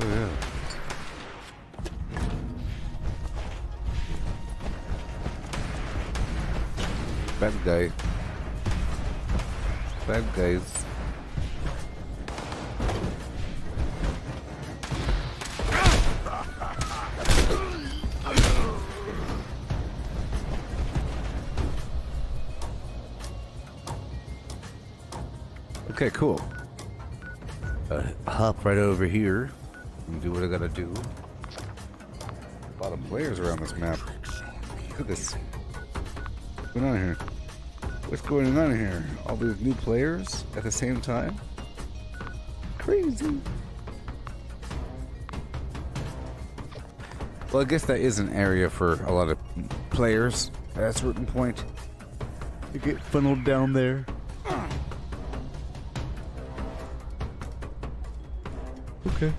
Oh yeah. Bad guy. Bad guys. Okay, cool. Hop right over here and do what I gotta do. A lot of players around this map. Look at this. What's going on here? What's going on here? All these new players at the same time? Crazy. Well, I guess that is an area for a lot of players at a certain point. You get funneled down there. Okay.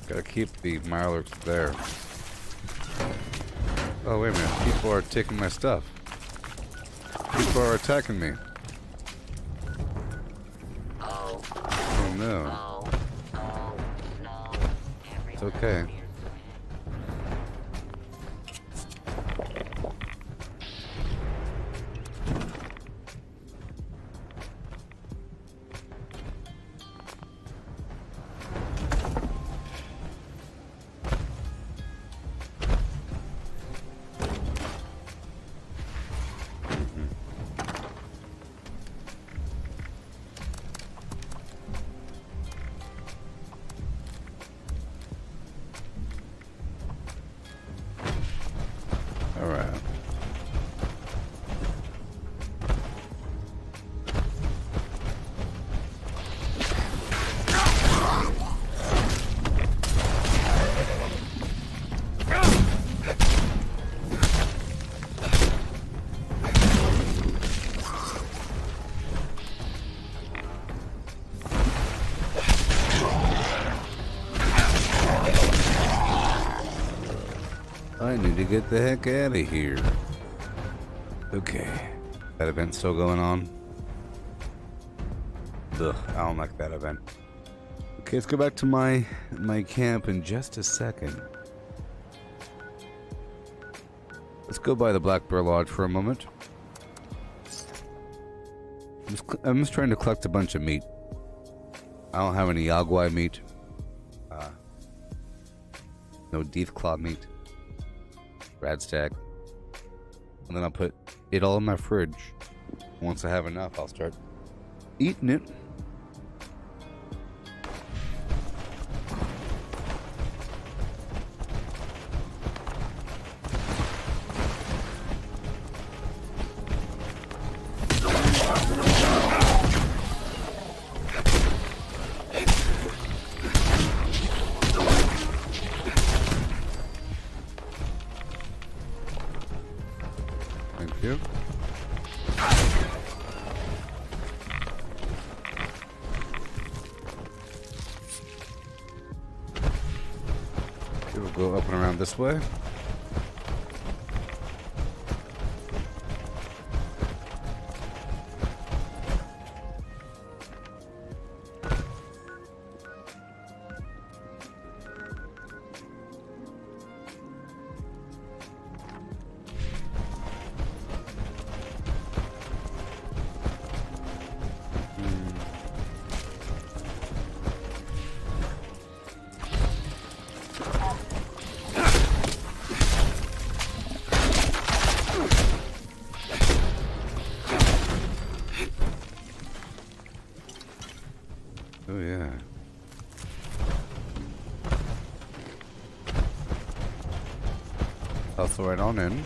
Gotta keep the Mirelurks there. Oh, wait a minute. People are taking my stuff. People are attacking me. Oh, Oh, no. oh, oh, no. It's okay. Alright. I need to get the heck out of here. Okay. That event's still going on. Ugh, I don't like that event. Okay, let's go back to my camp in just a second. Let's go by the Black Bear Lodge for a moment. I'm just trying to collect a bunch of meat. I don't have any Yaguai meat. No Death Claw meat. Radstag. And then I'll put it all in my fridge. Once I have enough, I'll start eating it. Thank you. Okay, we'll go up and around this way. Oh yeah. I'll throw it on in.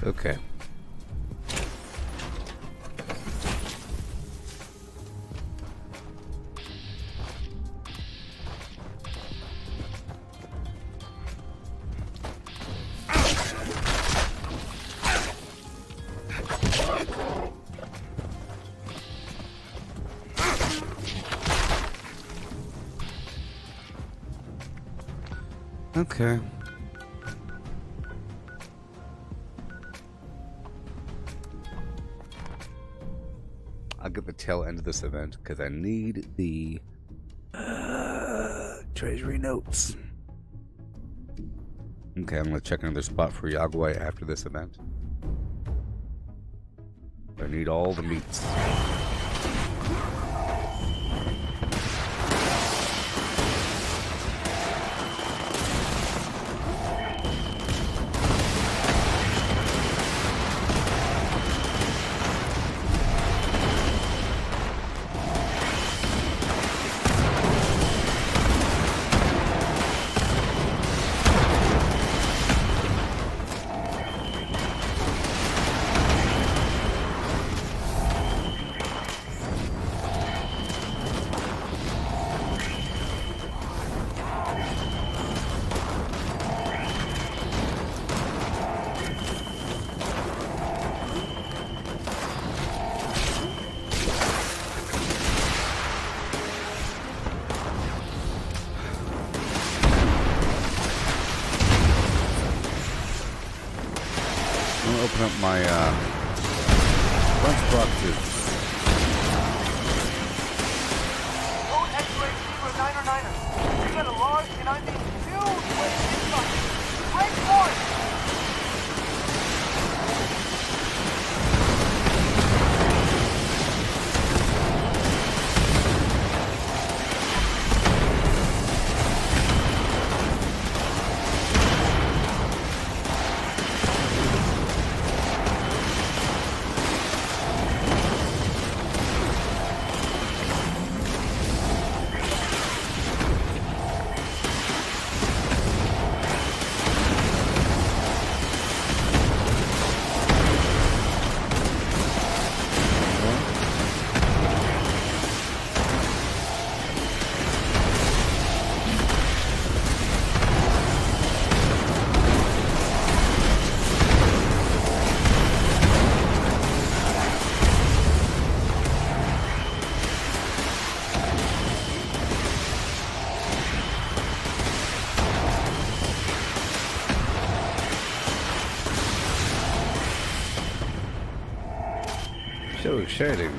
Okay. Okay. I'll get the tail end of this event because I need the treasury notes. Okay, I'm gonna check another spot for Yaguai after this event. I need all the meats. my lunchbox is. Road X-ray Zebra 909er. We got a large and I mean huge wave incoming. Break point! So exciting.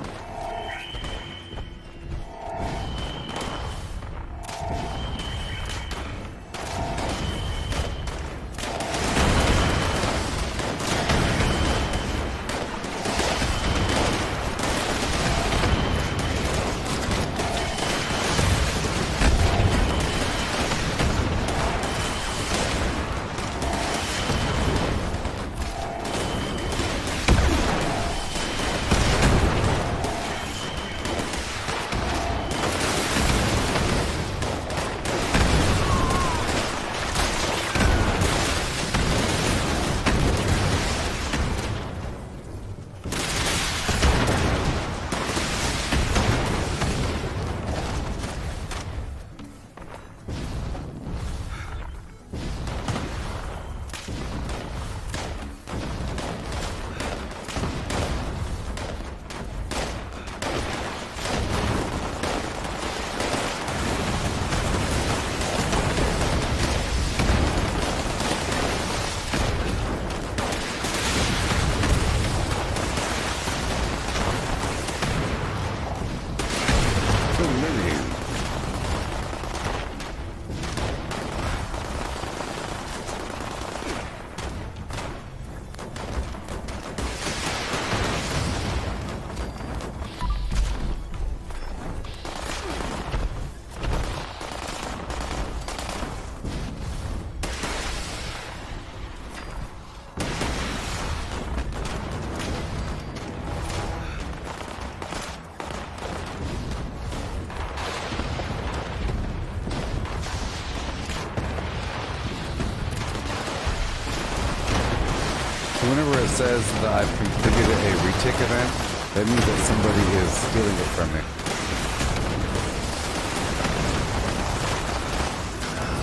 Whenever it says that I've completed a retake event, that means that somebody is stealing it from me.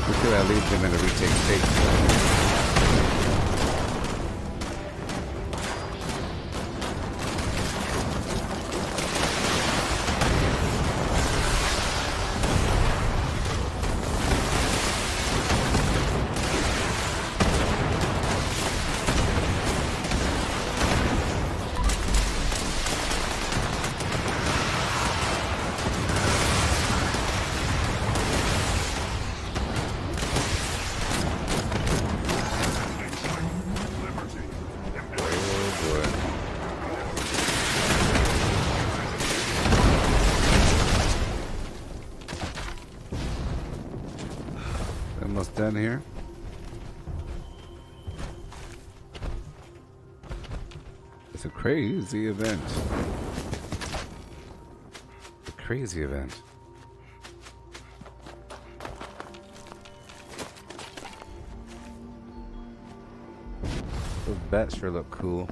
Or could I leave them in a retake state? Almost done here. It's a crazy event. A crazy event. Those bats sure look cool.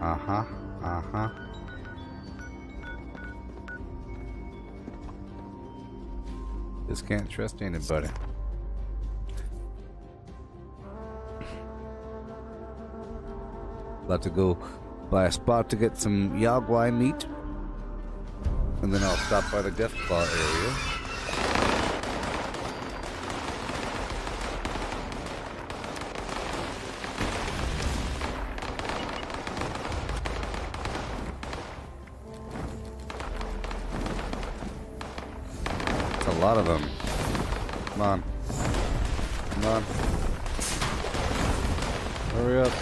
Uh-huh. Uh-huh. Just can't trust anybody. About to go buy a spot to get some Yagwai meat. And then I'll stop by the Deathclaw area. lot of them. Come on. Come on. Hurry up.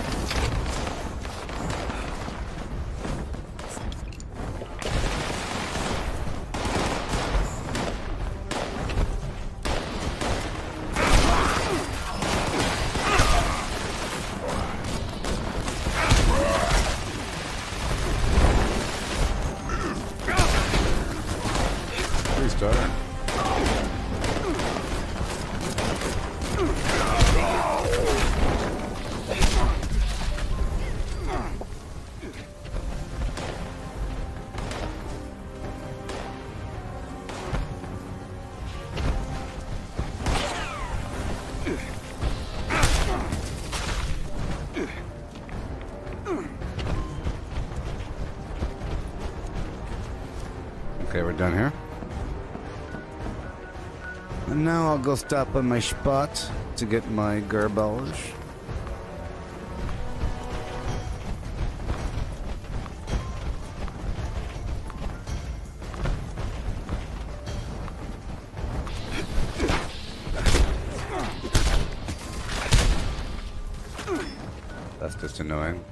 Restart. Okay, we're done here. And now I'll go stop on my spot to get my garbage. That's just annoying.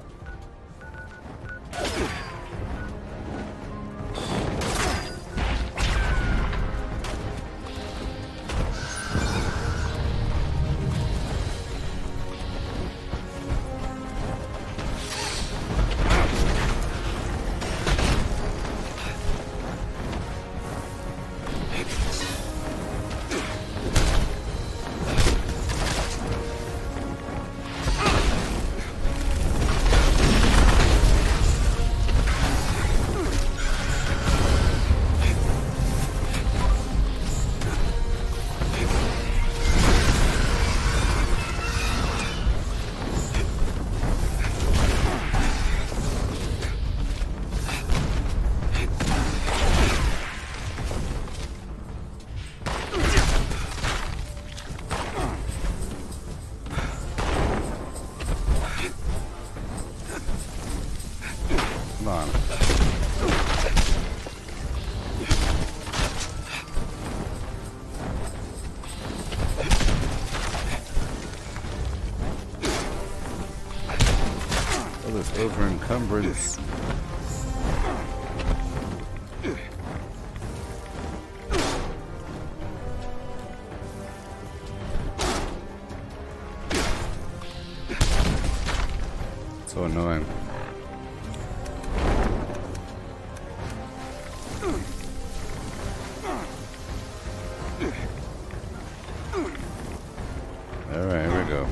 Come on. Oh, this over encumbrance. So annoying. Alright, here we go.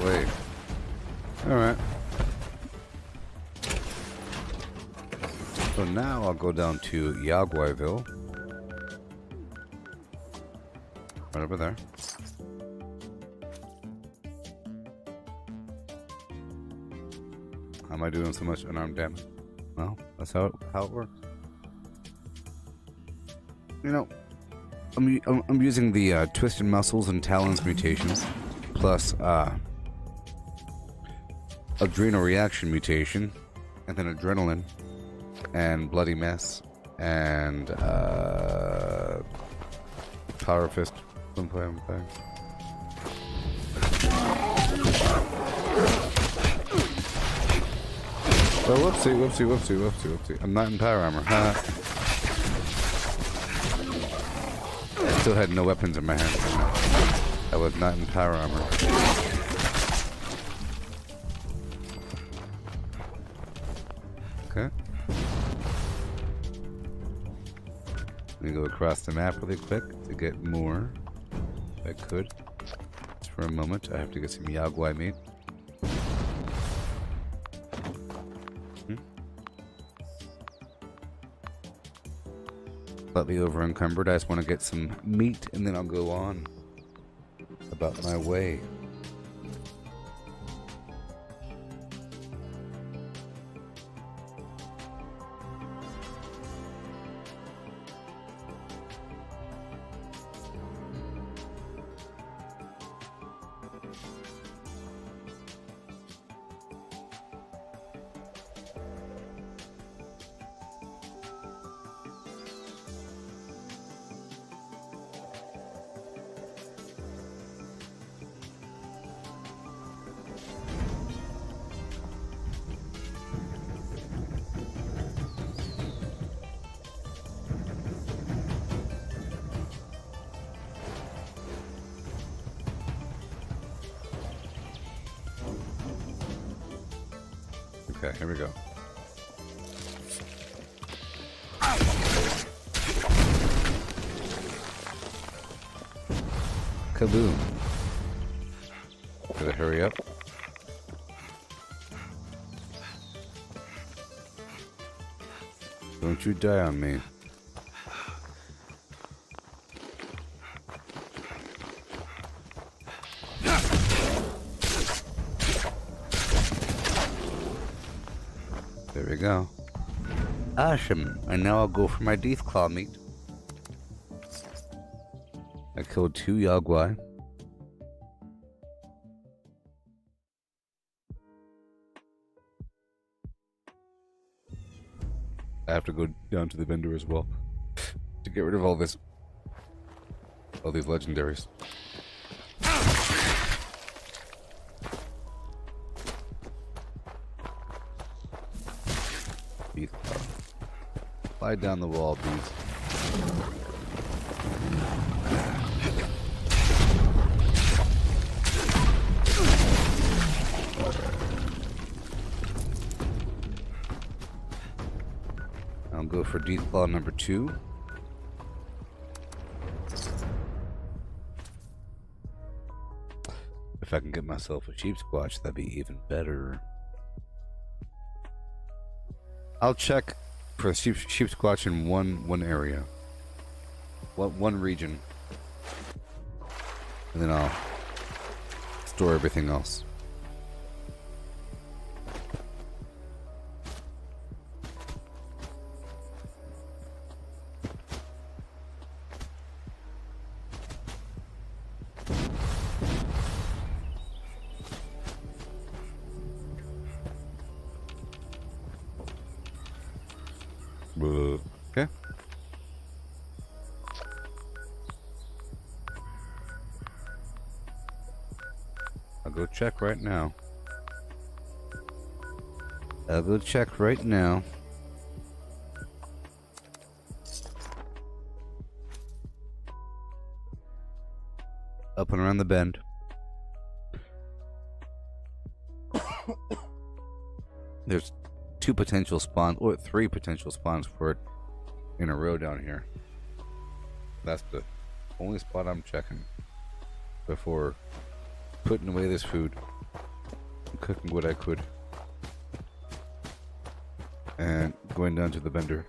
Wait. Alright. So now I'll go down to Yaguaiville. Right over there. How am I doing so much unarmed damage? Well, that's how it works. You know, I'm using the Twisted Muscles and Talons mutations, plus Adrenal Reaction mutation, and then Adrenaline, and Bloody Mess, and Power Fist. I'm playing. Oh, whoopsie. I'm not in power armor. I still had no weapons in my hand. I was not in power armor. Okay. Let me go across the map really quick to get more. If I could. Just for a moment, I have to get some Yaguai meat. slightly over encumbered. I just want to get some meat and then I'll go on about my way. Okay, here we go. Kaboom. Gotta hurry up. Don't you die on me. There we go. Awesome. And now I'll go for my teeth claw meat. I killed 2 Yagwai. I have to go down to the vendor as well to get rid of all these legendaries. Teeth claw. Slide down the wall, bees. I'll go for Death Claw number 2. If I can get myself a sheep squatch, that'd be even better. I'll check for sheep squatch in one area, one region, and then I'll store everything else. Okay. I'll go check right now. Up and around the bend. There's 2 potential spawns, or 3 potential spawns for it in a row down here. That's the only spot I'm checking before putting away this food and cooking what I could and going down to the vendor.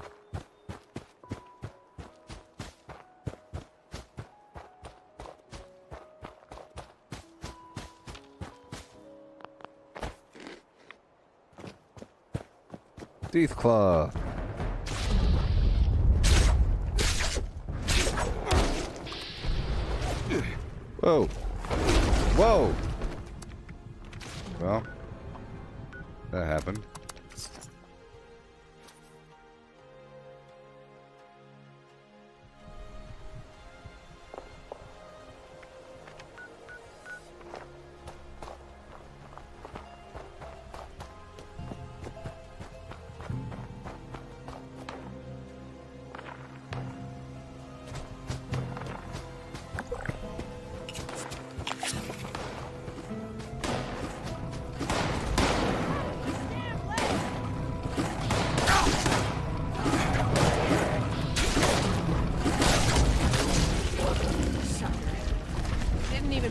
Teeth Claw. Whoa. Whoa. Well, that happened.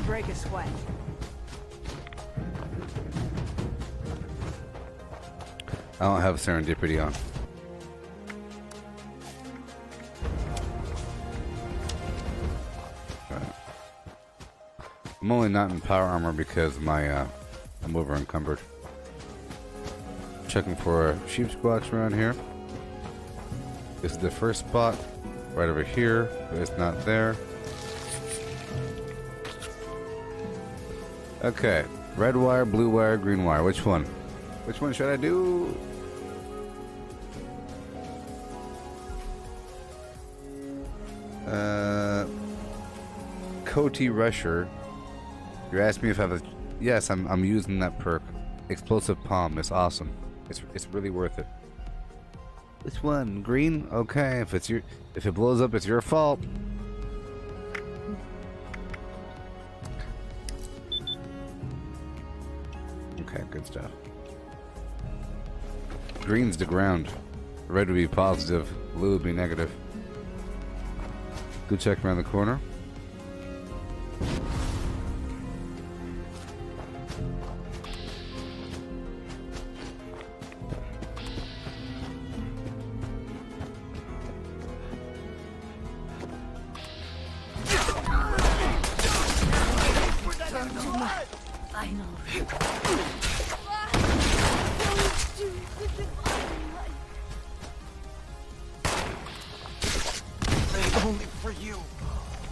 Break a sweat. I don't have serendipity on. I'm only not in power armor because my I'm over encumbered. Checking for sheep squatch around here. This is the first spot, right over here, but it's not there. Okay, red wire, blue wire, green wire. Which one? Which one should I do? Coty Rusher. You're asking me if I have a... Yes, I'm using that perk. Explosive Palm. It's awesome. It's really worth it. Which one? Green? Okay, if it blows up, it's your fault. Okay, good stuff. Green's the ground. Red would be positive. Blue would be negative. Go check around the corner.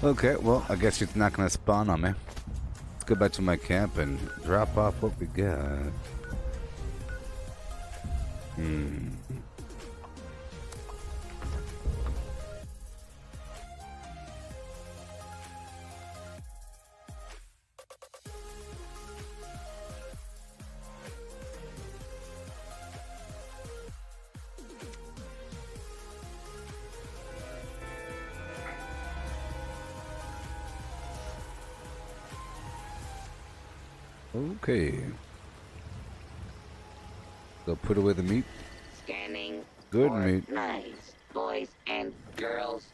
Okay, well, I guess it's not gonna spawn on me. Let's go back to my camp and drop off what we got. Okay. So put away the meat. Scanning. Good for meat. Nice. Boys and girls.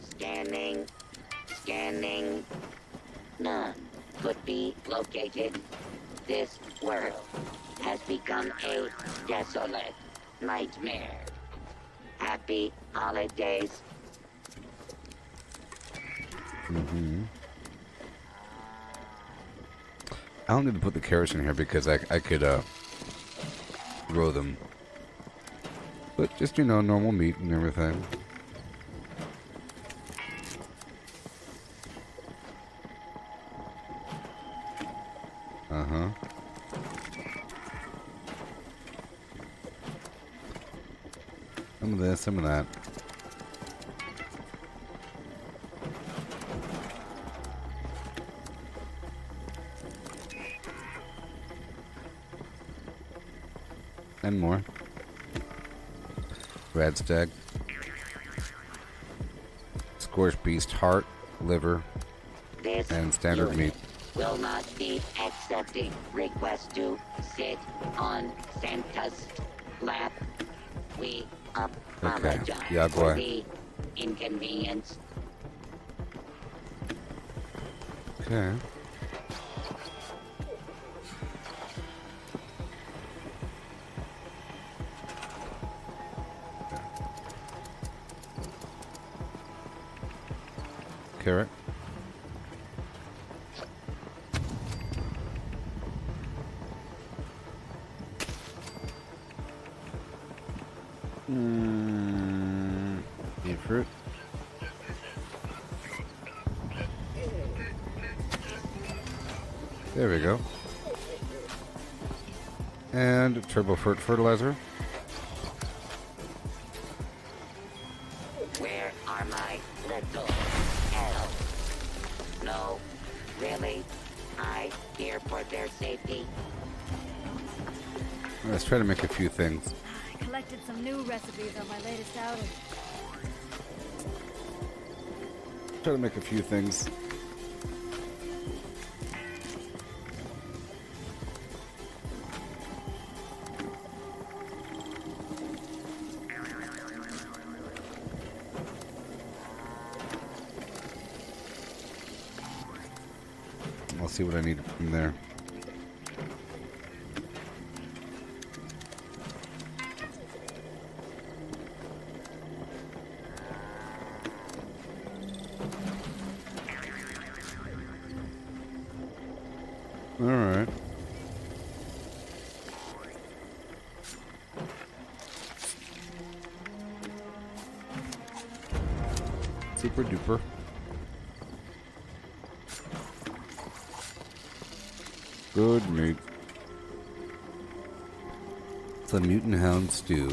Scanning. Scanning. None could be located. This world has become a desolate nightmare. Happy holidays. I don't need to put the carrots in here because I could grow them. But just, you know, normal meat and everything. Uh-huh. Some of this, some of that. And more. Radstag. Scorched beast, heart, liver, This and standard meat. will not be accepting requests to sit on Santa's lap. We apologize Yeah, for boy. the inconvenience. Okay. Carrot. Eat fruit. There we go. And turbo fertilizer. Where are my little elves? No, really? I fear for their safety. Let's try to make a few things. I collected some new recipes on my latest outing. Try to make a few things. I'll see what I need from there. Alright. Super duper. Good meat. It's a mutant hound stew.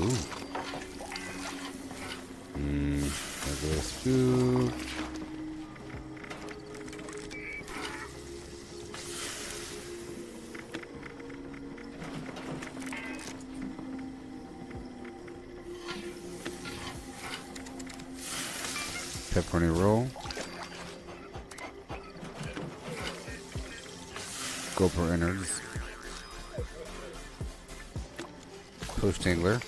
Regular stew. Pepperoni roll. Gopher innards. Post angler.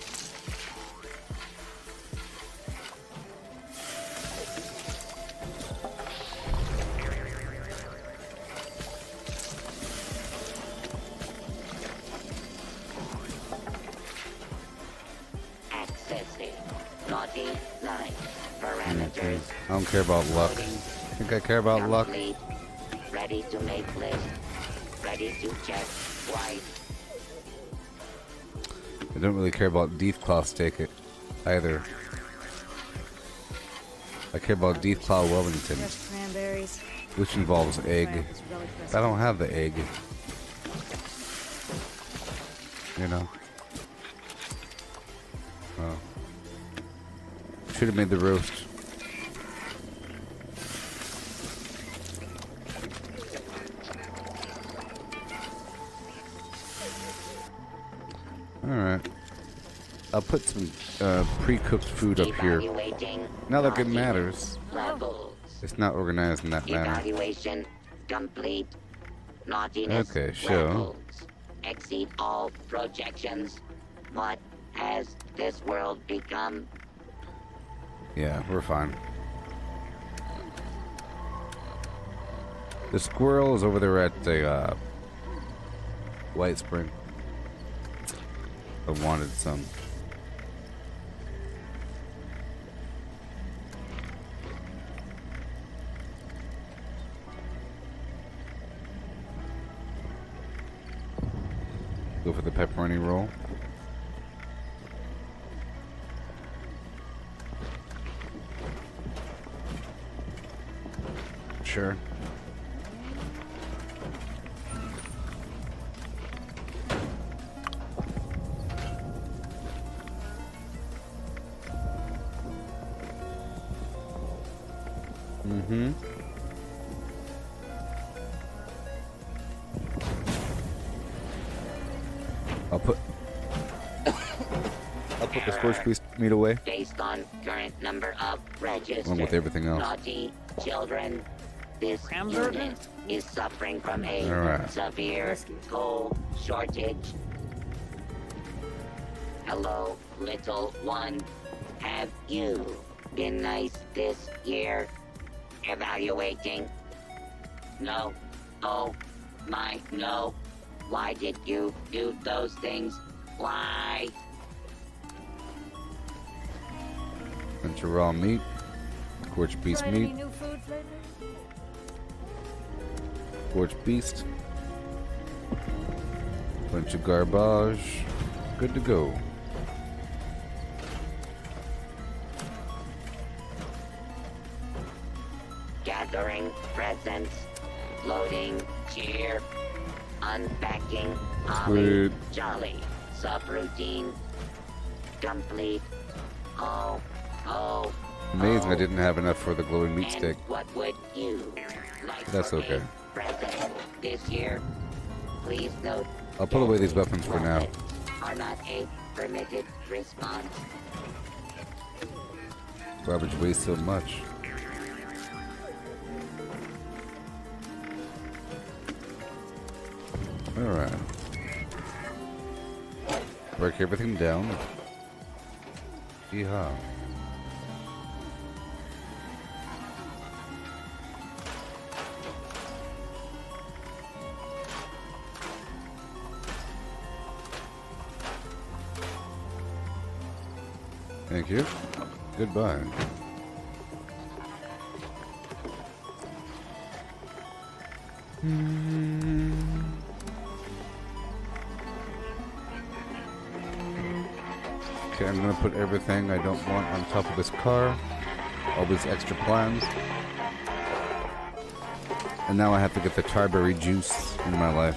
Accessing naughty line parameters. I don't care about luck. I think I care about luck. Complete. Ready to make list. Ready to check twice. I don't really care about Deep Claw steak it either. I care about Deep Claw Wellington, Fresh cranberries. which involves egg. It's really crisp. I don't have the egg. You know. Oh. Should have made the roast. Alright. I'll put some pre-cooked food up here. Not like it matters. Levels. It's not organized in that manner. Evaluation complete. Naughtiness Okay, show. levels exceed all projections. What has this world become? Yeah, we're fine. The squirrel is over there at the White Spring. I wanted some. Go for the pepperoni roll. Sure. Mm-hmm. I'll put the scorched beef meat away. Based on current number of registered Along with everything else. naughty children, this unit is suffering from a Alright. severe coal shortage. Hello, little one. Have you been nice this year? Evaluating. No. Oh, my, no. Why did you do those things? Why? Bunch of raw meat. Scorched beast Tried any meat. new foods lately? Scorched beast. Bunch of garbage. Good to go. Gathering presents. Loading. Cheer. Unpacking. Holly. Sweet. Jolly. Subroutine. Complete. Oh. Oh. Amazing oh. I didn't have enough for the glowing meat And stick. what would you like That's for okay. a present this year? Please note. I'll put away these weapons for now. rockets Are not a permitted response. Garbage weighs so much. Alright. Break everything down. Yeehaw. Thank you. Goodbye. Okay, I'm gonna put everything I don't want on top of this car. All these extra plans. And now I have to get the tarberry juice in my life.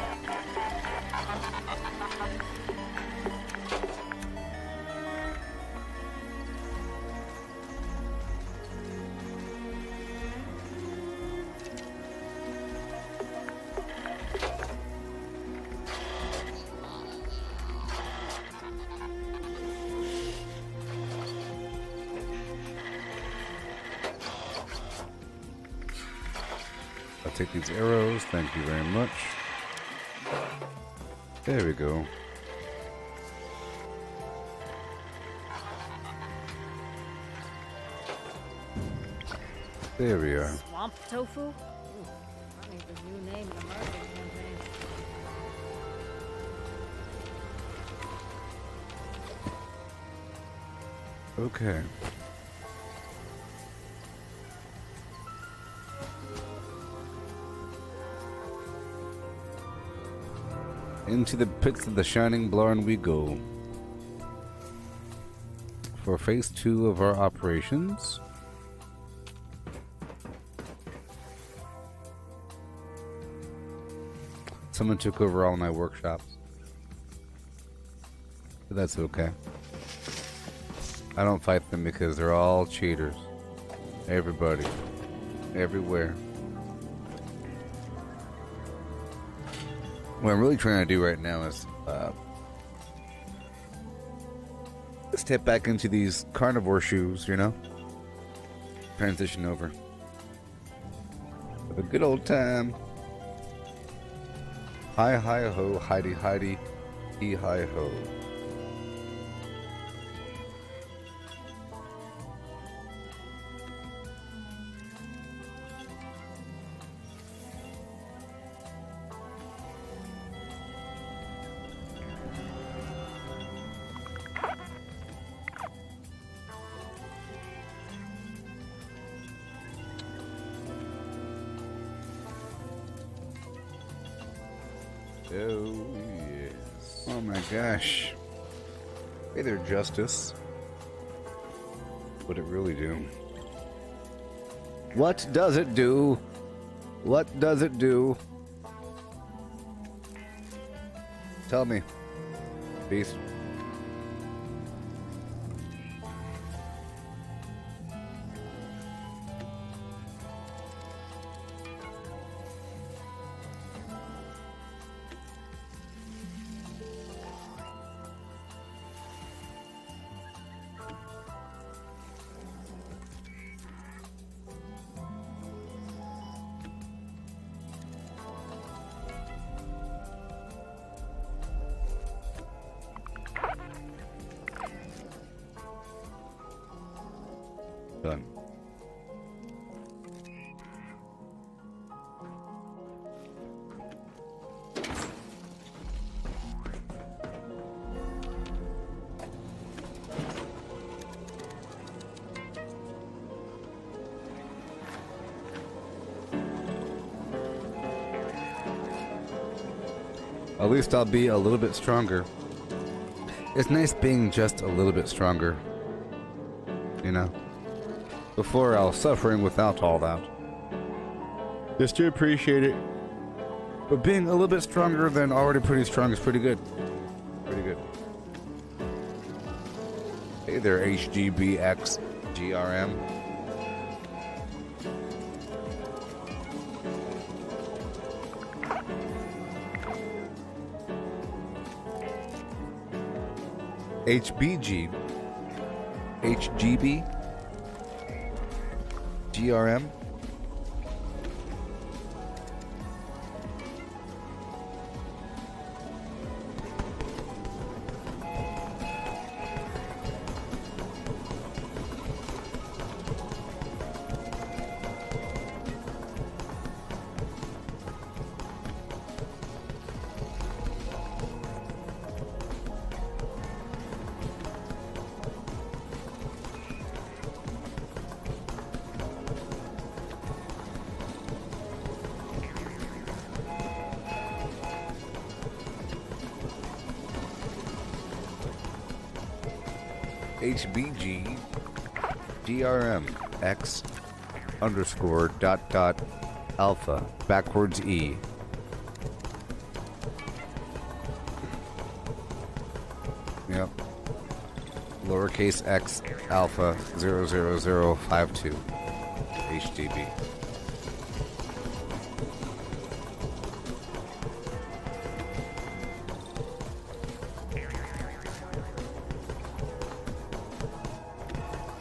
I'll take these arrows, thank you very much. There we go. There we are. Swamp tofu? Ooh, I need the new name of the marketing campaign. Okay. Into the pits of the Shining Blarn we go. For phase 2 of our operations. Someone took over all my workshops. But that's okay. I don't fight them because they're all cheaters. Everybody. Everywhere. What I'm really trying to do right now is step back into these carnivore shoes, you know? Transition over. Have a good old time. Hi hi ho, Heidi Heidi, he hi ho. Oh, yes. Oh my gosh. Hey there, Justice. What'd it really do? What does it do? What does it do? Tell me. Beast. Done. At least I'll be a little bit stronger. It's nice being just a little bit stronger. You know? Before I was suffering without all that. Just to appreciate it. But being a little bit stronger than already pretty strong is pretty good. Pretty good. Hey there, HGBX GRM. HBG. HGB. GRM. HBG DRM X underscore dot dot alpha backwards E. Yep. Lowercase x alpha 00052 HDB.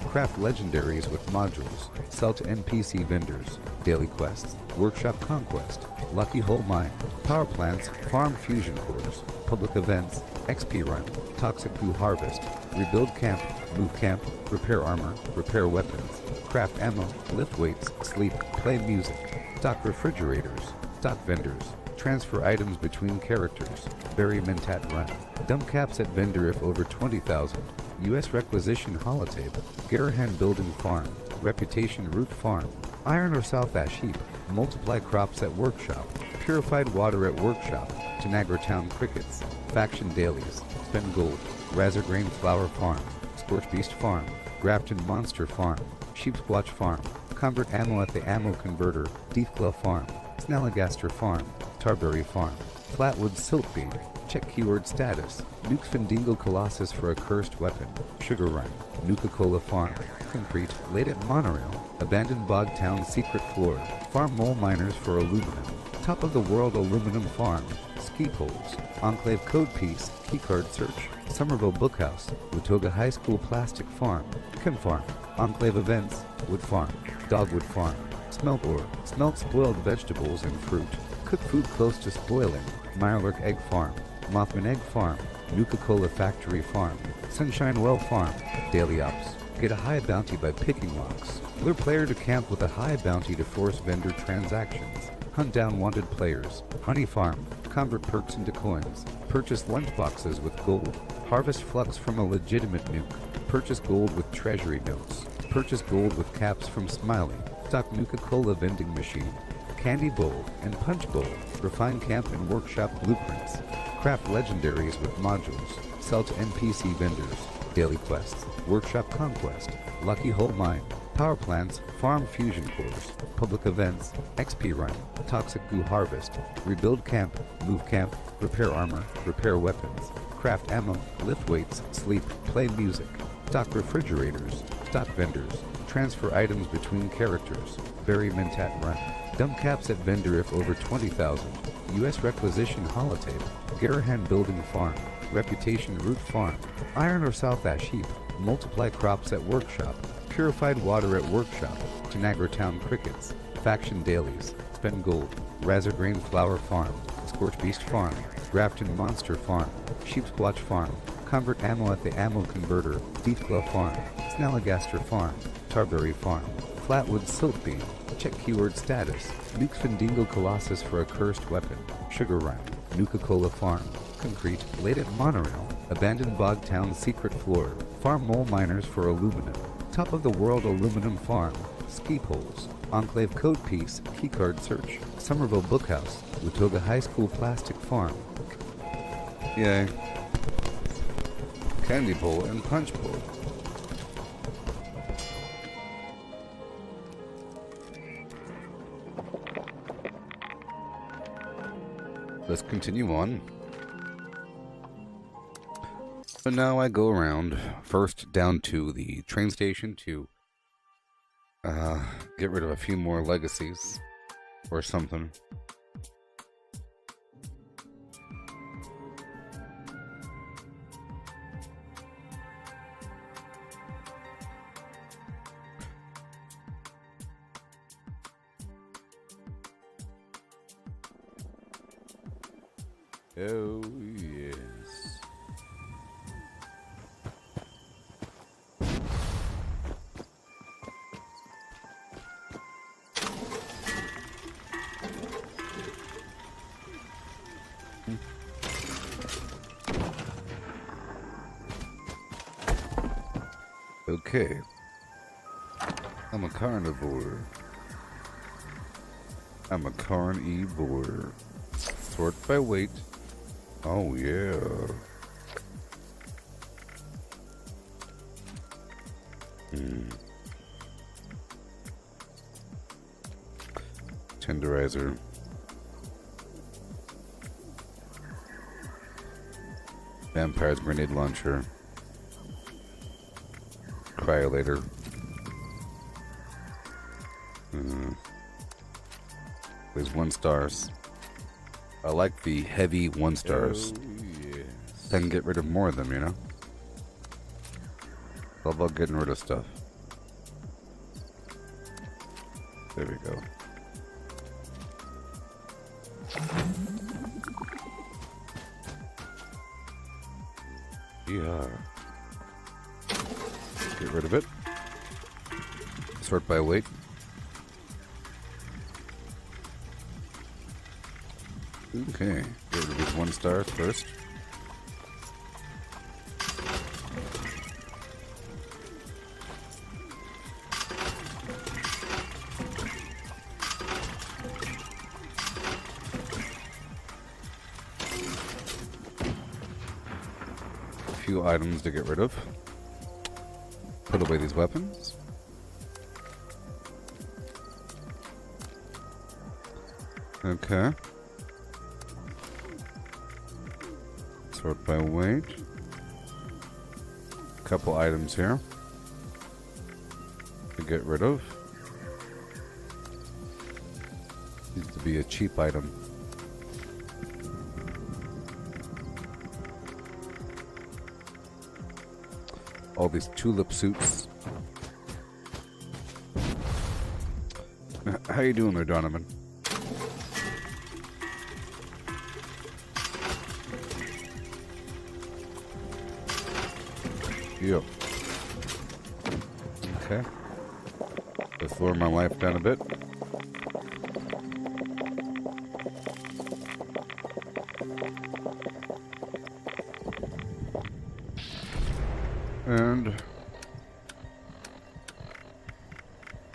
Craft legendaries with modules. Sell to NPC vendors. Daily quests. Workshop Conquest. Lucky Hole Mine. Power plants. Farm fusion cores. Public events. XP run. Toxic goo harvest. Rebuild camp. Move camp. Repair armor. Repair weapons. Craft ammo. Lift weights. Sleep. Play music. Stock refrigerators. Stock vendors. Transfer items between characters. Bury Mentat run. Dump caps at vendor if over 20,000. U.S. requisition holotable. Garahan building farm. Reputation root farm. Iron or South Ash heap. Multiply crops at workshop. Purified water at workshop. Tanagra Town crickets. Faction dailies. Spend gold. Razorgrain flower farm. Scorch beast farm. Grafton monster farm. Sheep squatch farm. Convert ammo at the ammo converter. Deathglow farm. Snalligaster farm. Tarberry farm. Flatwood silkbeam. Check keyword status. Nuke Findingo Colossus for a cursed weapon. Sugar Run. Nuka-Cola Farm. Concrete. Late at Monorail. Abandoned Bog Town secret floor. Farm mole miners for aluminum. Top of the world aluminum farm. Ski poles. Enclave code piece. Keycard search. Somerville Bookhouse. Watoga High School plastic farm. Chem farm. Enclave events. Wood farm. Dogwood farm. Smelt ore. Smelt spoiled vegetables and fruit. Cook food close to spoiling. Mirelurk Egg Farm. Mothman Egg Farm. Nuka-Cola Factory Farm. Sunshine Well Farm. Daily Ops. Get a high bounty by picking locks. Lure player to camp with a high bounty to force vendor transactions. Hunt down wanted players. Honey Farm. Convert perks into coins. Purchase lunchboxes with gold. Harvest flux from a legitimate nuke. Purchase gold with treasury notes. Purchase gold with caps from Smiley. Stock Nuka-Cola vending machine. Candy Bowl and Punch Bowl. Refine camp and workshop blueprints. Craft legendaries with modules. Sell to NPC vendors. Daily quests. Workshop Conquest. Lucky Hole Mine. Power plants. Farm fusion cores. Public events. XP run. Toxic goo harvest. Rebuild camp. Move camp. Repair armor. Repair weapons. Craft ammo. Lift weights. Sleep. Play music. Stock refrigerators. Stock vendors. Transfer items between characters. Bury Mentat run. Dump caps at vendor if over 20,000. U.S. requisition holotable. Garahan building farm. Reputation root farm. Iron or South Ash heap. Multiply crops at workshop. Purified water at workshop. Tanagra Town crickets. Faction dailies. Spend gold. Razorgrain flower farm. Scorch beast farm. Grafton monster farm. Sheep squatch farm. Convert ammo at the ammo converter. Deathglow farm. Snalligaster farm. Tarberry farm. Flatwood silkbeam. Check keyword status. Nuke Findingo Colossus for a cursed weapon. Sugar Run. Nuka-Cola Farm. Concrete. Late at Monorail. Abandoned Bog Town secret floor. Farm mole miners for aluminum. Top of the world aluminum farm. Ski poles. Enclave code piece. Keycard search. Somerville Bookhouse. Watoga High School plastic farm. Yay. Candy Bowl and Punch Bowl. Let's continue on. So now I go around first down to the train station to get rid of a few more legacies or something. Oh, yes. Okay. I'm a carnivore. I'm a carnivore. Sort by weight. Oh, yeah. Tenderizer. Vampire's grenade launcher. Cryolator. There's 1 stars. I like the heavy 1 stars. I can get rid of more of them, you know? All about getting rid of stuff. There we go. Yeah. Get rid of it. Sort by weight. Okay. Get rid of these 1 stars first. Few items to get rid of. Put away these weapons. Okay. Sort by weight. Couple items here to get rid of. Needs to be a cheap item. All these tulip suits. How you doing there, Donovan? Yep. Okay. Let's lower my life down a bit. And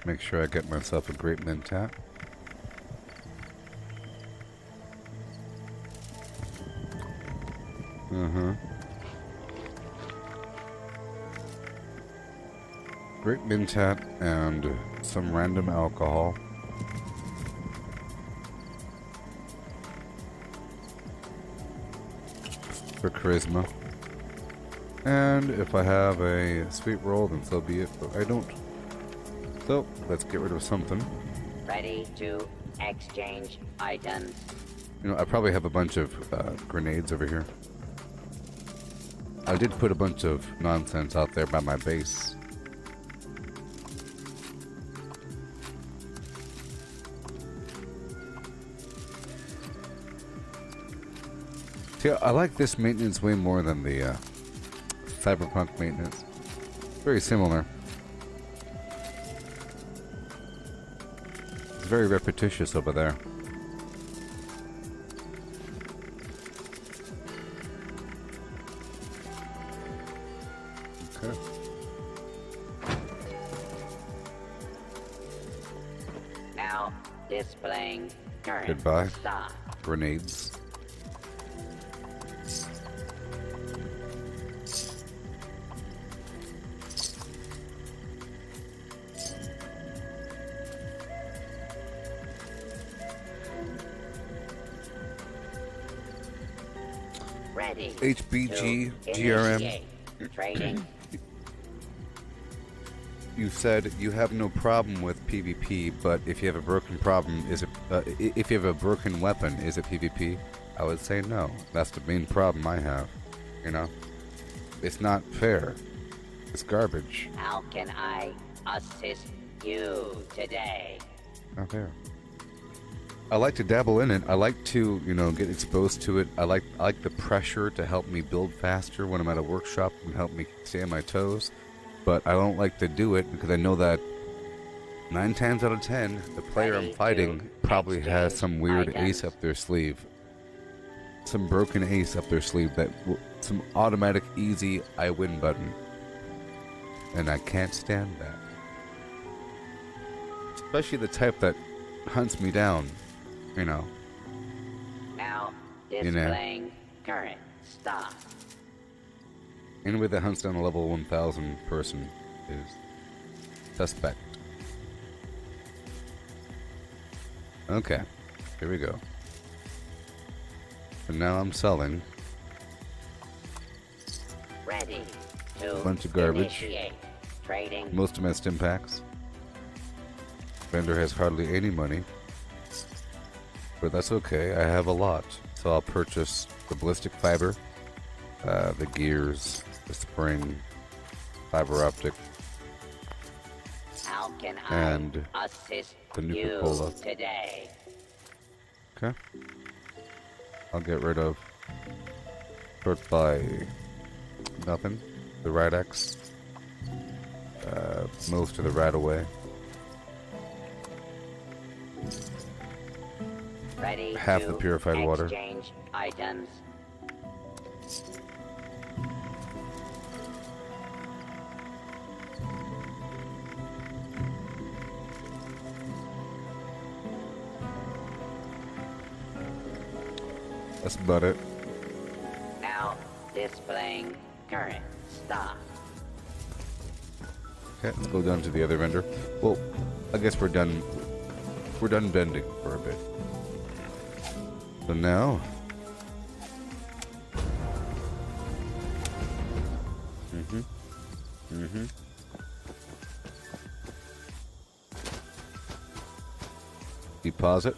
make sure I get myself a great mentat. Great mentat and some random alcohol. For charisma. And if I have a sweet roll, then so be it, but I don't. So, let's get rid of something. Ready to exchange items. You know, I probably have a bunch of grenades over here. I did put a bunch of nonsense out there by my base. See, I like this maintenance way more than the Cyberpunk maintenance. Very similar. It's very repetitious over there. Okay. Now displaying current Goodbye. stock. Grenades. Ready. HBG, to GRM. initiate trading. You said you have no problem with PvP, but if you have a broken problem, is it? If you have a broken weapon, is it PvP? I would say no. That's the main problem I have. You know, it's not fair. It's garbage. How can I assist you today? Not fair. I like to dabble in it. I like to, you know, get exposed to it. I like the pressure to help me build faster when I'm at a workshop and help me stay on my toes. But I don't like to do it because I know that 9 times out of 10, the player I'm fighting probably has some weird ace up their sleeve. Some broken ace up their sleeve that some automatic easy I win button. And I can't stand that. Especially the type that hunts me down. You know. Now displaying current stock. Anybody that hunts down a level 1000 person is Suspect. Okay, here we go. And now I'm selling Ready to a bunch of garbage. initiate trading. Most of my stim packs. Vendor has hardly any money. But that's okay, I have a lot. So I'll purchase the ballistic fiber, the gears, the spring, fiber optic, How can and I assist the you Nuka-Cola. today? Okay. I'll get rid of sort by nothing. The Ridex. Most of the right away. Ready Half to the purified water. exchange items. That's about it. Now displaying current stock. Okay, let's go down to the other vendor. Well, I guess we're done. We're done bending for a bit. So now, deposit.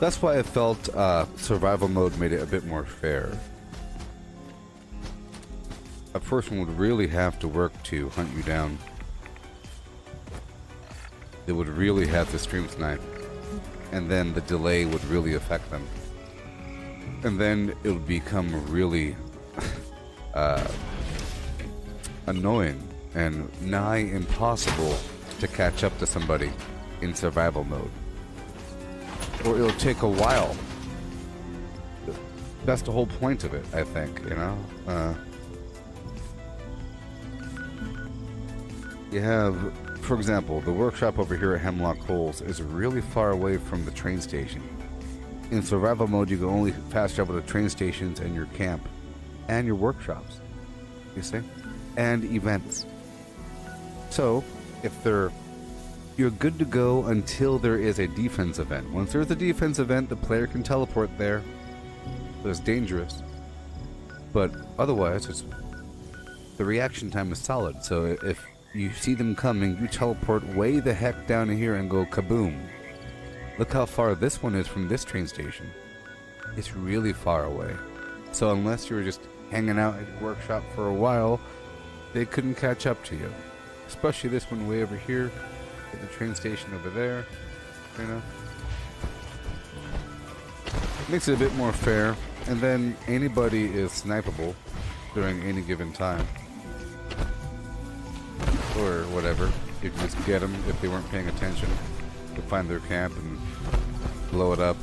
That's why I felt survival mode made it a bit more fair. A person would really have to work to hunt you down. They would really have to stream snipe. And then the delay would really affect them. And then it would become really annoying and nigh impossible to catch up to somebody in survival mode. Or it'll take a while. That's the whole point of it, I think, you know? You have, for example, the workshop over here at Hemlock Holes is really far away from the train station. In survival mode, you can only fast travel to train stations and your camp and your workshops, you see? And events. So, if you're good to go until there is a defense event. Once there's a defense event, the player can teleport there. So it's dangerous. But otherwise, the reaction time is solid. So if you see them coming, you teleport way the heck down here and go kaboom. Look how far this one is from this train station. It's really far away. So unless you were just hanging out at your workshop for a while, they couldn't catch up to you. Especially this one way over here, at the train station over there, you know. Makes it a bit more fair, and then anybody is snipeable during any given time. Or whatever. You can just get them if they weren't paying attention. To find their camp and blow it up.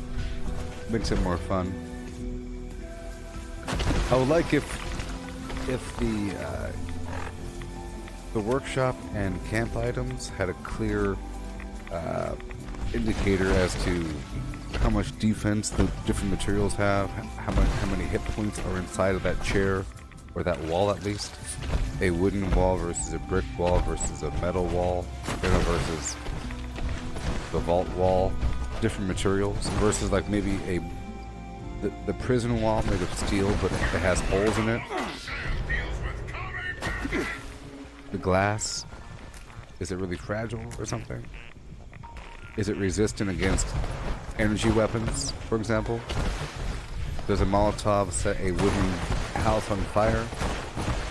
Makes it more fun. I would like if the workshop and camp items had a clear indicator as to how much defense the different materials have, how many hit points are inside of that chair, or that wall at least. A wooden wall versus a brick wall versus a metal wall, you know, versus the vault wall, different materials, versus like maybe the prison wall made of steel but it has holes in it. The glass, is it really fragile or something? Is it resistant against energy weapons, for example? Does a Molotov set a wooden house on fire?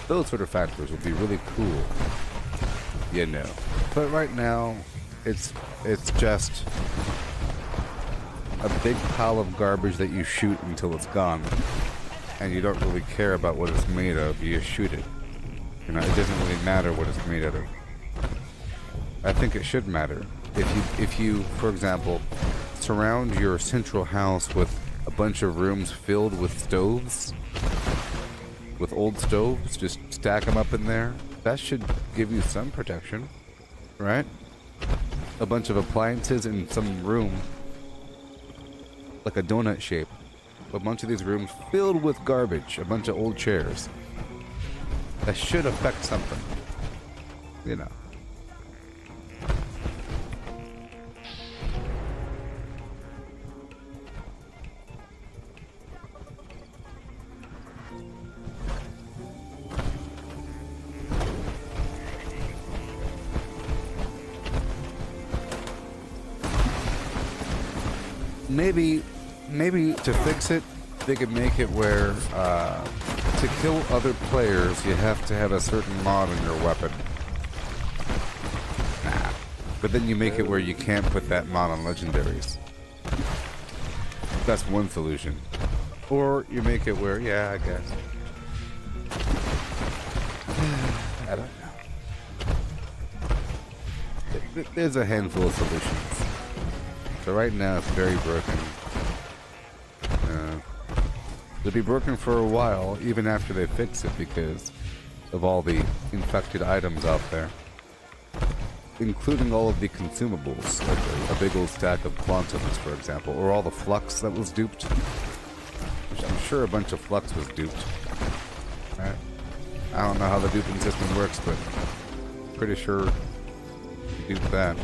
Those sort of factors would be really cool, you know. But right now, it's just a big pile of garbage that you shoot until it's gone, and you don't really care about what it's made of. You just shoot it. You know, it doesn't really matter what it's made out of. I think it should matter. If you, for example, surround your central house with a bunch of rooms filled with stoves, with old stoves, just stack them up in there, that should give you some protection, right? a bunch of appliances in some room, like a donut shape. A bunch of these rooms filled with garbage, a bunch of old chairs. That should affect something. You know. Maybe to fix it, they could make it where to kill other players, you have to have a certain mod on your weapon. Nah. But then you make it where you can't put that mod on legendaries. That's one solution. Or you make it where, yeah, I guess. I don't know. There's a handful of solutions. So right now it's very broken. It'll be broken for a while, even after they fix it, because of all the infected items out there. Including all of the consumables, like a big old stack of quantums, for example, or all the flux that was duped. Which I'm sure a bunch of flux was duped. Right? I don't know how the duping system works, but pretty sure you duped that.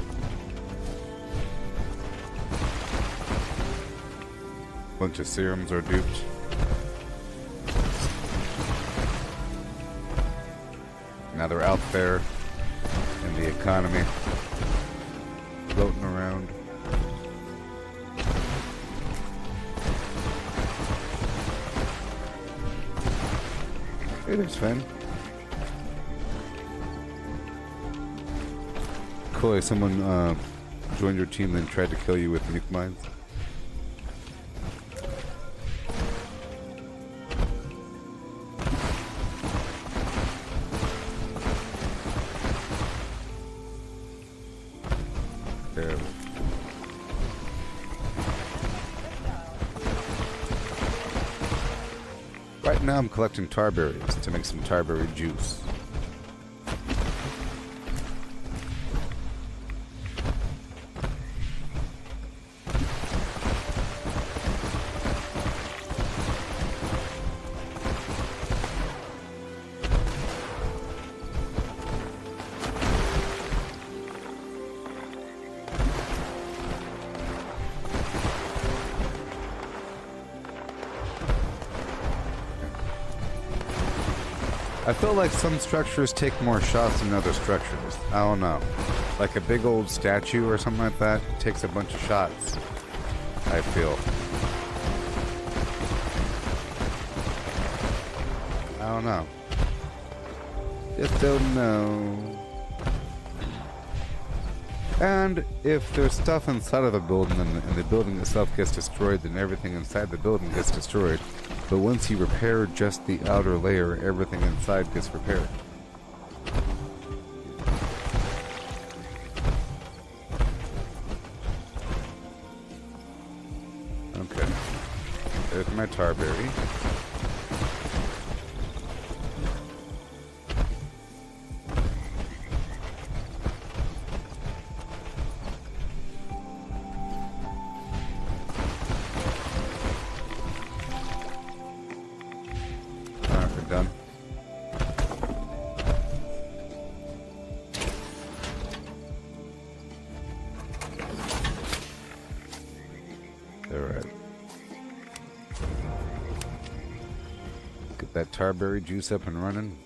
Bunch of serums are duped. Now they're out there in the economy, floating around. Hey, there's Sven. Cool, someone joined your team and tried to kill you with nuke mines. Right now I'm collecting tarberries to make some tarberry juice. I feel like some structures take more shots than other structures. I don't know. Like a big old statue or something like that takes a bunch of shots, I feel. I don't know. Just don't know. And if there's stuff inside of a building and the building itself gets destroyed, then everything inside the building gets destroyed. But once you repair just the outer layer, everything inside gets repaired. Okay. There's my tarberry. That tarberry juice up and running.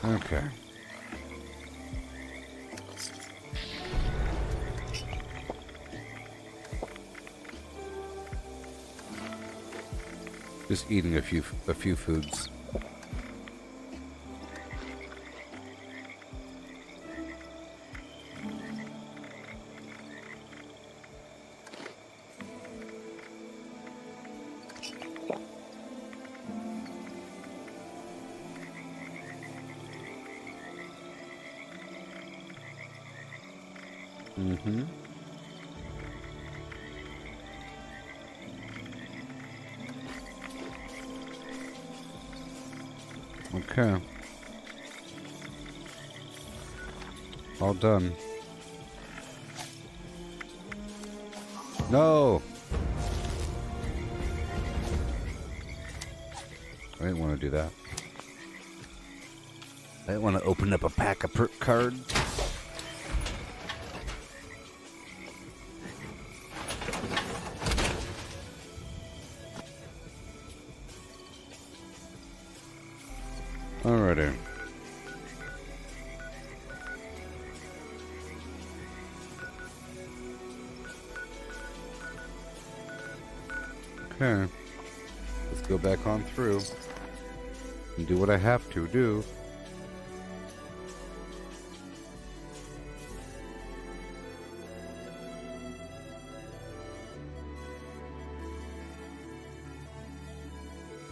Okay. Just eating a few foods. Mm-hmm. Okay. All done. No! I didn't want to do that. I didn't want to open up a pack of perk cards. Alrighty. Okay. Let's go back on through and do what I have to do.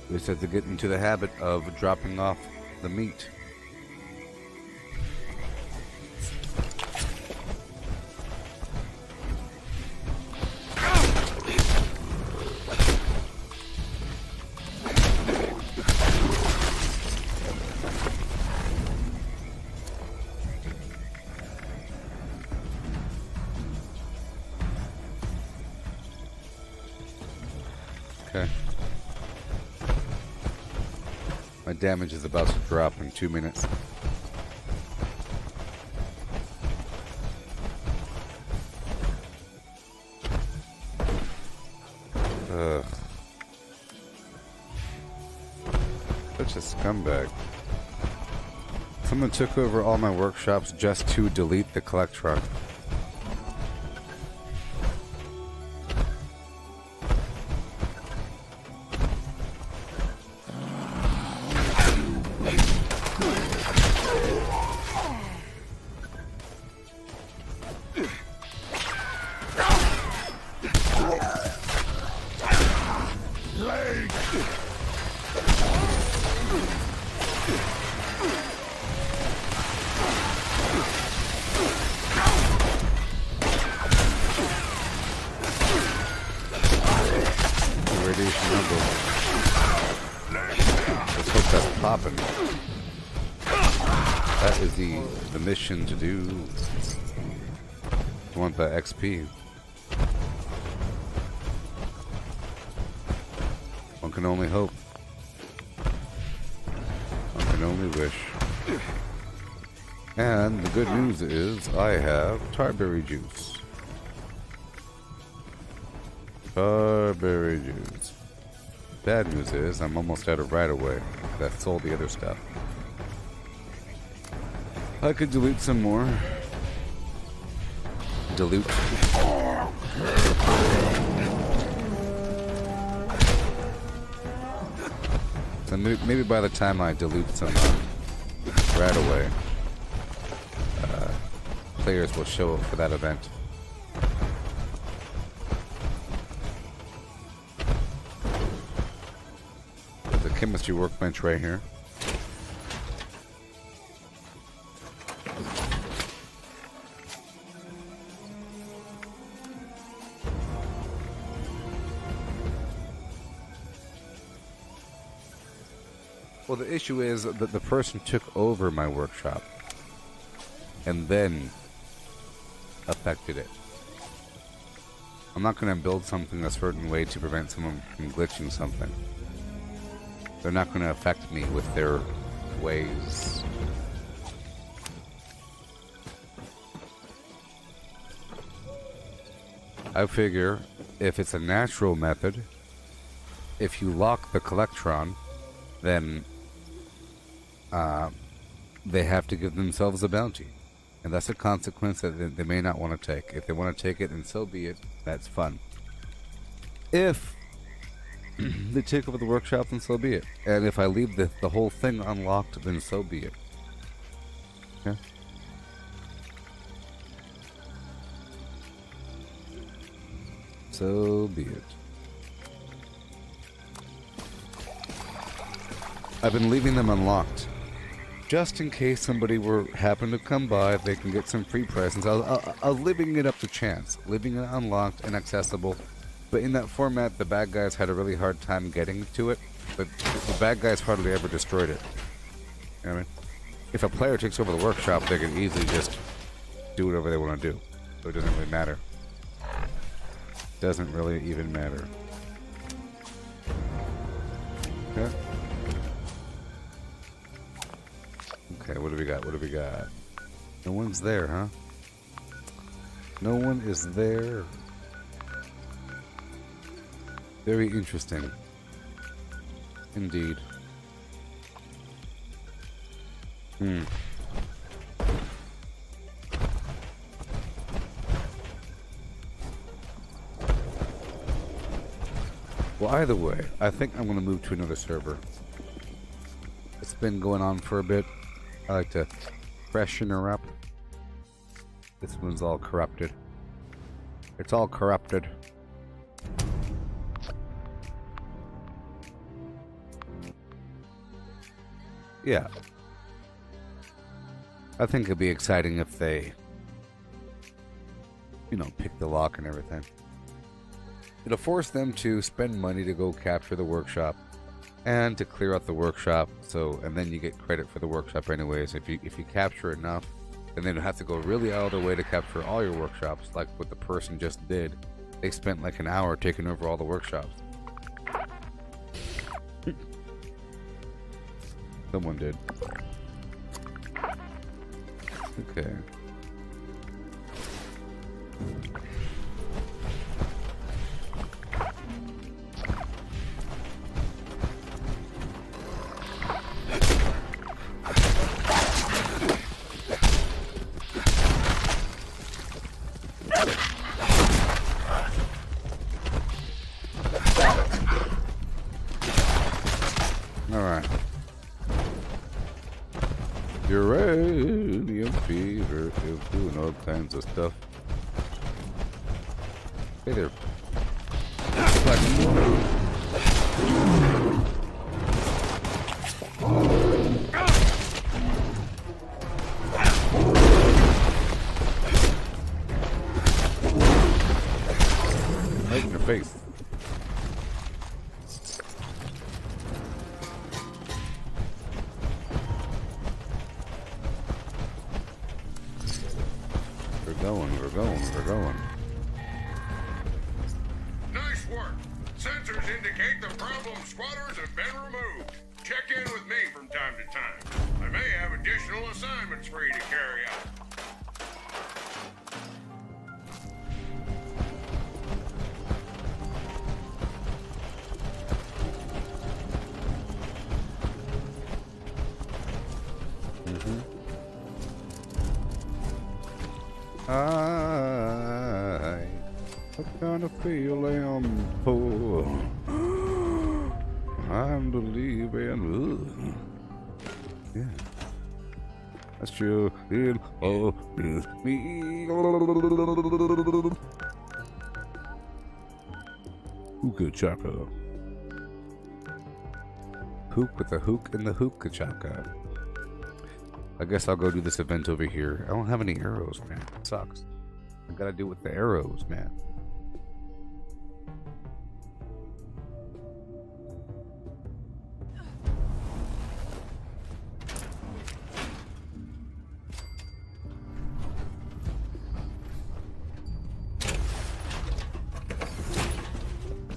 We just have to get into the habit of dropping off the meat. Okay. My damage is about to drop in 2 minutes. Ugh. Such a scumbag. Someone took over all my workshops just to delete the Collectron. Let's hope that's popping. That is the mission to do. I want the XP. One can only hope. One can only wish. And the good news is I have tarberry juice. Tarberry juice. Bad news is I'm almost out of right away. That sold the other stuff. I could dilute some more. Dilute. So maybe by the time I dilute some right away, players will show up for that event. Chemistry workbench right here. Well, the issue is that the person took over my workshop and then affected it. I'm not going to build something a certain way to prevent someone from glitching something. They're not going to affect me with their ways. I figure if it's a natural method, if you lock the Collectron, then they have to give themselves a bounty. And that's a consequence that they may not want to take. If they want to take it, then so be it. That's fun. If they take over the workshop, then so be it. And if I leave the whole thing unlocked, then so be it. Okay? So be it. I've been leaving them unlocked. Just in case somebody happened to come by, they can get some free presents. I was leaving it up to chance. Leaving it unlocked and accessible. But in that format, the bad guys had a really hard time getting to it. But the bad guys hardly ever destroyed it. You know what I mean? If a player takes over the workshop, they can easily just do whatever they want to do. So it doesn't really matter. Doesn't really even matter. Okay. Okay, what do we got? What do we got? No one's there, huh? No one is there. Very interesting. Indeed. Well, either way, I think I'm going to move to another server. It's been going on for a bit. I like to freshen her up. This one's all corrupted. It's all corrupted. Yeah. I think it'd be exciting if they, you know, pick the lock and everything. It'll force them to spend money to go capture the workshop and to clear out the workshop. So, and then you get credit for the workshop anyways. If you capture enough, then they don't have to go really out of their way to capture all your workshops, like what the person just did. They spent like an hour taking over all the workshops. Someone did. Okay. Uranium fever is doing all kinds of stuff. Hey there. Right in your face. We're going. Nice work. Sensors indicate the problem squatters have been removed. Check in with me from time to time. I may have additional assignments for you to carry out. I kind of feel I'm poor. I'm believing. Yeah. That's true. In love with me. Hookah chaka. Hook with the hook and the hookah chaka. I guess I'll go do this event over here. I don't have any arrows, man. It sucks. I gotta do it with the arrows, man.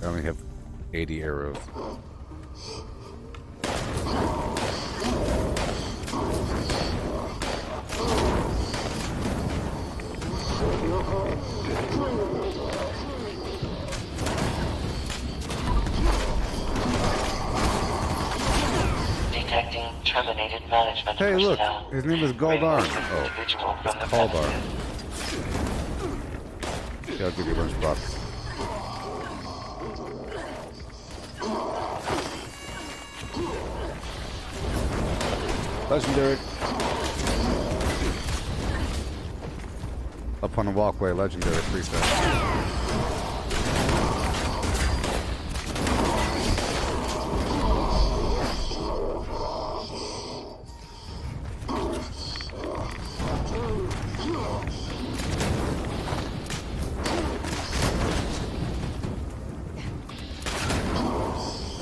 I only have 80 arrows. Detecting terminated management. Hey, look, his name is Goldar. Oh, Goldar. Yeah, I'll give you a bunch of bucks. Legendary. Up on the walkway, legendary, 3-star.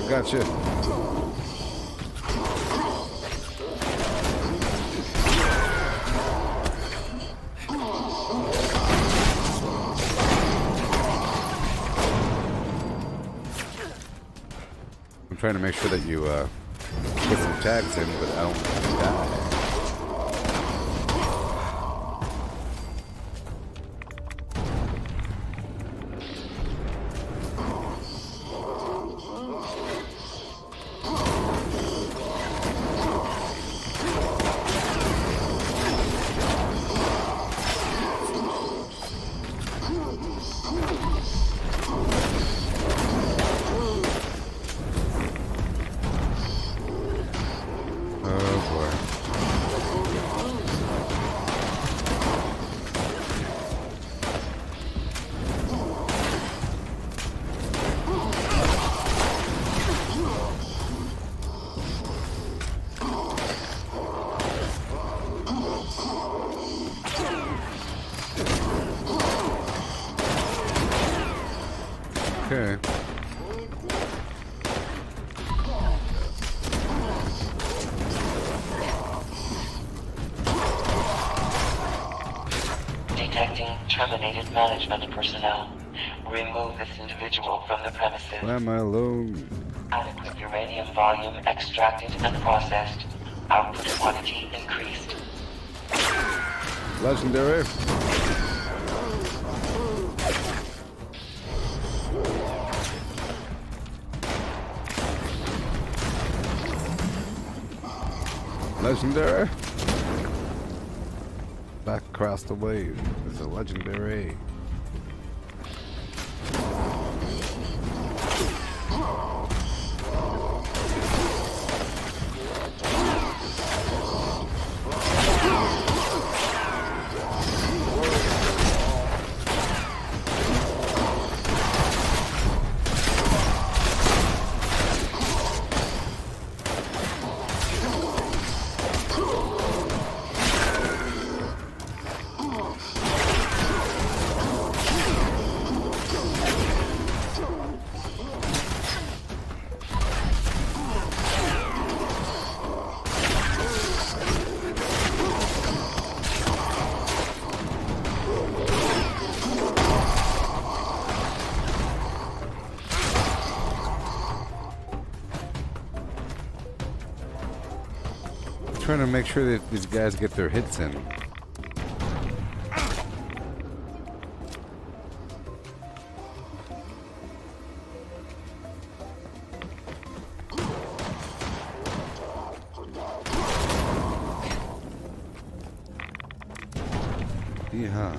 Gotcha. I'm trying to make sure that you get some tags in, but I don't die. Okay. Detecting terminated management personnel. Remove this individual from the premises. Am I alone? Adequate uranium volume extracted and processed. Output quantity increased. Legendary. Legendary. Back across the wave is a legendary. Trying to make sure that these guys get their hits in. Yeah.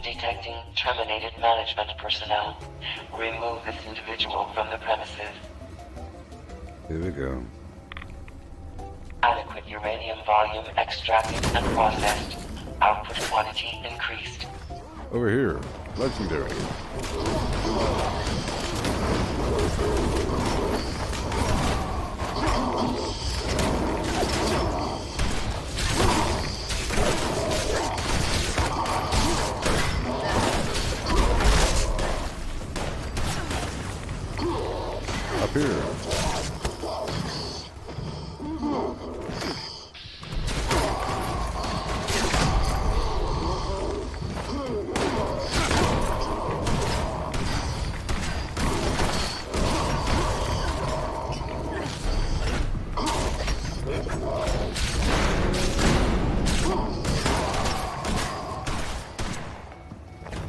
Detecting terminated management personnel. Remove this individual from the premises. Here we go. Adequate uranium volume extracted and processed. Output quantity increased. Over here. Legendary. Up here.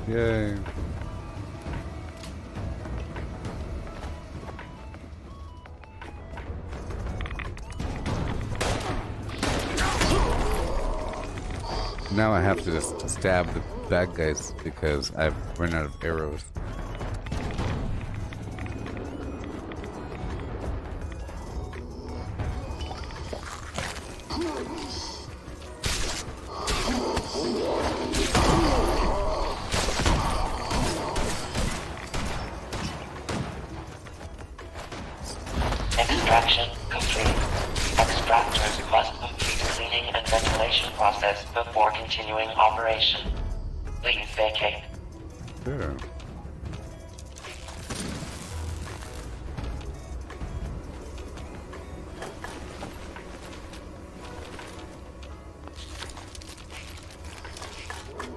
Yay. Now I have to just stab the bad guys because I've run out of arrows. Extraction complete. Extractors must complete cleaning and ventilation process before continuing operation. Please vacate. Sure.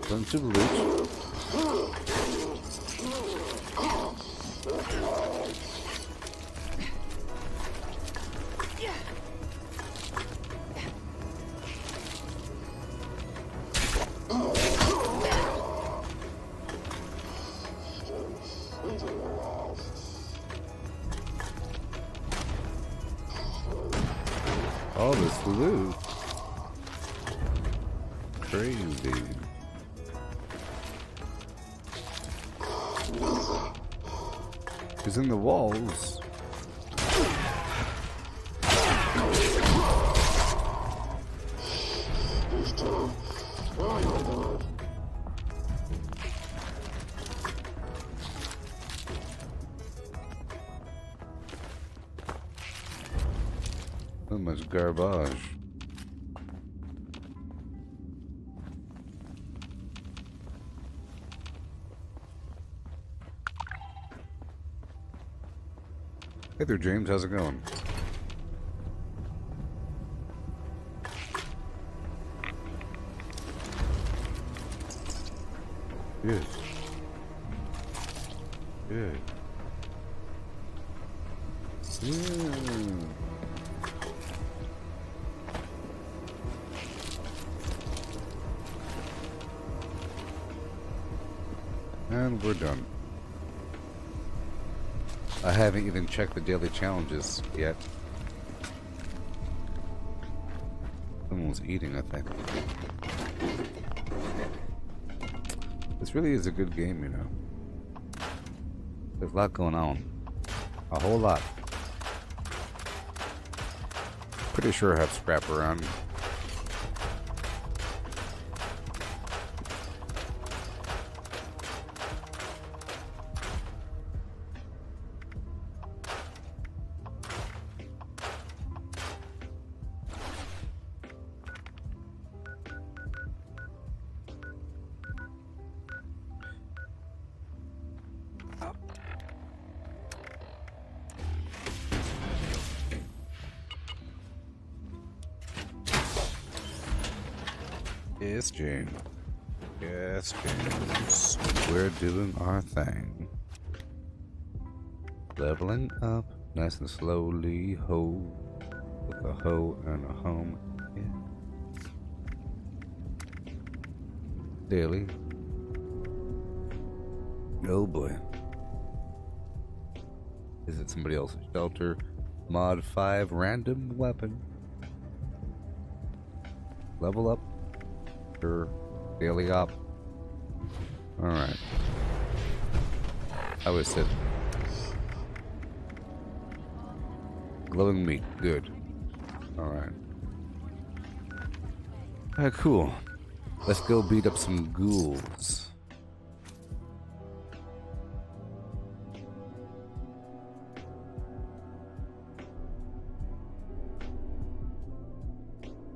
Bunch of loot. All this loot. Crazy. It's in the walls. So much garbage. Hey there, James. How's it going? Good. Good. Yeah. And we're done. I haven't even checked the daily challenges yet. Someone's eating, I think. This really is a good game, you know. There's a lot going on. A whole lot. Pretty sure I have scrap around. Yes, James. Yes, James. We're doing our thing. Leveling up nice and slowly. Hoe with a hoe and a home. Yeah. Daily. Oh boy. Is it somebody else's shelter? Mod 5 random weapon. Level up. Daily op. Alright. How is it? Glowing meat. Good. Alright. Alright, cool. Let's go beat up some ghouls.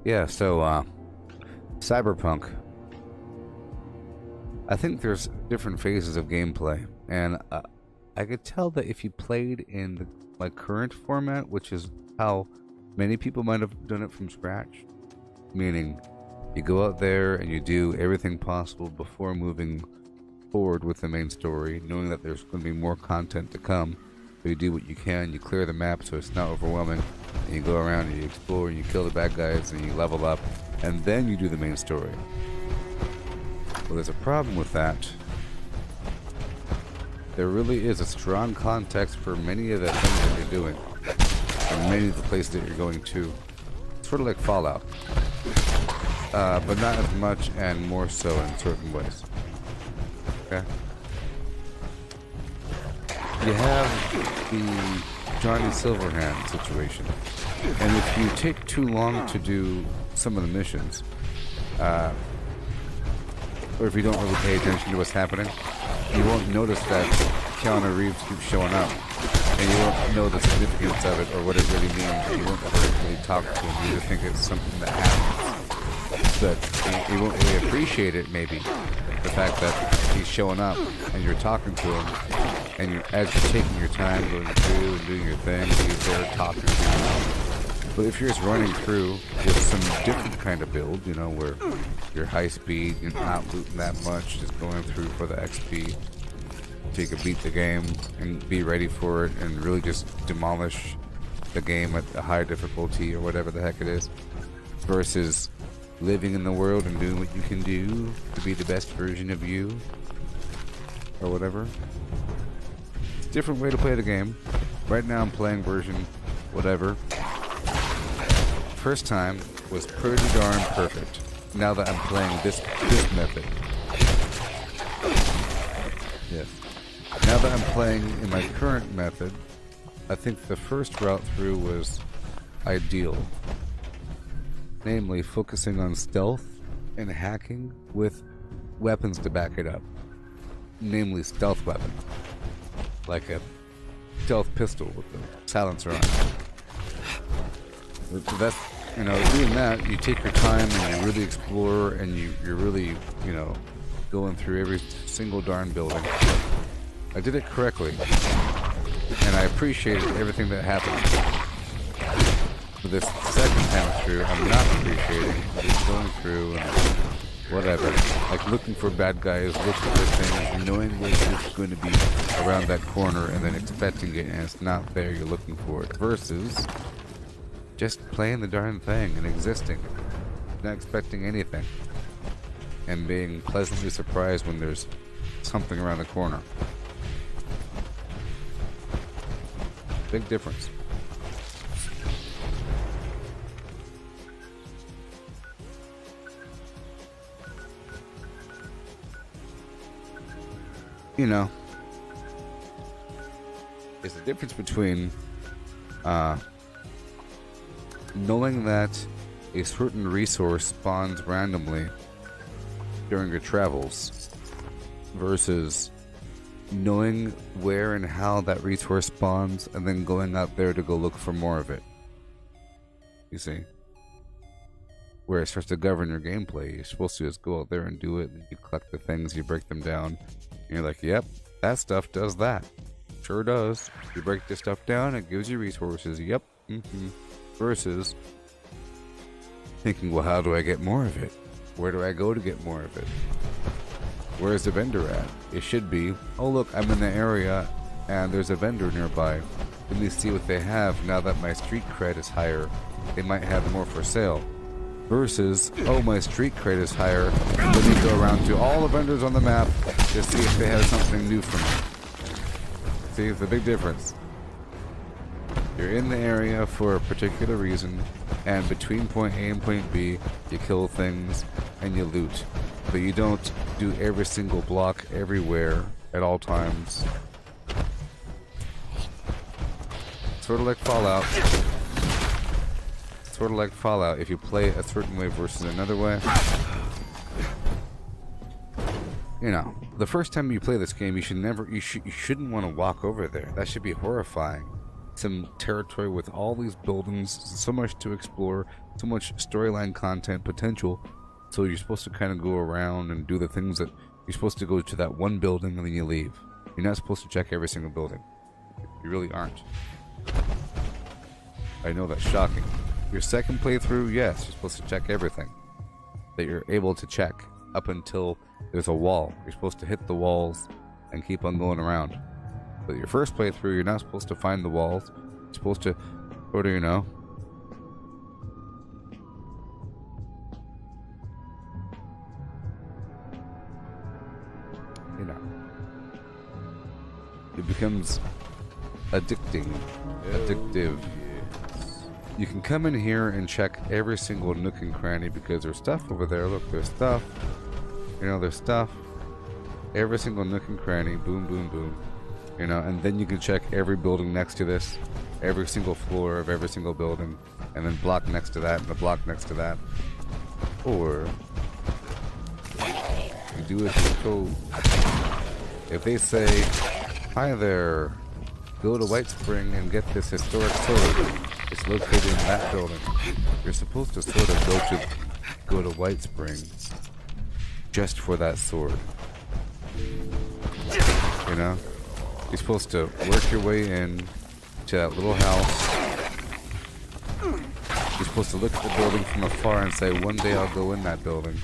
Yeah, so, Cyberpunk. I think there's different phases of gameplay, and I could tell that if you played in the current format, which is how many people might have done it from scratch, meaning you go out there and you do everything possible before moving forward with the main story, knowing that there's going to be more content to come. So you do what you can, you clear the map so it's not overwhelming, and you go around and you explore and you kill the bad guys and you level up, and then you do the main story. Well, there's a problem with that. There really is a strong context for many of the things that you're doing, and many of the places that you're going to. It's sort of like Fallout. but not as much and more so in certain ways. Okay? You have the Johnny Silverhand situation. And if you take too long to do some of the missions, or if you don't really pay attention to what's happening, you won't notice that Keanu Reeves keeps showing up. And you won't know the significance of it or what it really means. You won't really talk to him. You just think it's something that happens. But you won't really appreciate it, maybe. The fact that he's showing up and you're talking to him. And as you're taking your time, going through and doing your thing, he's there talking to you. But if you're just running through with some different kind of build, you know, where you're high speed, you're not looting that much, just going through for the XP, so you can beat the game and be ready for it and really just demolish the game at a high difficulty or whatever the heck it is, versus living in the world and doing what you can do to be the best version of you or whatever. It's a different way to play the game. Right now I'm playing version whatever. First time was pretty darn perfect. Now that I'm playing this method. Yes. Now that I'm playing in my current method, I think the first route through was ideal. Namely, focusing on stealth and hacking with weapons to back it up. Namely, stealth weapons. Like a stealth pistol with a silencer on it. That's, you know, doing that, you take your time and you really explore and you're really, you know, going through every single darn building. I did it correctly, and I appreciated everything that happened. But this second time through, I'm not appreciating just going through and whatever, like looking for bad guys, looking for things, knowing what it's going to be around that corner, and then expecting it, and it's not there. You're looking for it. Versus just playing the darn thing and existing, not expecting anything, and being pleasantly surprised when there's something around the corner. Big difference. You know, there's a difference between knowing that a certain resource spawns randomly during your travels versus knowing where and how that resource spawns and then going out there to go look for more of it. You see? Where it starts to govern your gameplay. You're supposed to just go out there and do it, and you collect the things, you break them down, and you're like, yep, that stuff does that. Sure does. You break this stuff down, it gives you resources. Yep. Versus thinking, well, how do I get more of it? Where do I go to get more of it? Where's the vendor at? It should be, oh look, I'm in the area and there's a vendor nearby. Let me see what they have. Now that my street cred is higher, they might have more for sale. Versus, oh, my street cred is higher, let me go around to all the vendors on the map to see if they have something new for me. See, it's a big difference. You're in the area for a particular reason, and between point A and point B, you kill things and you loot. But you don't do every single block everywhere at all times. Sort of like Fallout. Sort of like Fallout. If you play a certain way versus another way, you know, the first time you play this game, you shouldn't want to walk over there. That should be horrifying. Some territory with all these buildings, so much to explore, so much storyline content potential. So you're supposed to kind of go around and do the things that you're supposed to go to that one building and then you leave. You're not supposed to check every single building. You really aren't. I know that's shocking. Your second playthrough, yes, you're supposed to check everything that you're able to check up until there's a wall. You're supposed to hit the walls and keep on going around. But your first playthrough, you're not supposed to find the walls. You're supposed to, what do you know? You know. It becomes addicting. Addictive. You can come in here and check every single nook and cranny because there's stuff over there. Look, there's stuff. You know, there's stuff. Every single nook and cranny. Boom, boom, boom. You know, and then you can check every building next to this. Every single floor of every single building. And then block next to that and the block next to that. Or you do as you're told. If they say, hi there, go to White Spring and get this historic sword. It's located in that building. You're supposed to sort of go to White Spring just for that sword. You know? You're supposed to work your way in to that little house. You're supposed to look at the building from afar and say, one day I'll go in that building.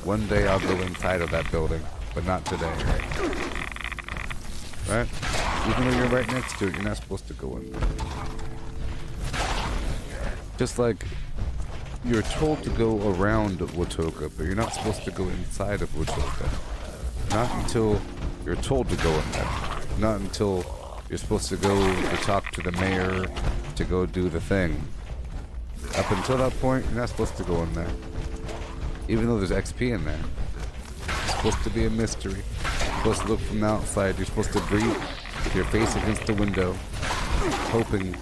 One day I'll go inside of that building, but not today. Right? Even though you're right next to it, you're not supposed to go in there. Just like you're told to go around Watoka, but you're not supposed to go inside of Watoka. Not until you're told to go in there. Not until you're supposed to go to talk to the mayor to go do the thing. Up until that point, you're not supposed to go in there. Even though there's XP in there. It's supposed to be a mystery. You're supposed to look from the outside. You're supposed to breathe with your face against the window, hoping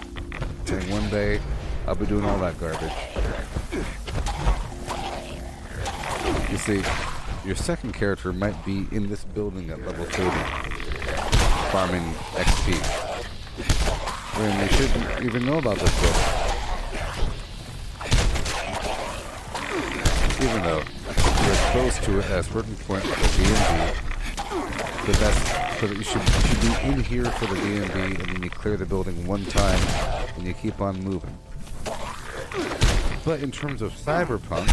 that one day I'll be doing all that garbage. You see, your second character might be in this building at level 30, farming XP. When you shouldn't even know about this building. Even though you're exposed to it at a certain point of the D&D, but that's so that you should be in here for the D&D, and then you clear the building one time, and you keep on moving. But in terms of Cyberpunk,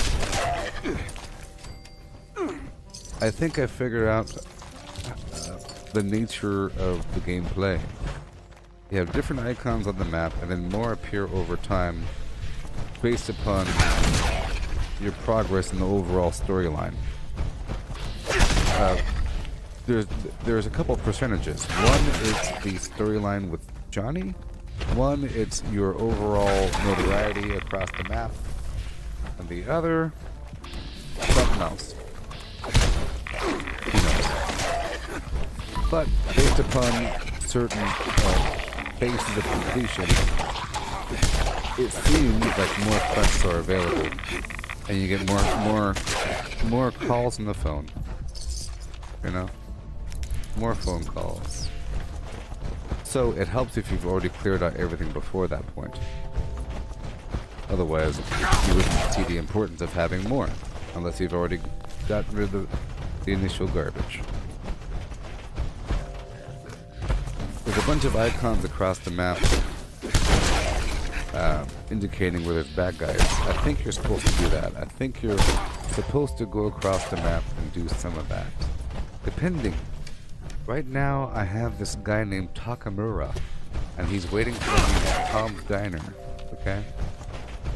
I think I figured out the nature of the gameplay. You have different icons on the map, and then more appear over time, based upon your progress in the overall storyline. There's a couple percentages. One is the storyline with Johnny. One, it's your overall notoriety across the map. And the other, something else. Who knows? But based upon certain phases of completion, it seems like more quests are available. And you get more calls on the phone. You know? More phone calls. So it helps if you've already cleared out everything before that point. Otherwise, you wouldn't see the importance of having more, unless you've already gotten rid of the initial garbage. There's a bunch of icons across the map indicating where there's bad guys. I think you're supposed to do that. I think you're supposed to go across the map and do some of that. Depending. Right now, I have this guy named Takamura, and he's waiting for me at Tom's Diner, okay?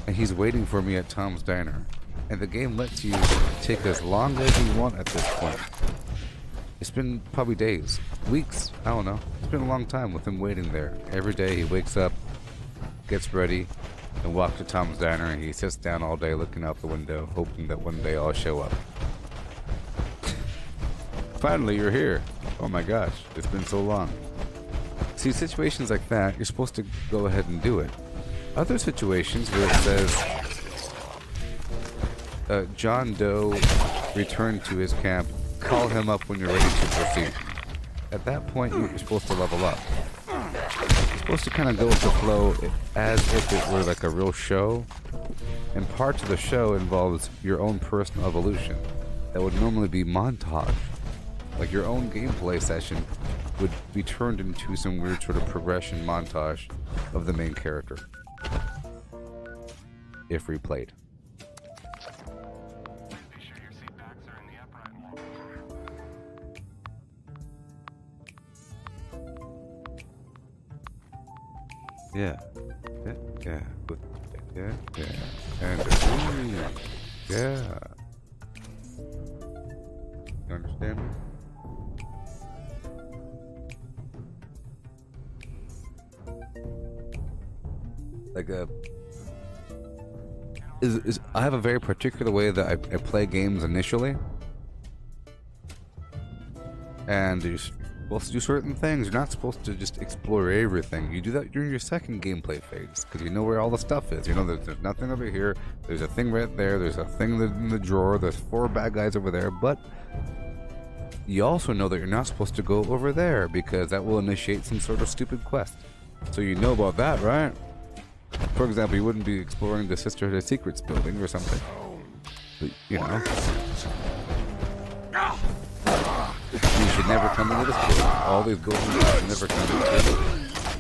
And he's waiting for me at Tom's Diner. And the game lets you take as long as you want at this point. It's been probably days, weeks, I don't know. It's been a long time with him waiting there. Every day he wakes up, gets ready, and walks to Tom's Diner, and he sits down all day looking out the window, hoping that one day I'll show up. Finally, you're here. Oh my gosh, it's been so long. See, situations like that, you're supposed to go ahead and do it. Other situations where it says, John Doe returned to his camp, call him up when you're ready to proceed. At that point, you're supposed to level up. You're supposed to kind of go with the flow as if it were like a real show. And parts of the show involves your own personal evolution. That would normally be montage. Like your own gameplay session would be turned into some weird sort of progression montage of the main character. If replayed. Yeah. Yeah. And yeah. You understand me? Like is I have a very particular way that I play games initially. And you're supposed to do certain things. You're not supposed to just explore everything. You do that during your second gameplay phase, because you know where all the stuff is. You know there's nothing over here. There's a thing right there. There's a thing in the drawer. There's 4 bad guys over there. But you also know that you're not supposed to go over there, because that will initiate some sort of stupid quest. So you know about that, right? For example, you wouldn't be exploring the Sisterhood of Secrets building or something. But, you know. You should never come into this building. All these golden doors never come into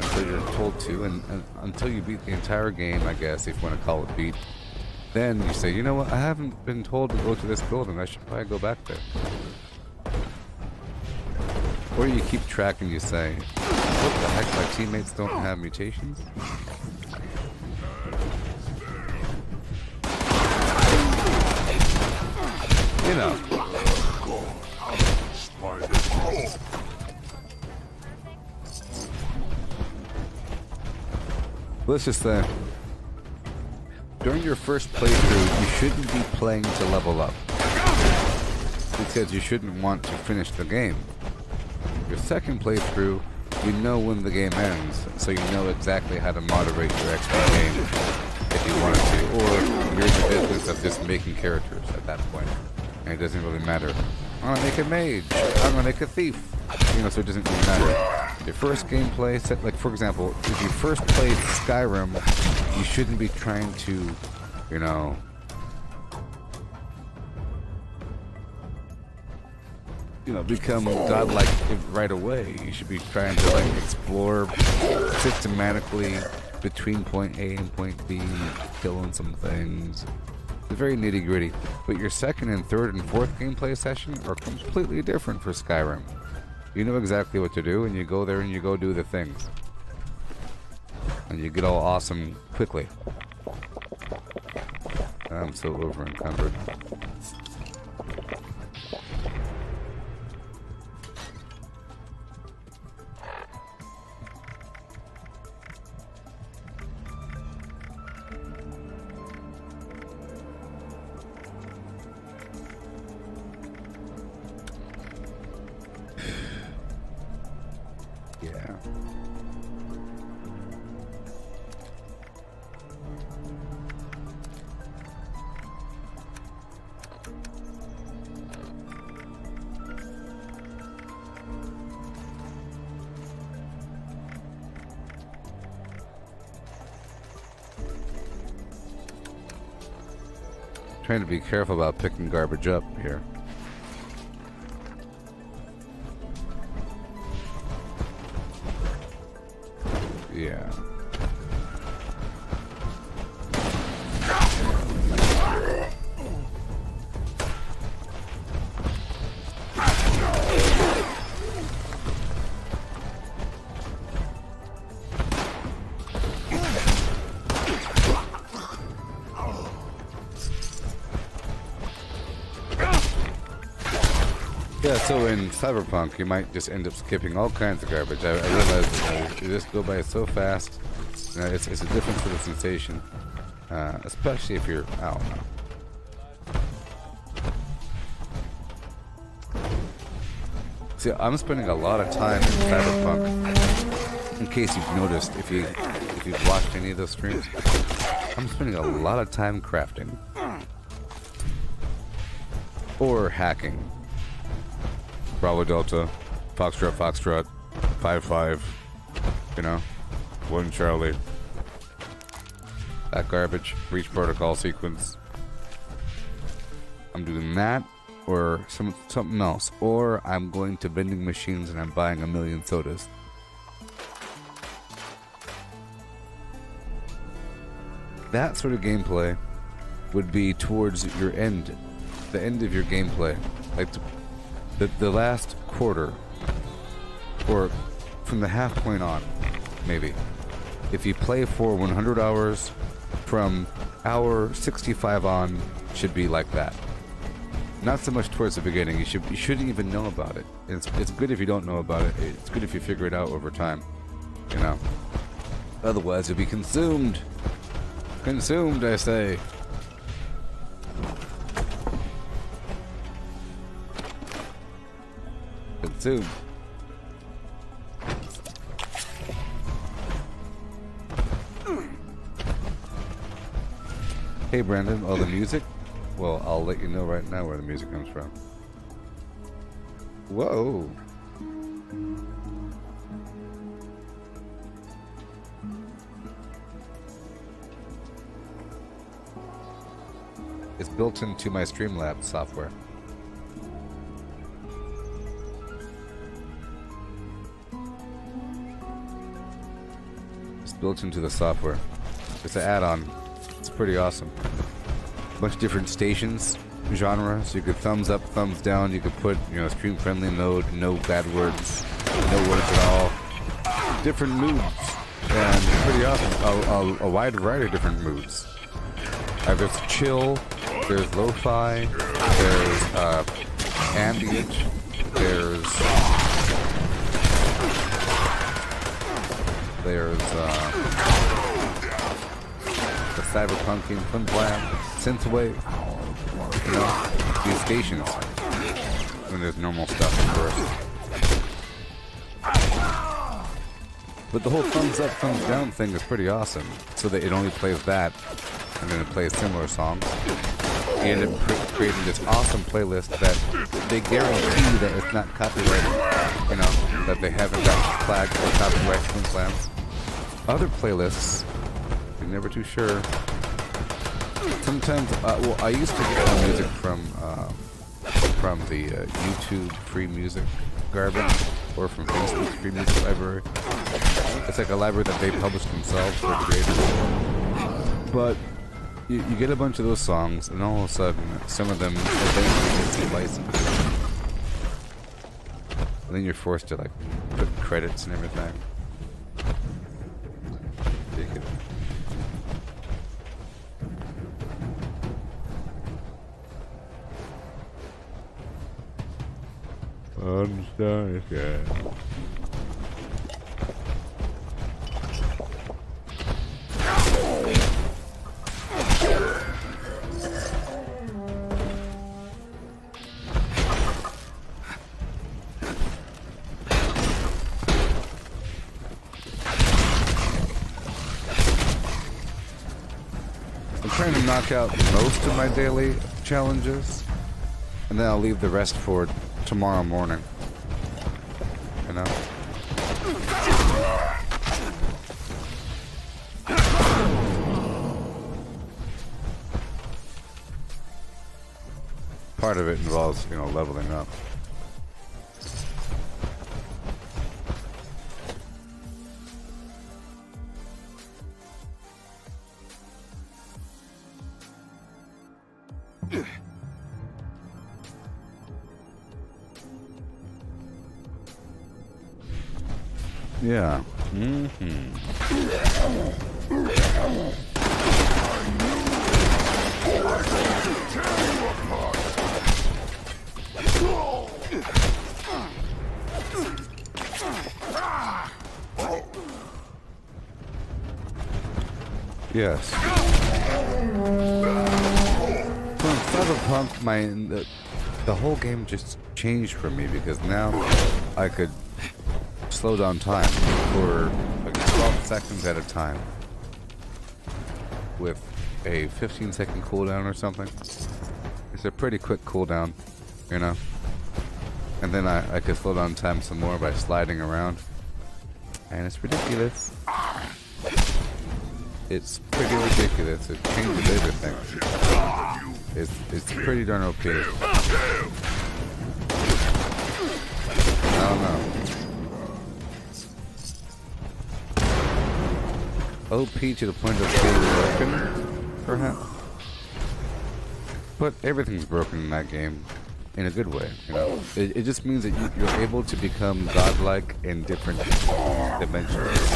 until you're told to, and until you beat the entire game, I guess, if you want to call it beat. Then you say, you know what, I haven't been told to go to this building, I should probably go back there. Or you keep track and you say, what the heck, my teammates don't have mutations? You know. Let's just say, during your first playthrough, you shouldn't be playing to level up, because you shouldn't want to finish the game. Your second playthrough, you know when the game ends, so you know exactly how to moderate your XP gain if you wanted to, or you're in the business of just making characters at that point, and it doesn't really matter. I'm gonna make a mage, I'm gonna make a thief, you know, so it doesn't really matter. Your first gameplay set, like for example, if you first played Skyrim, you shouldn't be trying to, you know, become godlike right away. You should be trying to like explore systematically between point A and point B, killing some things. It's very nitty gritty. But your second and third and fourth gameplay session are completely different for Skyrim. You know exactly what to do, and you go there and you go do the things. And you get all awesome quickly. I'm so over encumbered. Yeah. Trying to be careful about picking garbage up here. Yeah. Yeah, so in Cyberpunk, you might just end up skipping all kinds of garbage. I realize that you just go by so fast. You know, it's a different sort of sensation, especially if you're, I don't know. See, I'm spending a lot of time in Cyberpunk. In case you've noticed, if you've watched any of those streams, I'm spending a lot of time crafting or hacking. Bravo Delta, Foxtrot, Foxtrot, 5-5, you know, 1 Charlie. That garbage, breach protocol sequence. I'm doing that, or something else, or I'm going to vending machines and I'm buying 1,000,000 sodas. That sort of gameplay would be towards your end, the end of your gameplay, like the last quarter, or from the half point on, maybe. If you play for 100 hours, from hour 65 on, should be like that. Not so much towards the beginning. You shouldn't even know about it. It's good if you don't know about it. It's good if you figure it out over time, you know. Otherwise, you'll be consumed. Consumed, I say. too. Hey Brandon, oh the music? Well, I'll let you know right now where the music comes from. Whoa! It's built into my Streamlabs software. It's built into the software. It's an add-on. It's pretty awesome. Bunch of different stations, genres. You could thumbs up, thumbs down. You could put, stream friendly mode, no bad words, no words at all. Different moods, and pretty awesome. A wide variety of different moods. There's chill, there's lo-fi, there's ambient, there's the cyberpunk fun plan, synthwave, these stations. When there's normal stuff, of course. But the whole thumbs up, thumbs down thing is pretty awesome. So that it only plays that, and then it plays similar songs. You end up creating this awesome playlist that they guarantee that it's not copyrighted. That they haven't got flagged for copyright plans. Other playlists, you're never too sure. Sometimes, I used to get music from the YouTube free music garbage, or from Facebook's free music library. It's like a library that they publish themselves for creators. But you get a bunch of those songs, and all of a sudden, some of them eventually get licensed. And then you're forced to put credits and everything. Ridiculous. Understand, yeah. I'm trying to knock out most of my daily challenges, and then I'll leave the rest for tomorrow morning. Part of it involves, leveling up. Yeah. Yes. From Cyberpunk, the whole game just changed for me, because now I could slow down time for 12 seconds at a time with a 15-second cooldown or something. It's a pretty quick cooldown, and then I could slow down time some more by sliding around, and it's ridiculous. It's pretty ridiculous. It changes everything. It's pretty darn OP. I don't know. OP to the point of being broken, perhaps. But everything's broken in that game, in a good way. It just means that you're able to become godlike in different dimensions,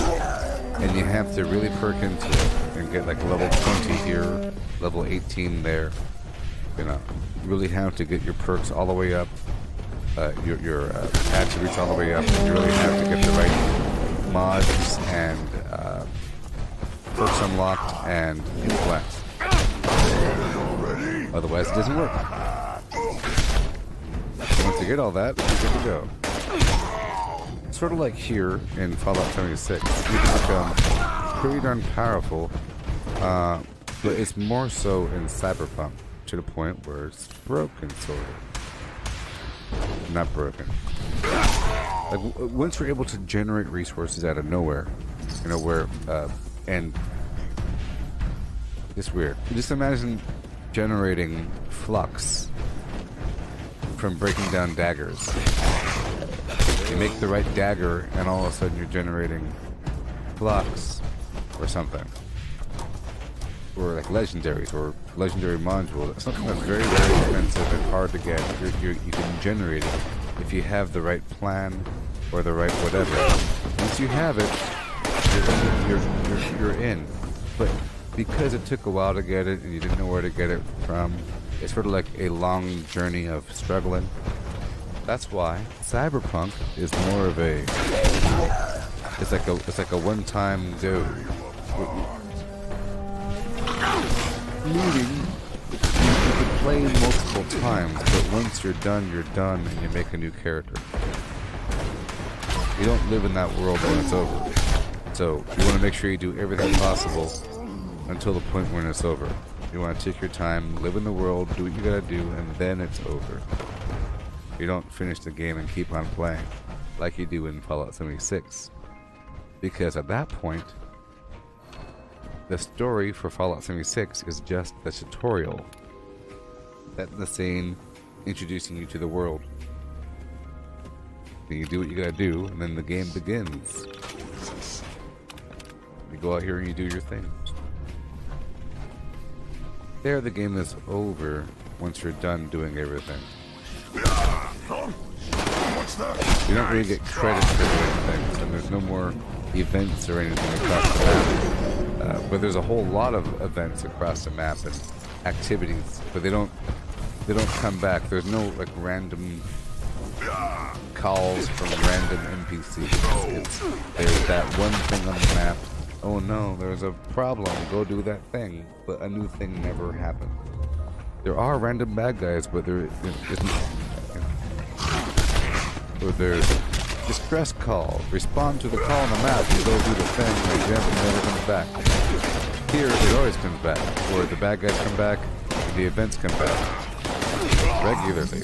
and you have to really perk into it and get level 20 here, level 18 there. You really have to get your perks all the way up, your attributes all the way up. You really have to get the right mods and perks unlocked and influx. Otherwise, it doesn't work. Once you get all that, you're good to go. Sort of like here in Fallout 76, you can become pretty darn powerful, but it's more so in Cyberpunk, to the point where it's broken, sort of. Not broken. Like, once you're able to generate resources out of nowhere, you know, where, and it's weird. Just imagine generating flux from breaking down daggers. You make the right dagger, and all of a sudden you're generating flux or something. Or like legendaries, or legendary module. Something that's very, very expensive and hard to get. You can generate it if you have the right plan or the right whatever. Once you have it, you're in. But because it took a while to get it and you didn't know where to get it from, it's sort of like a long journey of struggling. That's why Cyberpunk is more of a it's like a one-time do. Meaning you can play multiple times, but once you're done and you make a new character. You don't live in that world when it's over. So you want to make sure you do everything possible until the point when it's over. You want to take your time, live in the world, do what you gotta do, and then it's over. You don't finish the game and keep on playing like you do in Fallout 76. Because at that point, the story for Fallout 76 is just the tutorial. That's the scene introducing you to the world. Then you do what you gotta do, and then the game begins. You go out here and you do your thing. There, the game is over once you're done doing everything. You don't really get credit for doing things, and there's no more events or anything across the map. But there's a whole lot of events across the map and activities, but they don't come back. There's no like random calls from random NPCs. There's that one thing on the map. Oh no, there's a problem. Go do that thing, but a new thing never happened. There are random bad guys, but there isn't. Or there's distress call. Respond to the call on the map. You go do the thing, and it never comes back. Here, it always comes back. Or the bad guys come back, the events come back regularly.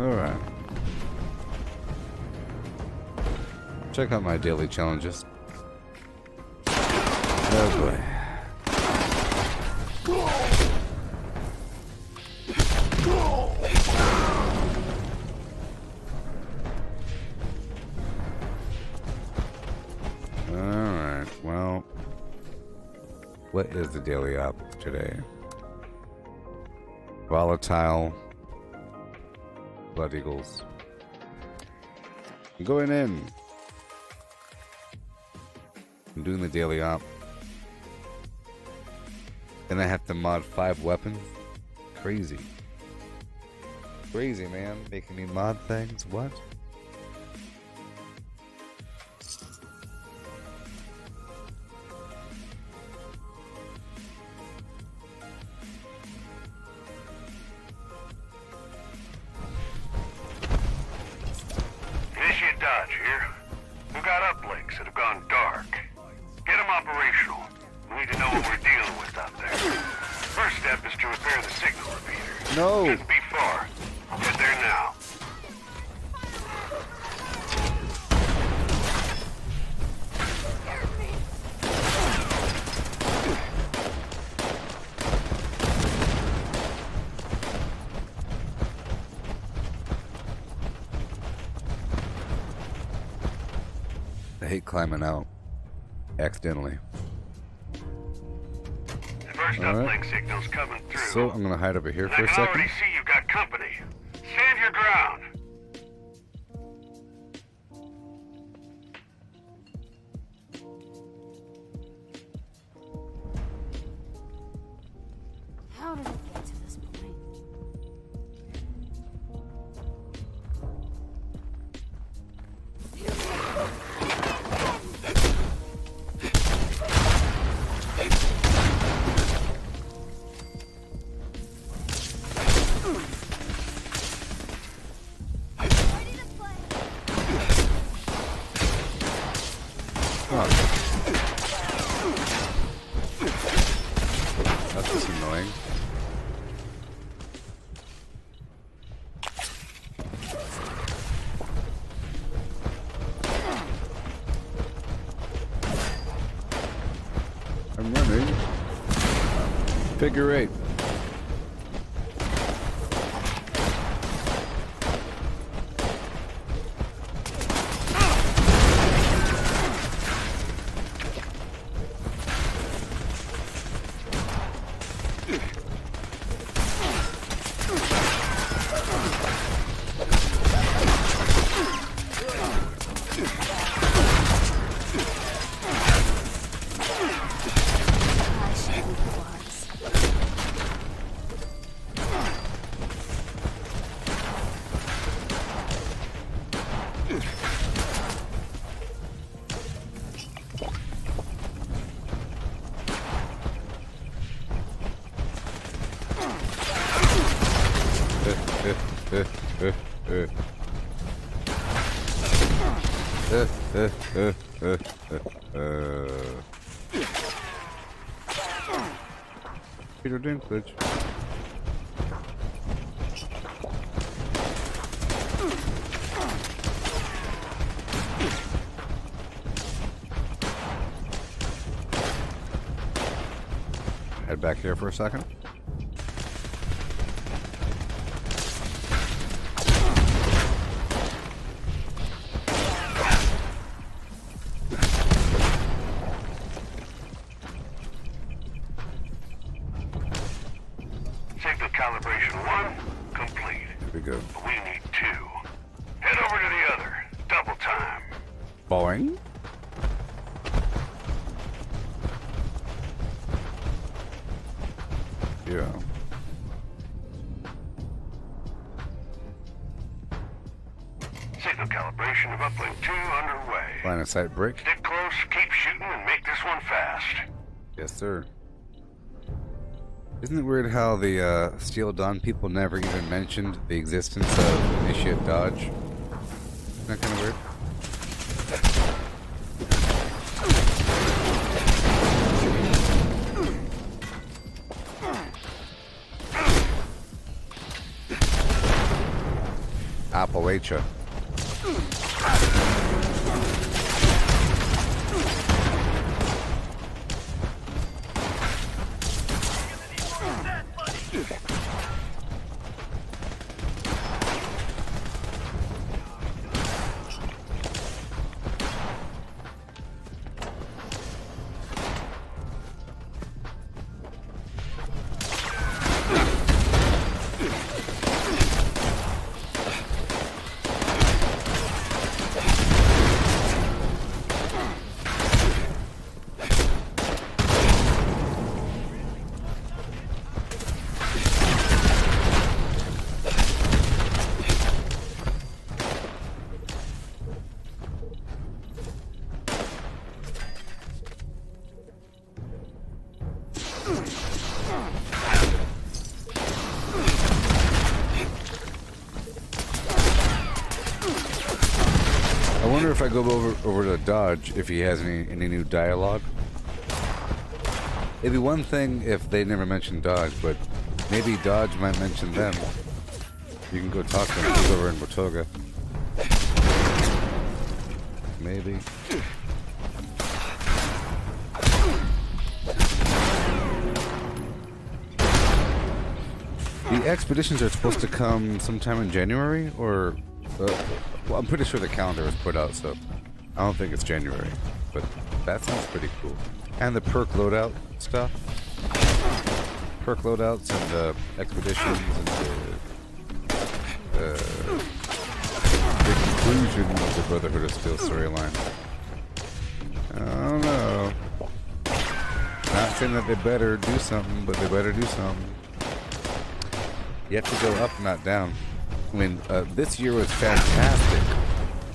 Alright. Check out my daily challenges. Oh boy. Alright, well, what is the daily op today? Volatile Blood Eagles. I'm going in. I'm doing the daily op. And I have to mod 5 weapons? Crazy. Crazy, man. Making me mod things? What? Dodge here. We've got uplinks that have gone dark. Get them operational. We need to know what we're dealing with out there. First step is to repair the signal repeater. No. Shouldn't be far. Get there now. hate climbing out accidentally. The first uplink signal's coming through. So I'm gonna hide over here And for I a can second. already see you've got company. Stand your ground. How did it get to this point? That's just annoying. I'm running. Figure 8. Peter Dinklage. Head back here for a second. Signal calibration 1 complete. Here we go. We need 2. Head over to the other. Double time. Boing. Yeah. Signal calibration of uplink 2 underway. Line of sight break. Stick close, keep shooting, and make this one fast. Yes, sir. Isn't it weird how the Steel Dawn people never even mentioned the existence of Initiate Dodge? Isn't that kind of weird? Appalachia. I wonder if I go over to Dodge if he has any new dialogue. It'd be one thing if they never mentioned Dodge, but maybe Dodge might mention them. You can go talk to them. He's over in Watoga. Maybe. The expeditions are supposed to come sometime in January, or well, I'm pretty sure the calendar was put out, so I don't think it's January, but that sounds pretty cool. And the perk loadout stuff. Perk loadouts and expeditions and the conclusion of the Brotherhood of Steel storyline. I don't know. Not saying that they better do something, but they better do something. You have to go up, not down. I mean, this year was fantastic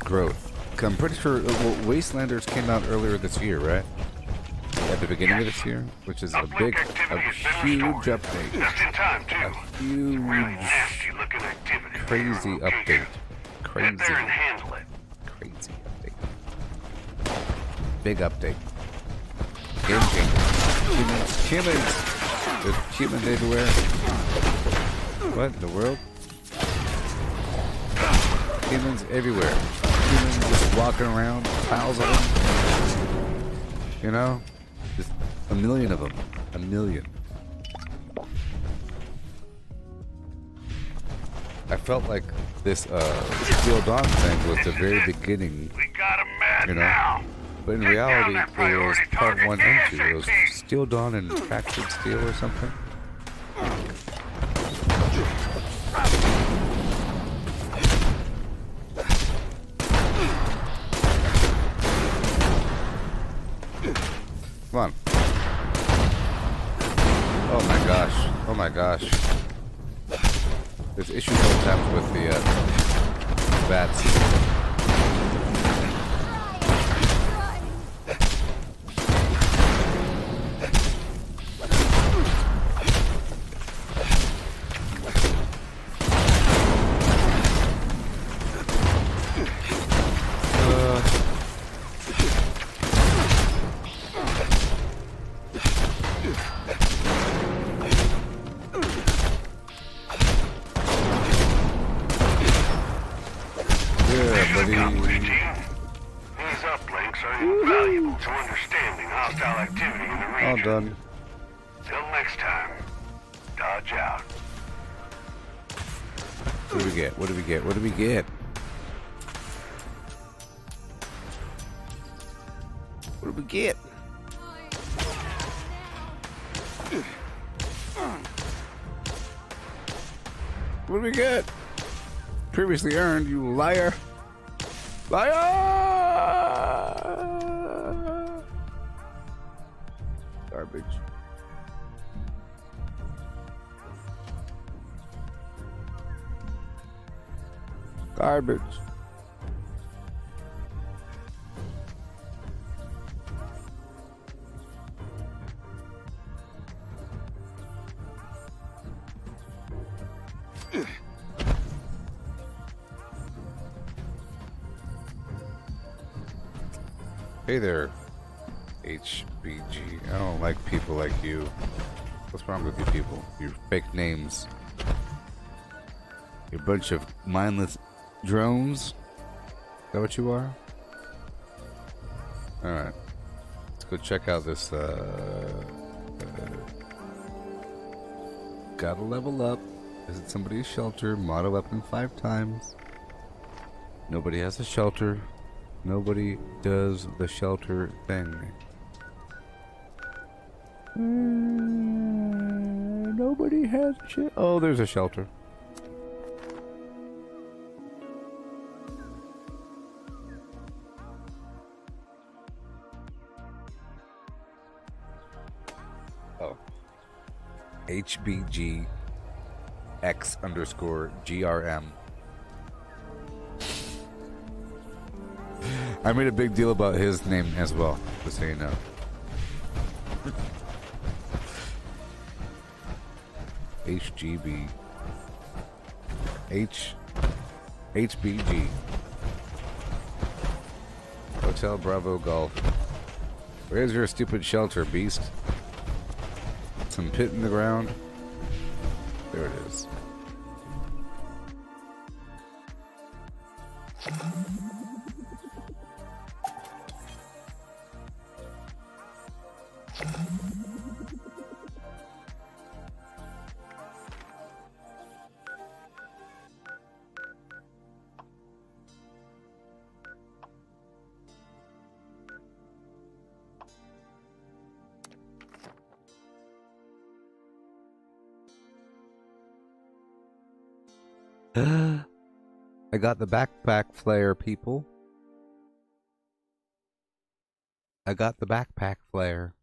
growth. I'm pretty sure Wastelanders came out earlier this year, right? At the beginning of this year, which is a huge update. Just in time, too. A huge, really nasty looking activity. crazy update. Crazy. Get there and handle it. Crazy update. Big update. Game changer. Humans. There's humans everywhere. What in the world? Humans everywhere. Humans just walking around, piles of them. You know? Just a million of them. A million. I felt like this Steel Dawn thing was the very beginning. We got 'em mad you know? now. But in reality, it was part 1 and 2. It was Steel Dawn and Fractured Steel or something. Come on. Oh my gosh. Oh my gosh. There's issues sometimes with the bats. All done. Till next time, dodge out. What do we get? What do we get? What do we get? What do we get? What do we get? Previously earned, you liar. Liar! Garbage. Garbage. Hey there, HBG. I don't like people like you. What's wrong with you people? Your fake names. You're a bunch of mindless drones. Is that what you are? Alright. Let's go check out this, gotta level up. Visit somebody's shelter. Model weapon 5 times. Nobody has a shelter. Nobody does the shelter thing. Nobody has a shelter. Oh, there's a shelter. Oh. HBG X_GRM. I made a big deal about his name as well, just so you know. HGB. HBG. Hotel Bravo Golf. Where's your stupid shelter, beast? Some pit in the ground. There it is. I got the backpack flare, people. I got the backpack flare.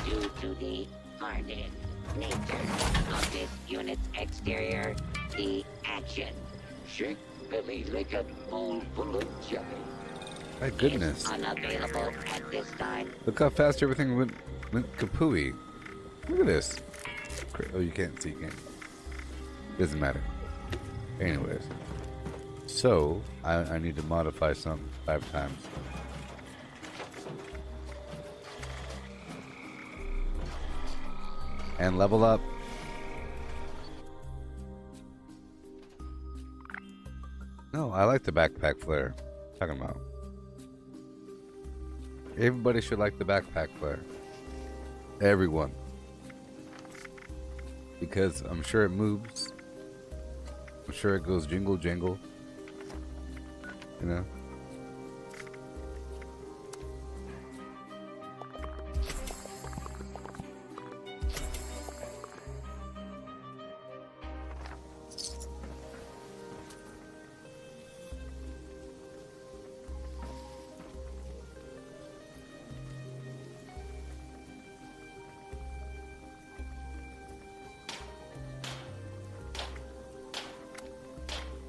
Due to the hardened nature of this unit's exterior, the action, Shake belly like a bowl full of jelly. My goodness. is unavailable at this time. Look how fast everything went kapooey. Look at this. Oh, you can't see, you can't. Doesn't matter. Anyways. So, I need to modify some 5 times. And level up. No, I like the backpack flare. Talking about. Everybody should like the backpack flare. Everyone. Because I'm sure it moves. I'm sure it goes jingle jangle. You know?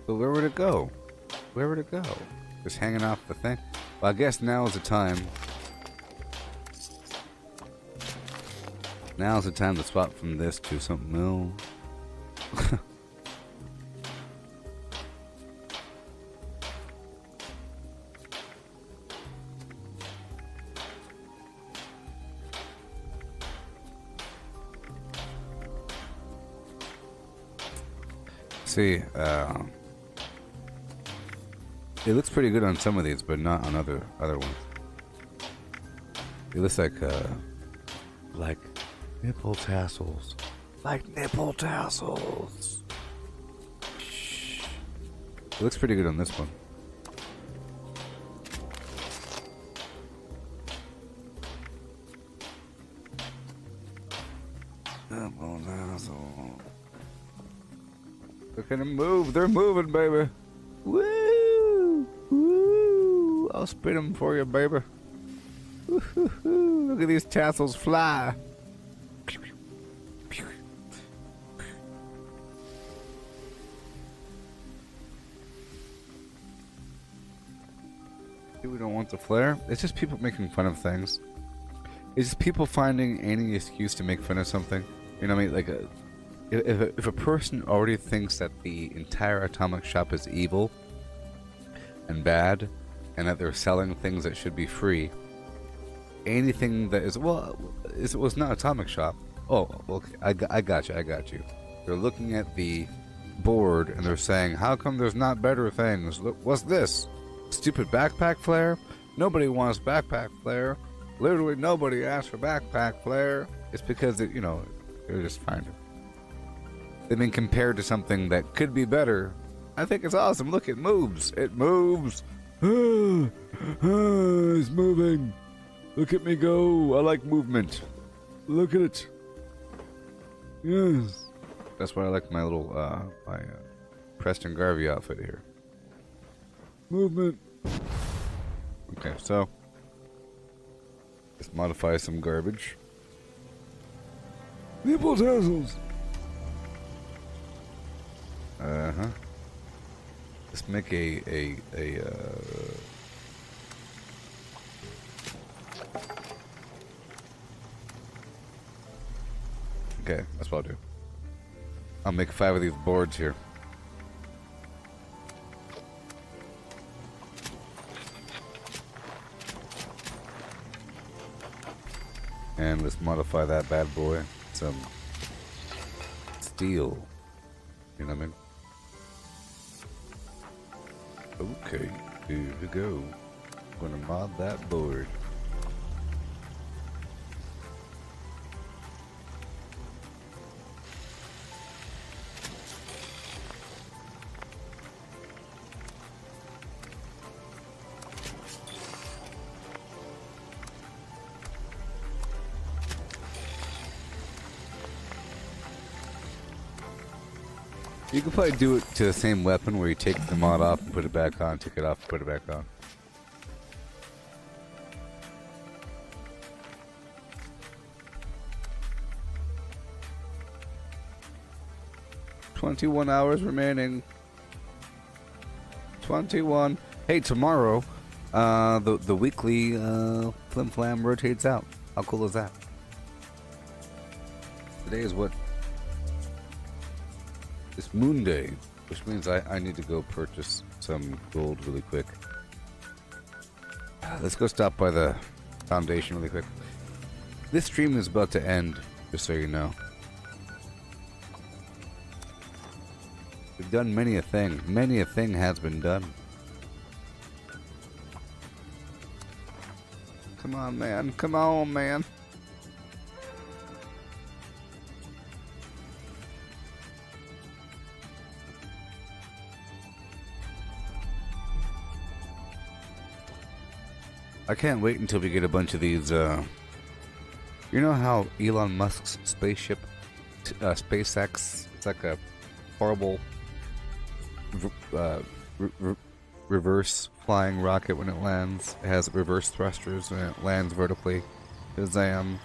But where would it go? Where would it go? Just hanging off the thing? Well, I guess now is the time. Now is the time to swap from this to something else. See, it looks pretty good on some of these, but not on other ones. It looks like nipple tassels. Like nipple tassels. Shh. It looks pretty good on this one. Nipple tassels. Look at them move. They're moving, baby. Woo! Woo! I'll spin them for you, baby. Woo-hoo-hoo. Look at these tassels fly. We don't want the flare. It's just people making fun of things. It's just people finding any excuse to make fun of something. You know what I mean? Like if a person already thinks that the entire atomic shop is evil and bad, and that they're selling things that should be free, anything that is, well, it was not atomic shop. Oh, okay, I got you. They're looking at the board and they're saying, how come there's not better things? Look, what's this? Stupid backpack flare? Nobody wants backpack flare. Literally nobody asked for backpack flare. It's because, they're just finding. They've been compared to something that could be better. I think it's awesome. Look, it moves. It moves. It's moving. Look at me go. I like movement. Look at it. Yes. That's why I like my little, Preston Garvey outfit here. Movement. Okay, so let's modify some garbage. Nipple tassels. Let's make a okay, that's what I'll do. I'll make 5 of these boards here. And let's modify that bad boy. Some steel. You know what I mean? Okay. Here we go. Gonna mod that board. You can probably do it to the same weapon where you take the mod off and put it back on, take it off and put it back on. "21 hours remaining. 21. Hey, tomorrow, the weekly Flim Flam rotates out. How cool is that? Today is what? It's Moon Day, which means I need to go purchase some gold really quick. Let's go stop by the foundation really quick. This stream is about to end, just so you know. We've done many a thing. Many a thing has been done. Come on, man. Come on, man. I can't wait until we get a bunch of these, you know how Elon Musk's spaceship, SpaceX, it's like a horrible reverse flying rocket when it lands. It has reverse thrusters when it lands vertically. Shazam.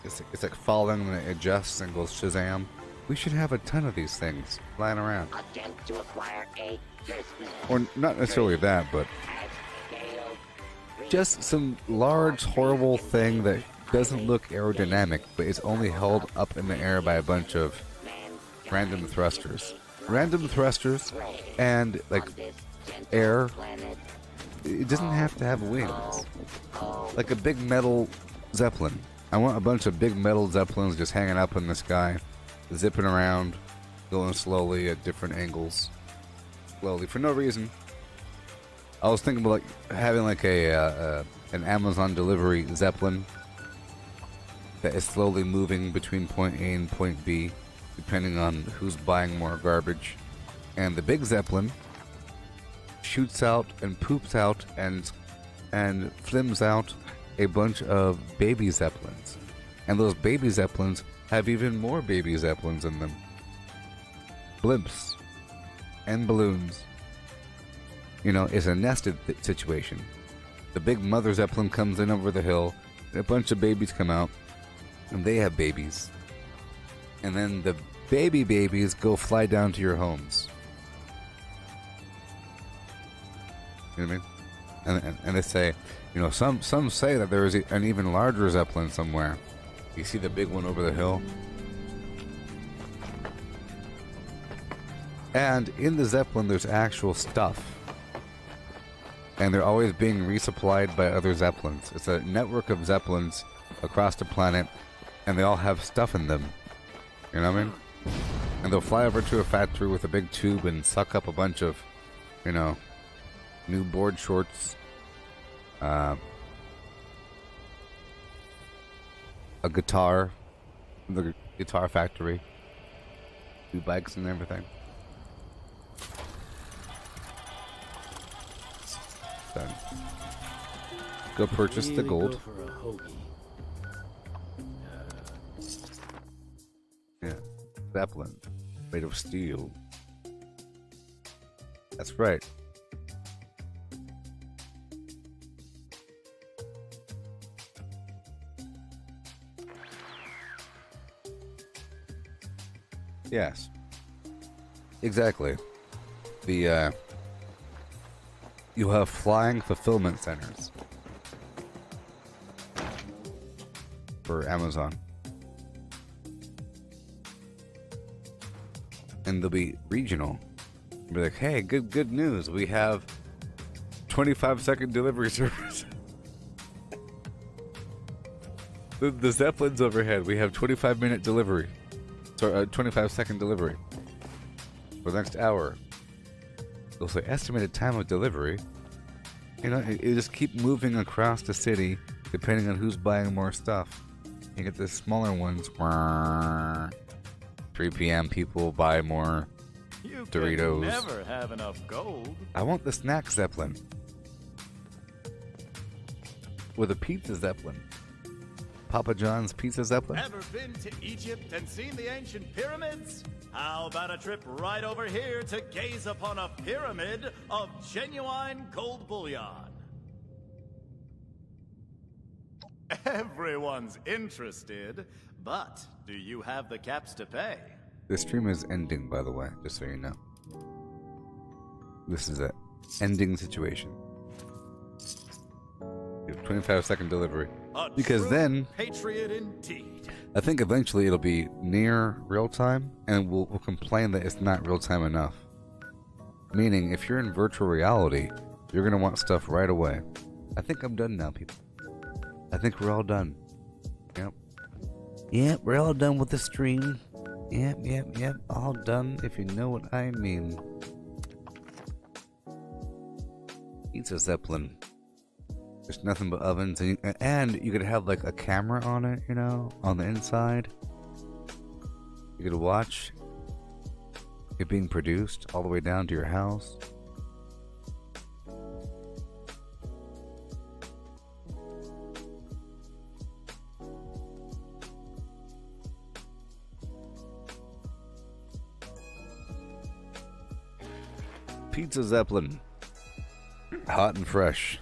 It's like falling and it adjusts and goes Shazam. We should have a ton of these things flying around. Attempt to acquire a Or not necessarily that, but just some large, horrible thing that doesn't look aerodynamic, but is only held up in the air by a bunch of random thrusters. Random thrusters and, like, air. It doesn't have to have wings. Like a big metal Zeppelin. I want a bunch of big metal Zeppelins just hanging up in the sky, zipping around, going slowly at different angles. Slowly, for no reason. I was thinking about having like an Amazon delivery Zeppelin that is slowly moving between point A and point B, depending on who's buying more garbage. And the big Zeppelin shoots out and poops out and flims out a bunch of baby Zeppelins. And those baby Zeppelins have even more baby Zeppelins in them. Blimps and balloons. You know, it's a nested situation. The big mother Zeppelin comes in over the hill, and a bunch of babies come out, and they have babies. And then the babies go fly down to your homes. You know what I mean? And they say, you know, some say that there is an even larger Zeppelin somewhere. You see the big one over the hill? And in the Zeppelin, there's actual stuff. And they're always being resupplied by other Zeppelins. It's a network of Zeppelins across the planet, and they all have stuff in them. You know what I mean? And they'll fly over to a factory with a big tube and suck up a bunch of, you know, new board shorts, a guitar, from the guitar factory, new bikes and everything. Then go purchase the gold. Yeah, Zeppelin, made of steel. That's right. Yes, exactly. The you have flying fulfillment centers for Amazon. And they'll be regional. They'll be like, hey, good news. We have 25-second delivery service. the Zeppelin's overhead. We have 25-minute delivery. Sorry, 25-second delivery. For the next hour. They'll say estimated time of delivery You know, it just keep moving across the city depending on who's buying more stuff. You get the smaller ones. 3 p.m. people buy more Doritos. You never have enough gold. I want the snack Zeppelin. With a pizza Zeppelin. Papa John's Pizza Zeppelin. Ever been to Egypt and seen the ancient pyramids? How about a trip right over here to gaze upon a pyramid of genuine gold bullion? Everyone's interested, but do you have the caps to pay? The stream is ending, by the way, just so you know. This is an ending situation. 25-second delivery. Because then, patriot indeed. I think eventually it'll be near real time, and we'll complain that it's not real time enough. Meaning, if you're in virtual reality, you're gonna want stuff right away. I think I'm done now, people. I think we're all done. Yep. Yep, we're all done with the stream. Yep. All done, if you know what I mean. Pizza Zeppelin. There's nothing but ovens, and you could have like a camera on it, you know, on the inside. You could watch it being produced all the way down to your house. Pizza Zeppelin. Hot and fresh.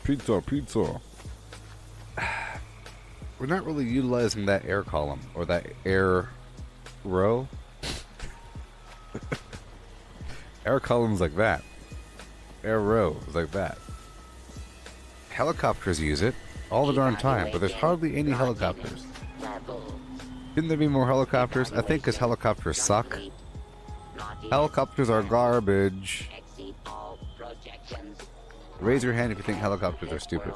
Pizza. We're not really utilizing that air column or that air row. Air columns like that. Air row is like that. Helicopters use it all the darn time, but there's hardly any helicopters. Shouldn't there be more helicopters? I think because helicopters suck. Helicopters are garbage. Raise your hand if you think helicopters are stupid.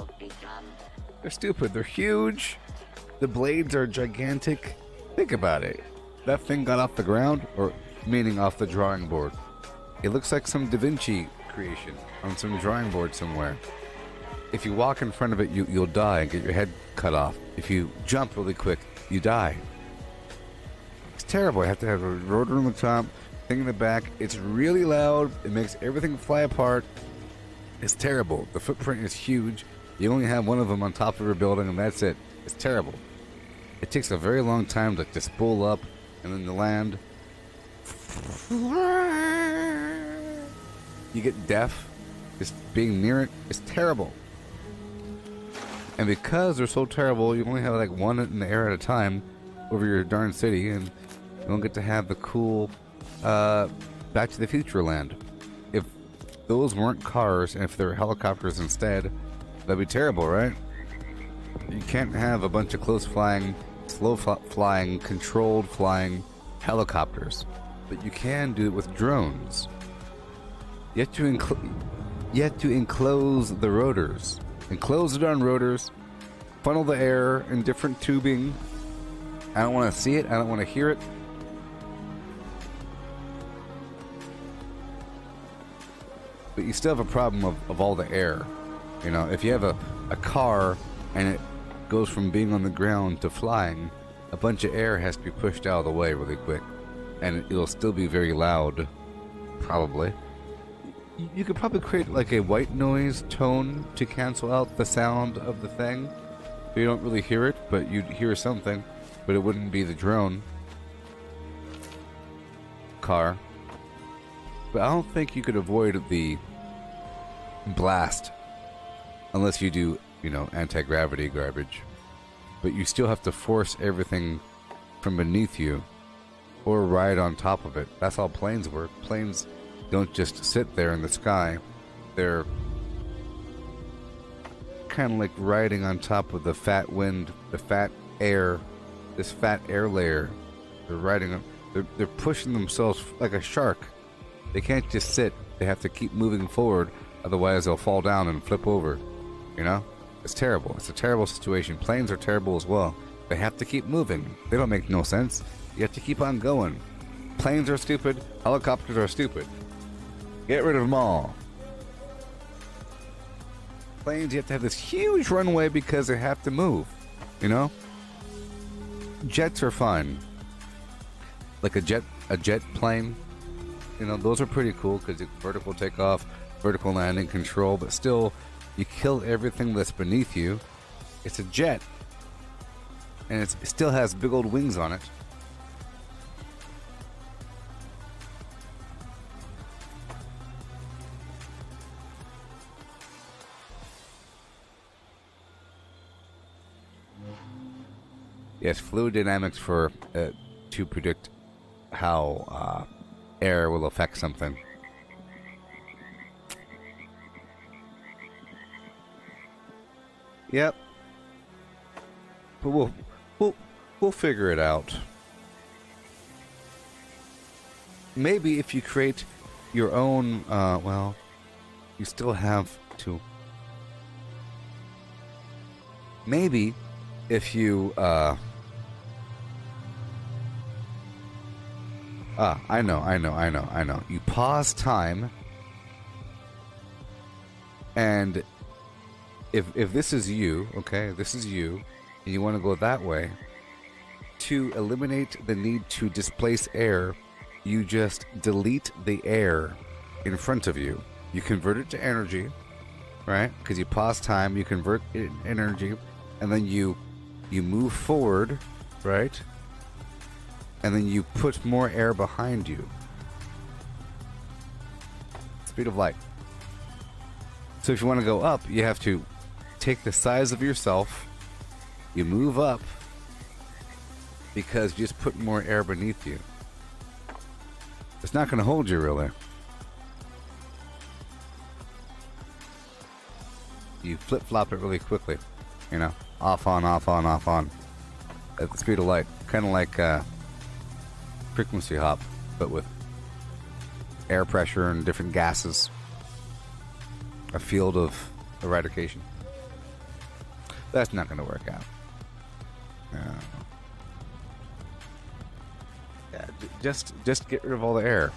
They're stupid. They're huge. The blades are gigantic. Think about it. That thing got off the ground, or meaning off the drawing board. It looks like some Da Vinci creation on some drawing board somewhere. If you walk in front of it, you'll die and get your head cut off. If you jump really quick, you die. It's terrible. I have to have a rotor on the top, thing in the back. It's really loud. It makes everything fly apart. It's terrible. The footprint is huge. You only have one of them on top of your building, and that's it. It's terrible. It takes a very long time to just spool up and then to land. You get deaf. Just being near it is terrible. And because they're so terrible, you only have like one in the air at a time over your darn city, and you don't get to have the cool Back to the Future land. If those weren't cars, and if they were helicopters instead, that'd be terrible, right? You can't have a bunch of close flying, slow flying, controlled flying helicopters, but you can do it with drones. You have to enclose the rotors. Enclose it on rotors, funnel the air in different tubing. I don't want to see it, I don't want to hear it. But you still have a problem of all the air. You know, if you have a car and it goes from being on the ground to flying, a bunch of air has to be pushed out of the way really quick. And it'll still be very loud, probably. You could probably create like a white noise tone to cancel out the sound of the thing. So you don't really hear it, but you'd hear something. But it wouldn't be the drone car. But I don't think you could avoid the blast unless you do, you know, anti-gravity garbage. But you still have to force everything from beneath you or ride on top of it. That's how planes work. Planes don't just sit there in the sky. They're kind of like riding on top of the fat wind, the fat air, this fat air layer. They're riding up. They're pushing themselves like a shark. They can't just sit. They have to keep moving forward, otherwise they'll fall down and flip over. You know? It's terrible. It's a terrible situation. Planes are terrible as well. They have to keep moving. They don't make no sense. You have to keep on going. Planes are stupid. Helicopters are stupid. Get rid of them all. Planes, you have to have this huge runway because they have to move. You know? Jets are fine. Like a jet plane. You know, those are pretty cool because it's vertical takeoff, vertical landing control, but still, you kill everything that's beneath you. It's a jet. And it still has big old wings on it. Yes, fluid dynamics for to predict how air will affect something. Yep. But we'll figure it out. Maybe if you create your own, well, you still have to. Maybe if you, I know. You pause time, and if this is you, okay, this is you, and you want to go that way, to eliminate the need to displace air, you just delete the air in front of you. You convert it to energy, right? Because you pause time, you convert it in energy, and then you move forward, right? And then you put more air behind you. Speed of light. So if you want to go up, you have to take the size of yourself, you move up, because you just put more air beneath you. It's not going to hold you, really. You flip-flop it really quickly. You know? Off, on, off, on, off, on. At the speed of light. Kind of like frequency hop, but with air pressure and different gases. A field of eradication. That's not going to work out. No. Yeah, just get rid of all the air.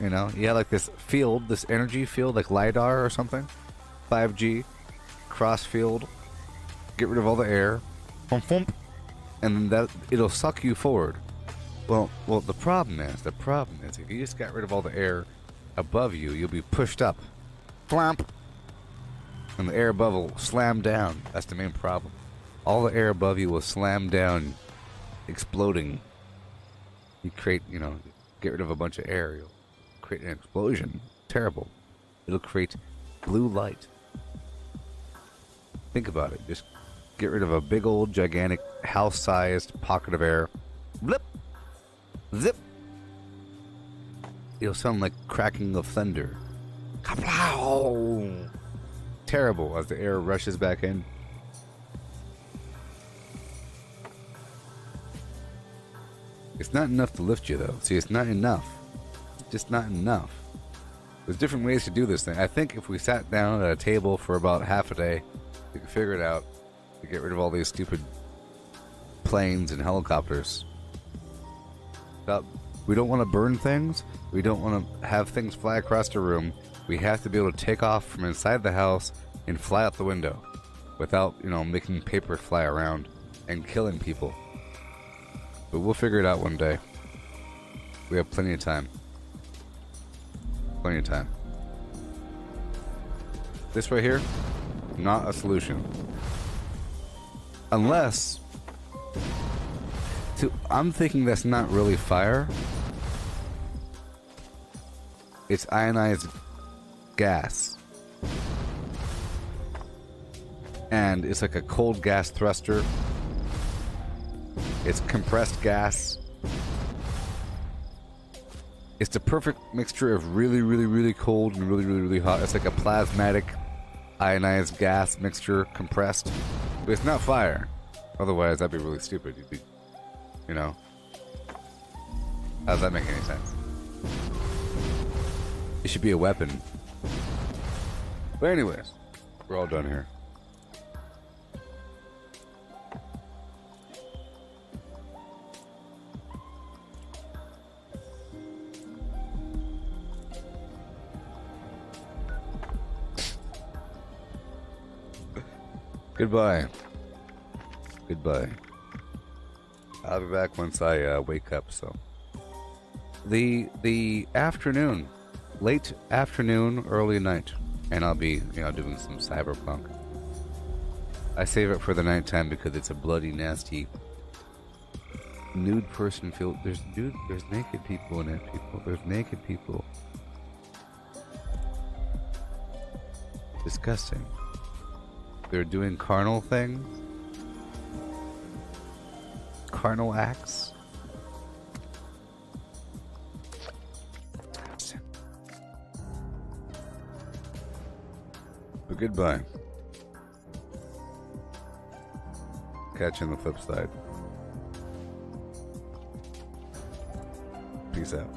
You know, you have like this field, this energy field, like LiDAR or something. 5G, cross field. Get rid of all the air. And then that it'll suck you forward. Well, the problem is, if you just got rid of all the air above you, you'll be pushed up. Flomp. And the air above will slam down. That's the main problem. All the air above you will slam down, exploding. You create, you know, get rid of a bunch of air, you'll create an explosion. Terrible. It'll create blue light. Think about it. Just get rid of a big old, gigantic, house-sized pocket of air. Blip! Zip! It'll sound like cracking of thunder. Kaplow! Terrible as the air rushes back in. It's not enough to lift you, though. See, it's not enough. It's just not enough. There's different ways to do this thing. I think if we sat down at a table for about half a day, we could figure it out to get rid of all these stupid planes and helicopters. We don't want to burn things. We don't want to have things fly across the room. We have to be able to take off from inside the house and fly out the window without, you know, making paper fly around and killing people. But we'll figure it out one day. We have plenty of time. Plenty of time. This right here, not a solution. Unless... I'm thinking that's not really fire. It's ionized gas. And it's like a cold gas thruster. It's compressed gas. It's the perfect mixture of really, really, really cold and really, really, really hot. It's like a plasmatic ionized gas mixture, compressed. But it's not fire. Otherwise, that'd be really stupid. You'd be, you know. How does that make any sense? It should be a weapon. But anyways, we're all done here. Goodbye. Goodbye. I'll be back once I wake up. So the afternoon, late afternoon, early night, and I'll be doing some cyberpunk. I save it for the nighttime because it's a bloody nasty nude person feel. There's naked people in it. There's naked people. Disgusting. They're doing carnal things. Carnal acts. But goodbye. Catch you on the flip side. Peace out.